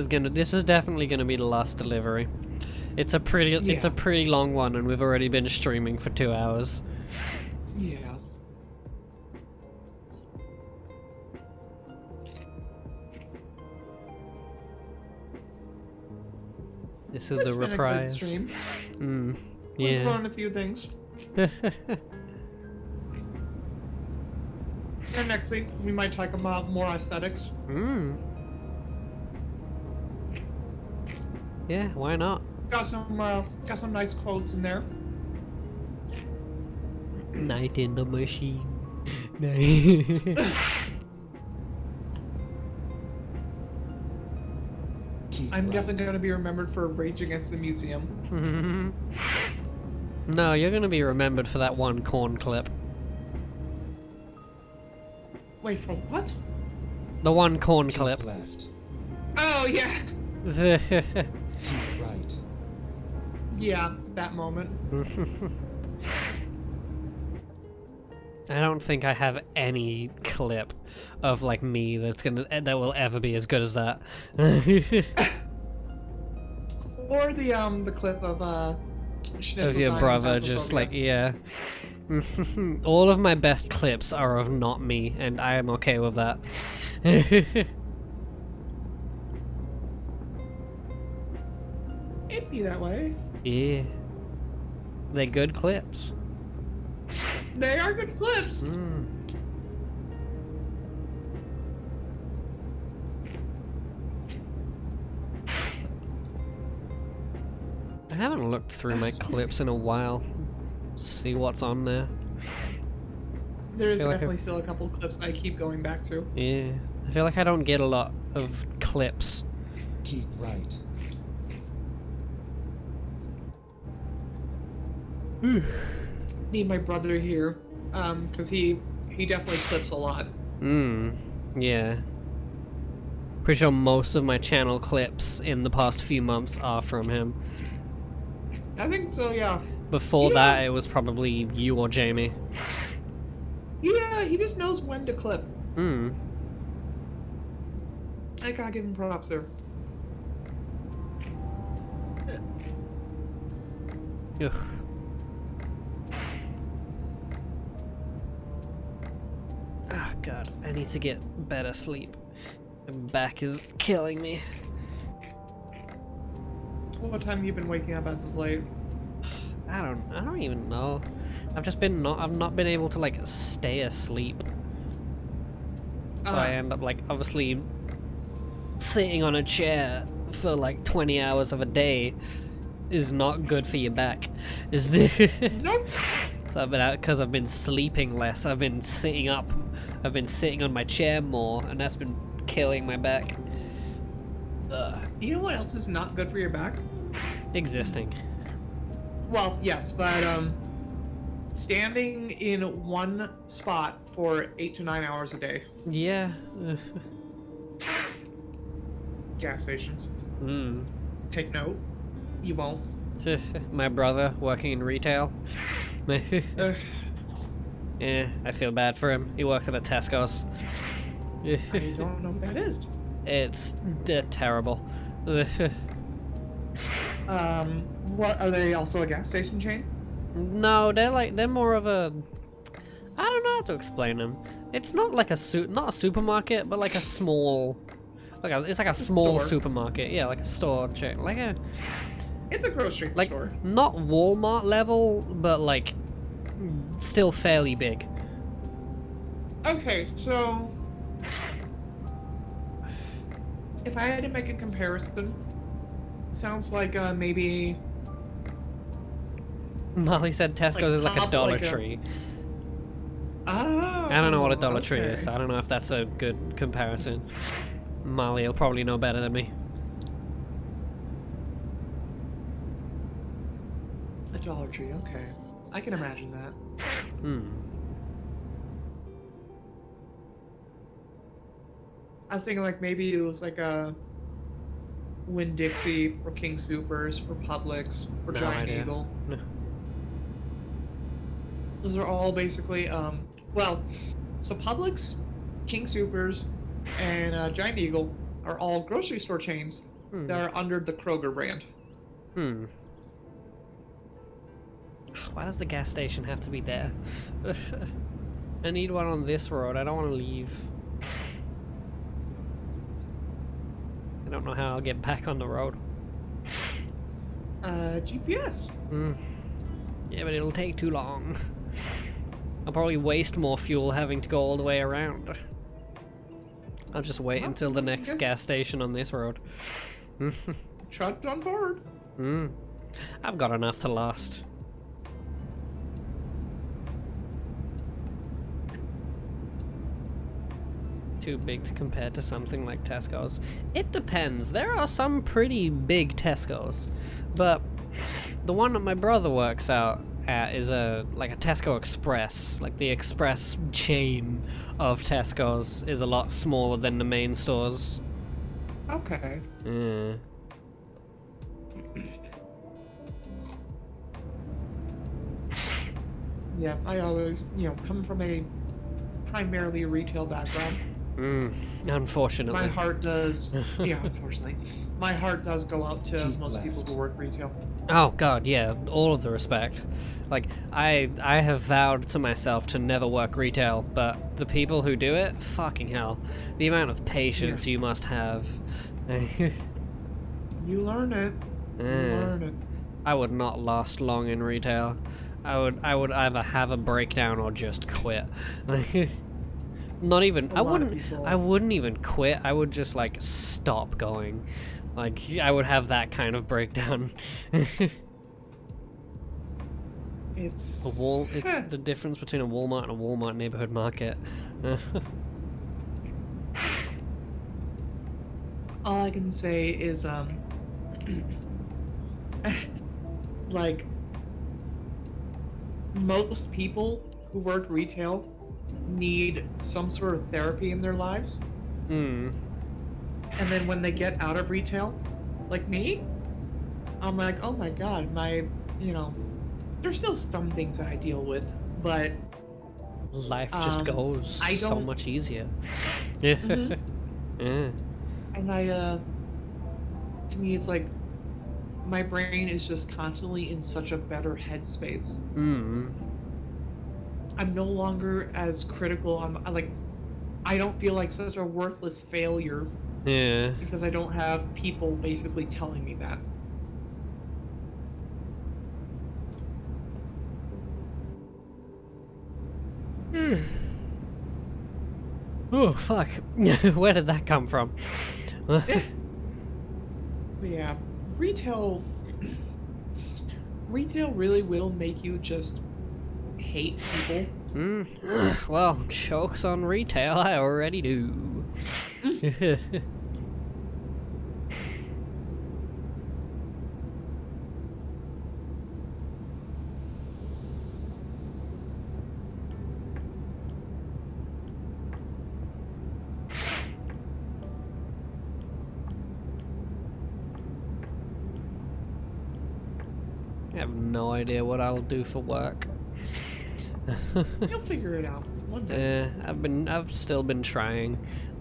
is definitely gonna be the last delivery. It's a pretty long one, and we've already been streaming for 2 hours. Yeah. This is It's the been a good reprise. stream. Yeah. We've learned a few things. And next week we might talk about more aesthetics. Yeah, why not? Got some nice quotes in there. Night in the machine. Keep I'm right. definitely going to be remembered for Rage Against the Museum. No, you're gonna be remembered for that one corn clip. Wait, for what? The one corn Keep clip. left. Oh, yeah. Keep right. Yeah, that moment. I don't think I have any clip of like me that will ever be as good as that. Or the clip of Of your brother, just like, yeah. All of my best clips are of not me, and I am okay with that. It'd be that way. Yeah. They're good clips. They are good clips. I haven't looked through my clips in a while. See what's on there. There's feel like definitely still a couple clips I keep going back to. Yeah. I feel like I don't get a lot of clips. Keep right. Need my brother here, because he definitely clips a lot. Yeah. Pretty sure most of my channel clips in the past few months are from him. I think so, yeah. Before Yeah. that, it was probably you or Jamie. Yeah, he just knows when to clip. Hmm. I gotta give him props there. Ugh. Oh god, I need to get better sleep. My back is killing me. What time have you been waking up as of late? I don't even know. I've not been able to like stay asleep. So I end up like obviously sitting on a chair for like 20 hours of a day is not good for your back. Is the Nope. So I've been out because I've been sleeping less. I've been sitting up. I've been sitting on my chair more, and that's been killing my back. You know what else is not good for your back? Existing. Well, yes, but standing in one spot for 8 to 9 hours a day. Yeah. Gas stations. Hmm. Take note. You won't. My brother working in retail. Ugh. Yeah, I feel bad for him. He works at a Tesco's. I don't know what that is. It's terrible. What are they? Also a gas station chain? No, they're more of a. I don't know how to explain them. It's not like not a supermarket, but like a small, It's like a It's a small store. supermarket. Yeah, like a store chain. It's a grocery Like, store. not Walmart level, but like, still fairly big. Okay, so if I had to make a comparison, sounds like maybe Molly said Tesco's is like a Dollar Tree. Oh, I don't know what a Dollar Tree okay. is, so I don't know if that's a good comparison. Molly will probably know better than me. A Dollar Tree, okay. I can imagine that. I was thinking like maybe it was like a Winn-Dixie for King Soopers, for Publix, for No Giant idea. Eagle. No. Those are all basically, well, so Publix, King Soopers, and Giant Eagle are all grocery store chains that are under the Kroger brand. Why does the gas station have to be there? I need one on this road. I don't want to leave. I don't know how I'll get back on the road. GPS. Yeah, but it'll take too long. I'll probably waste more fuel having to go all the way around. I'll just wait until the next gas station on this road. Trudge on board. I've got enough to last. Too big to compare to something like Tesco's. It depends. There are some pretty big Tesco's, but the one that my brother works out at is like a Tesco Express. Like the express chain of Tesco's is a lot smaller than the main stores. Okay. Yeah, I always, coming from a primarily retail background. Unfortunately. My heart does, unfortunately. My heart does go out to Keep most left. people who work retail. Oh god, yeah, all of the respect. Like, I have vowed to myself to never work retail, but the people who do it, fucking hell. The amount of patience you must have. You learn it. You learn it. I would not last long in retail. I would either have a breakdown or just quit. Not even I wouldn't even quit. I would just like stop going. Like I would have that kind of breakdown. It's It's the difference between a Walmart and a Walmart neighborhood market. all I can say is like most people who work retail need some sort of therapy in their lives. And then when they get out of retail, like me, I'm like, oh my god, there's still some things that I deal with, but Life just goes so much easier. Yeah. And to me, it's like my brain is just constantly in such a better headspace. I'm no longer as critical. I don't feel like such a worthless failure. Yeah. Because I don't have people basically telling me that. Oh fuck. Where did that come from? Yeah, retail really will make you just hate people. Well, jokes on retail, I already do. I have no idea what I'll do for work. You'll figure it out one day. I've still been trying,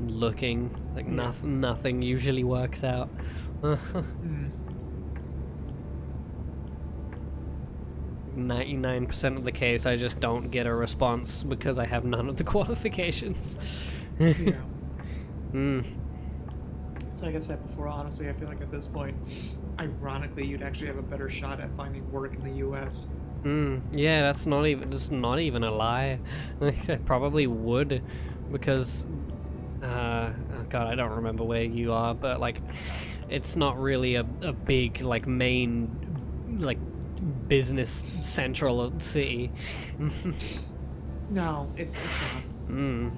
looking. Like nothing usually works out. 99% of the case, I just don't get a response because I have none of the qualifications. Yeah. Mm. like I've said before, honestly, I feel like at this point, ironically, you'd actually have a better shot at finding work in the U.S. Yeah, that's not even a lie. Like, I probably would, because oh God, I don't remember where you are, but like, it's not really a big like main like business central city. No, it's not. Mm.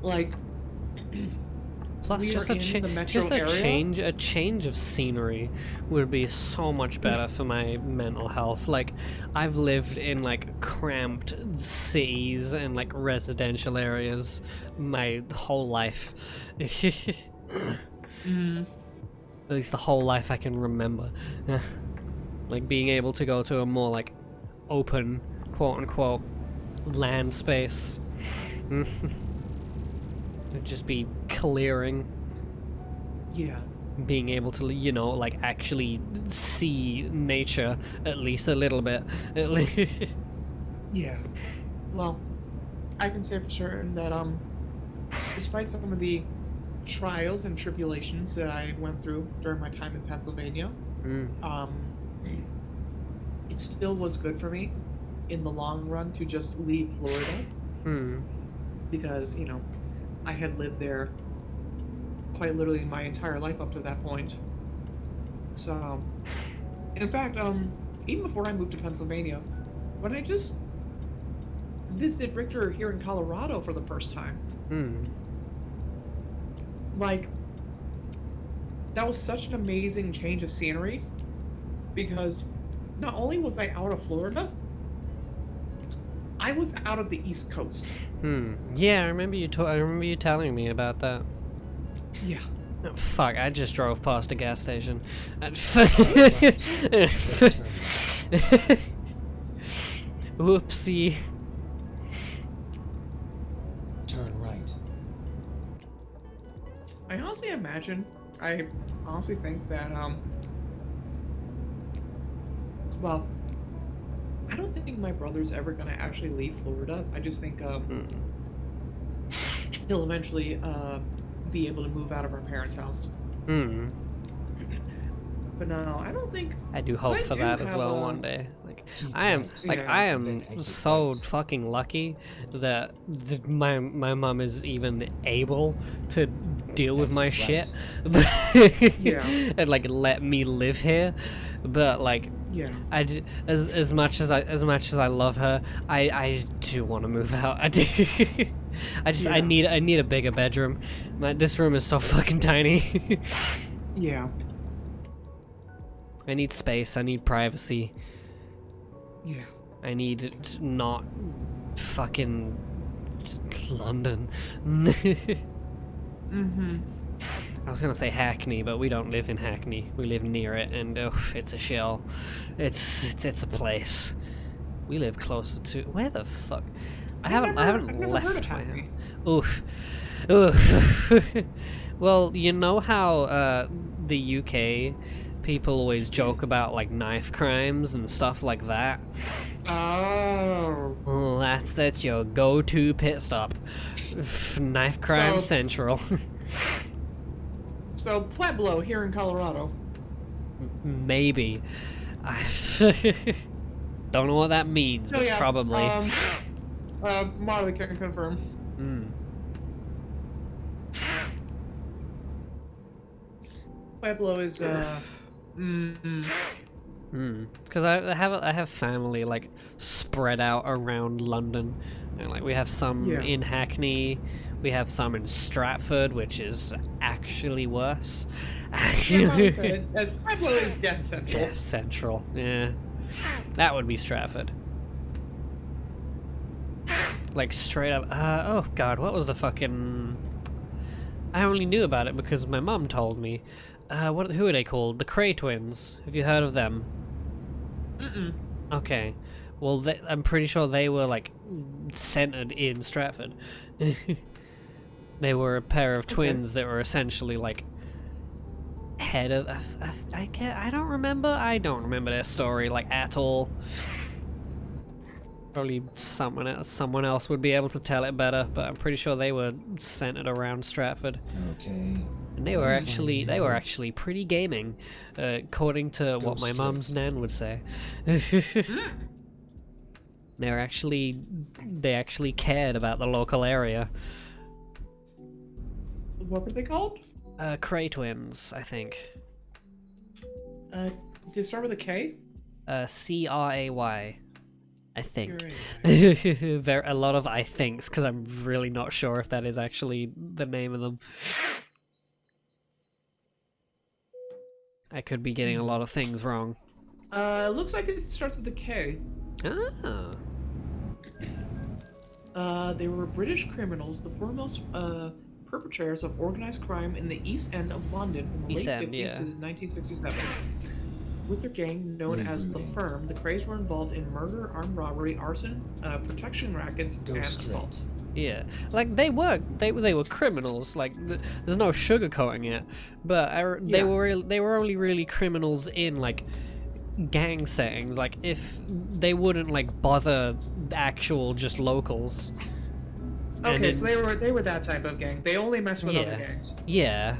Like, Plus, we just are a in the metro just area. a change of scenery would be so much better for my mental health. Like, I've lived in like cramped cities and like residential areas my whole life. Mm, At least the whole life I can remember. Like being able to go to a more like open, quote unquote, land space. It'd just be clearing. yeah. Being able to, you know, like actually see nature at least a little bit. At least. Yeah. Well, I can say for certain that despite some of the trials and tribulations that I went through during my time in Pennsylvania, um, it still was good for me in the long run to just leave Florida Hmm. because, I had lived there quite literally my entire life up to that point. So, in fact, even before I moved to Pennsylvania, when I just visited Richter here in Colorado for the first time, Hmm. like, that was such an amazing change of scenery because not only was I out of Florida, I was out of the East Coast. Yeah, I remember you. I remember you telling me about that. Yeah. Oh, fuck! I just drove past a gas station. Whoopsie. Turn right. I honestly think that, well, I don't think my brother's ever gonna actually leave Florida. I just think, he'll eventually, be able to move out of our parents' house. But no, I don't think. I do hope I for do that as have well a- one day. Like Keep I am, right, like Yeah. I then am exit so right. fucking lucky that my mom is even able to deal with my shit, Exit Yeah. and like let me live here. But like Yeah. as much as I love her, I do want to move out. I do. I Yeah. need a bigger bedroom. This room is so fucking tiny. Yeah. I need space. I need privacy. Yeah. I need not fucking London. Mm-hmm. I was gonna say Hackney, but we don't live in Hackney. We live near it, and it's a shell. It's a place. We live closer to where the fuck? I haven't I've never heard left of my Hackney. house. Oof. Oof. Well, you know how the UK people always joke about like knife crimes and stuff like that. Oh. Well, that's your go-to pit stop. Knife crime So- central. So Pueblo here in Colorado. Maybe. I don't know what that means, So but yeah. probably. Marley can confirm. Mm. Pueblo is Because I have family like spread out around London, and like we have some Yeah. in Hackney, we have some in Stratford, which is actually worse. Pueblo is death central. Death Central, yeah, that would be Stratford. Like straight up. Oh God, what was the fucking? I only knew about it because my mum told me. Who are they called? The Cray twins. Have you heard of them? Mm-mm. Okay. Well, I'm pretty sure they were like centered in Stratford. They were a pair of twins that were essentially like head of. I don't remember. I don't remember their story like at all. Probably someone else would be able to tell it better, but I'm pretty sure they were centered around Stratford. Okay. And they were actually pretty gaming, according to what my mum's nan would say. They actually cared about the local area. What were they called? Cray twins, I think. Did it start with a K? Cray, I think. Cray. A lot of I thinks, because I'm really not sure if that is actually the name of them. I could be getting a lot of things wrong. It looks like it starts with a K. They were British criminals, the foremost perpetrators of organized crime in the East End of London from the late 50s to 1967. With their gang known as The Firm, the Krays were involved in murder, armed robbery, arson, protection rackets, and assault. Yeah, like they were criminals. Like there's no sugarcoating it, but they were only really criminals in like gang settings. Like if they wouldn't like bother actual just locals. Okay, so they were that type of gang. They only mess with other gangs. Yeah.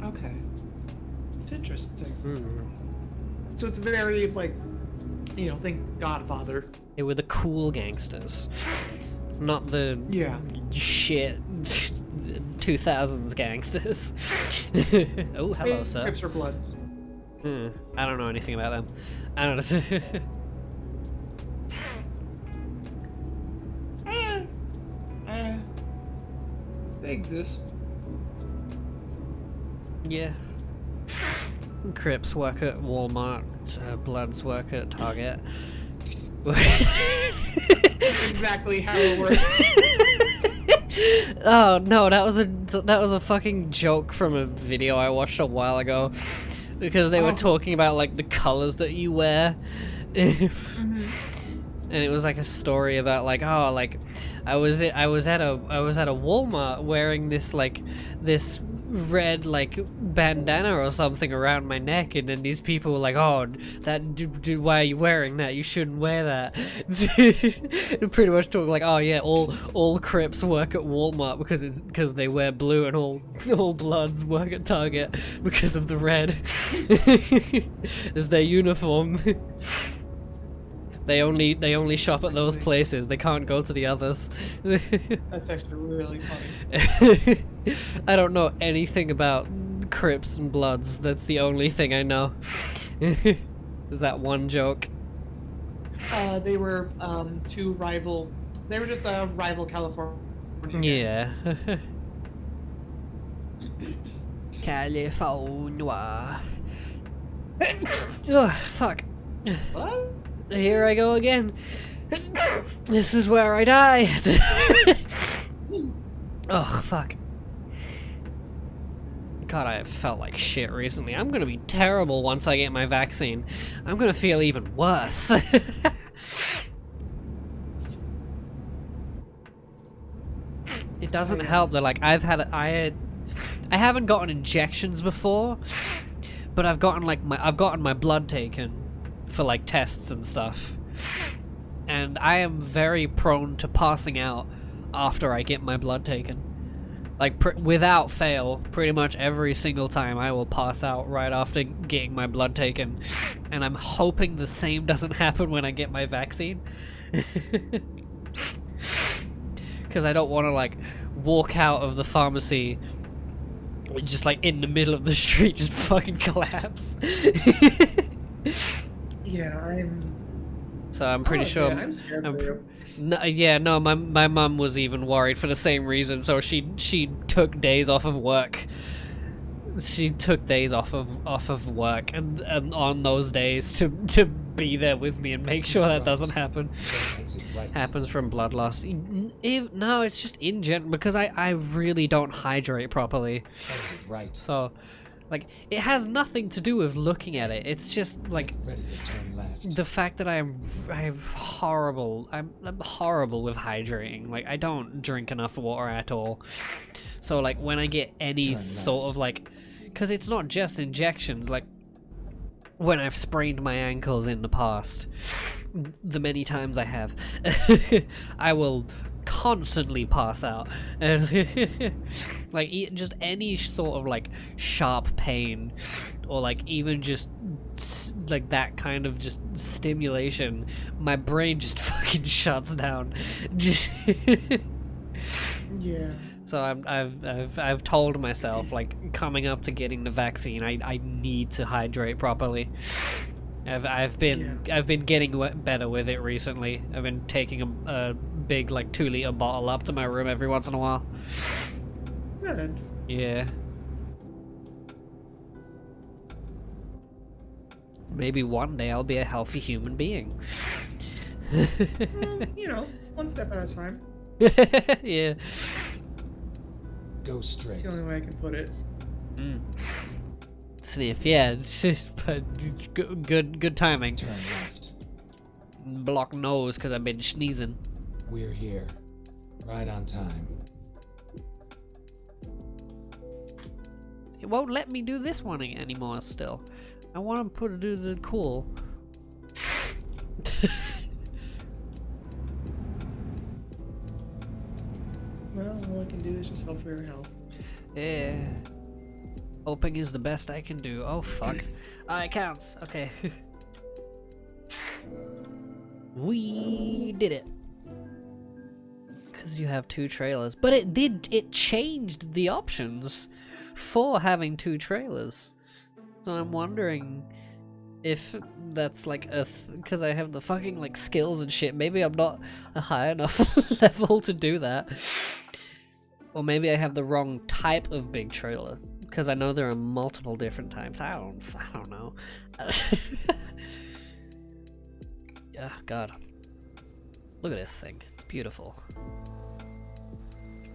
Okay. It's interesting. So it's very like, you know, think Godfather. They were the cool gangsters, not the shit 2000s gangsters. Oh, hello, sir. Crips or Bloods. I don't know anything about them. I don't know. They exist. Yeah. Crips work at Walmart, Bloods work at Target. That's exactly how it works. Oh no, that was a fucking joke from a video I watched a while ago, because they were talking about like the colors that you wear. And it was like a story about like, oh, like I was at a Walmart wearing this red like bandana or something around my neck, and then these people were like, oh, why are you wearing that? You shouldn't wear that. Pretty much talking like, oh yeah, all Crips work at Walmart because they wear blue, and all Bloods work at Target because of the red. Is their uniform. They only shop at those places. They can't go to the others. That's actually really funny. I don't know anything about Crips and Bloods. That's the only thing I know. Is that one joke? They were two rival. They were just rival California. Yeah. California. Oh, fuck. What? Here I go again. This is where I die. Oh, fuck. God, I have felt like shit recently. I'm gonna be terrible once I get my vaccine. I'm gonna feel even worse. It doesn't help that, like, I haven't gotten injections before, but I've gotten my blood taken for like tests and stuff, and I am very prone to passing out after I get my blood taken. Like without fail, pretty much every single time I will pass out right after getting my blood taken, and I'm hoping the same doesn't happen when I get my vaccine. Because I don't want to like walk out of the pharmacy just like in the middle of the street, just fucking collapse. Yeah, I'm pretty sure. I'm scared for you. No, my mum was even worried for the same reason. So she took days off of work. She took days off of work and on those days to be there with me and make sure that doesn't happen. Happens from blood loss. No, it's just in general because I really don't hydrate properly. Right. So. Like, it has nothing to do with looking at it. It's just like the fact that I'm horrible. I'm horrible with hydrating. Like, I don't drink enough water at all. So like when I get any sort of like, because it's not just injections. Like when I've sprained my ankles in the past, the many times I have, I will constantly pass out, and like just any sort of like sharp pain, or like even just like that kind of just stimulation, my brain just fucking shuts down. Just Yeah. So I've told myself, like, coming up to getting the vaccine, I need to hydrate properly. I've been getting better with it recently. I've been taking a big like 2-liter bottle up to my room every once in a while. Good. Yeah. Maybe one day I'll be a healthy human being. Well, you know, one step at a time. Yeah. Go straight. That's the only way I can put it. Sniff, yeah. But good timing. Turn left. Block nose because I've been sneezing. We're here. Right on time. It won't let me do this one anymore still. I want to do the cool. Well, all I can do is just hope for your health. Yeah. Hoping is the best I can do. Oh fuck. It counts. Okay. We did it. Because you have 2 trailers. But it changed the options for having 2 trailers. So I'm wondering if that's like because I have the fucking like skills and shit. Maybe I'm not a high enough level to do that. Or maybe I have the wrong type of big trailer. Because I know there are multiple different types. I don't know. Oh god. Look at this thing. It's beautiful.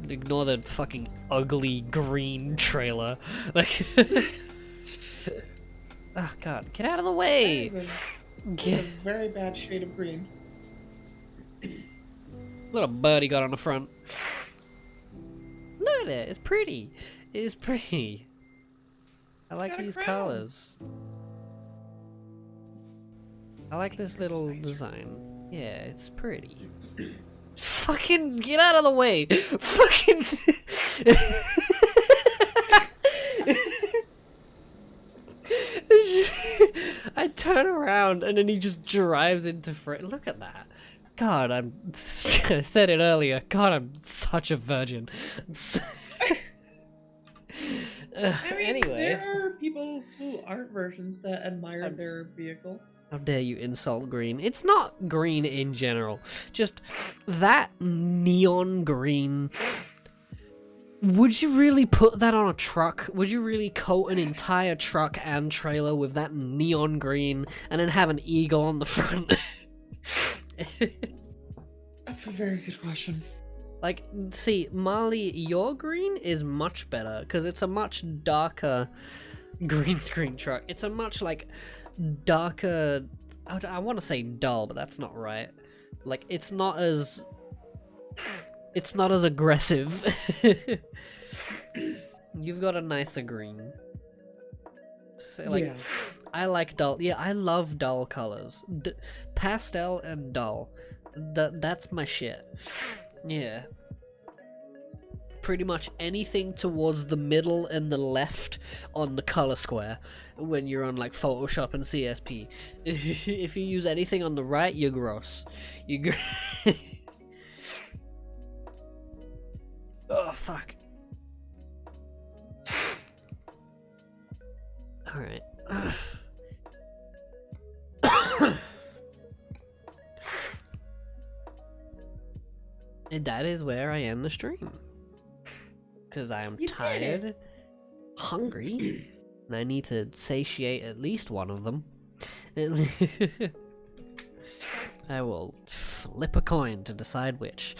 Ignore the fucking ugly green trailer. Like oh god, get out of the way! It's a very bad shade of green. Little birdie got on the front. Look at it, it's pretty. It is pretty. I like these colors. I like this little design. Yeah, it's pretty. Fucking get out of the way! Fucking. I turn around and then he just drives into front. Look at that. God, I said it earlier. God, I'm such a virgin. I mean, Anyway. there are people who aren't virgins that admire their vehicle. How dare you insult green? It's not green in general. Just that neon green. Would you really put that on a truck? Would you really coat an entire truck and trailer with that neon green and then have an eagle on the front? That's a very good question. Like, see, Marley, your green is much better because it's a much darker green screen truck. It's a much, like, darker... I want to say dull, but that's not right. Like, it's not as aggressive. You've got a nicer green. So, like, yeah. I like dull. Yeah, I love dull colors. Pastel and dull. That's my shit. Yeah. Pretty much anything towards the middle and the left on the color square when you're on like Photoshop and CSP. If you use anything on the right, you're gross. Oh, fuck. Alright. And that is where I end the stream. Because I am tired, hungry, and I need to satiate at least one of them. I will flip a coin to decide which.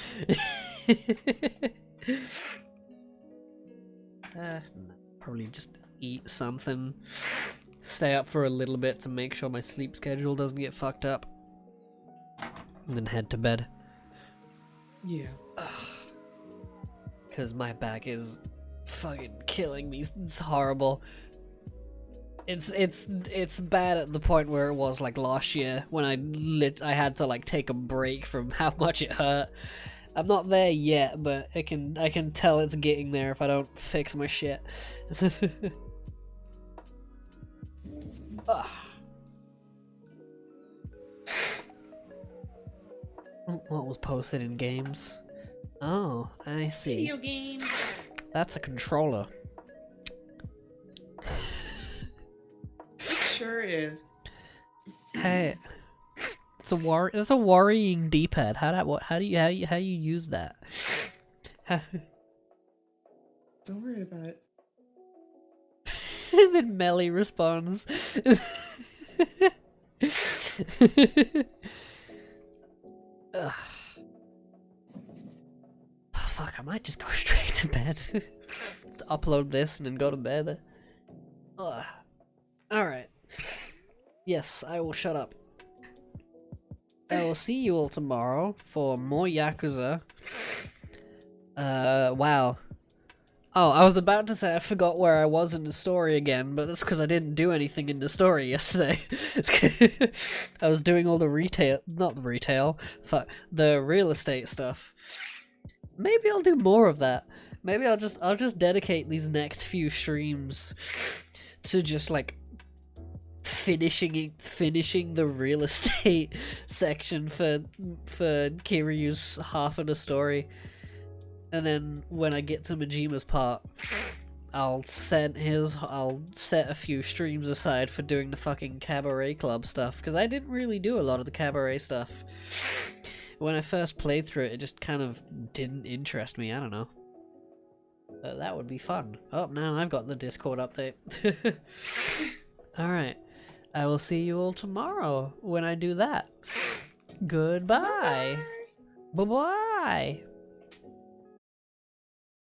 Probably just eat something, stay up for a little bit to make sure my sleep schedule doesn't get fucked up, and then head to bed. Yeah. Because my back is fucking killing me. It's horrible. it's bad at the point where it was like last year when I had to like take a break from how much it hurt. I'm not there yet, but I can tell it's getting there if I don't fix my shit. Ugh. What was posted in games? Oh, I see. Video games. That's a controller. It sure is. Hey, it's a worrying D-pad. How do you use that? Don't worry about it. And then Melly responds. Ugh. Fuck, I might just go straight to bed. Just upload this and then go to bed. Ugh. Alright. Yes, I will shut up. I will see you all tomorrow for more Yakuza. Wow. Oh, I was about to say I forgot where I was in the story again, but that's because I didn't do anything in the story yesterday. I was doing all the the real estate stuff. Maybe I'll do more of that. Maybe I'll just dedicate these next few streams to just like finishing the real estate section for Kiryu's half of the story. And then when I get to Majima's part, I'll set a few streams aside for doing the fucking Cabaret Club stuff, because I didn't really do a lot of the Cabaret stuff. When I first played through it, it just kind of didn't interest me, I don't know. But that would be fun. Oh, now I've got the Discord update. Alright, I will see you all tomorrow when I do that. Goodbye. Bye-bye.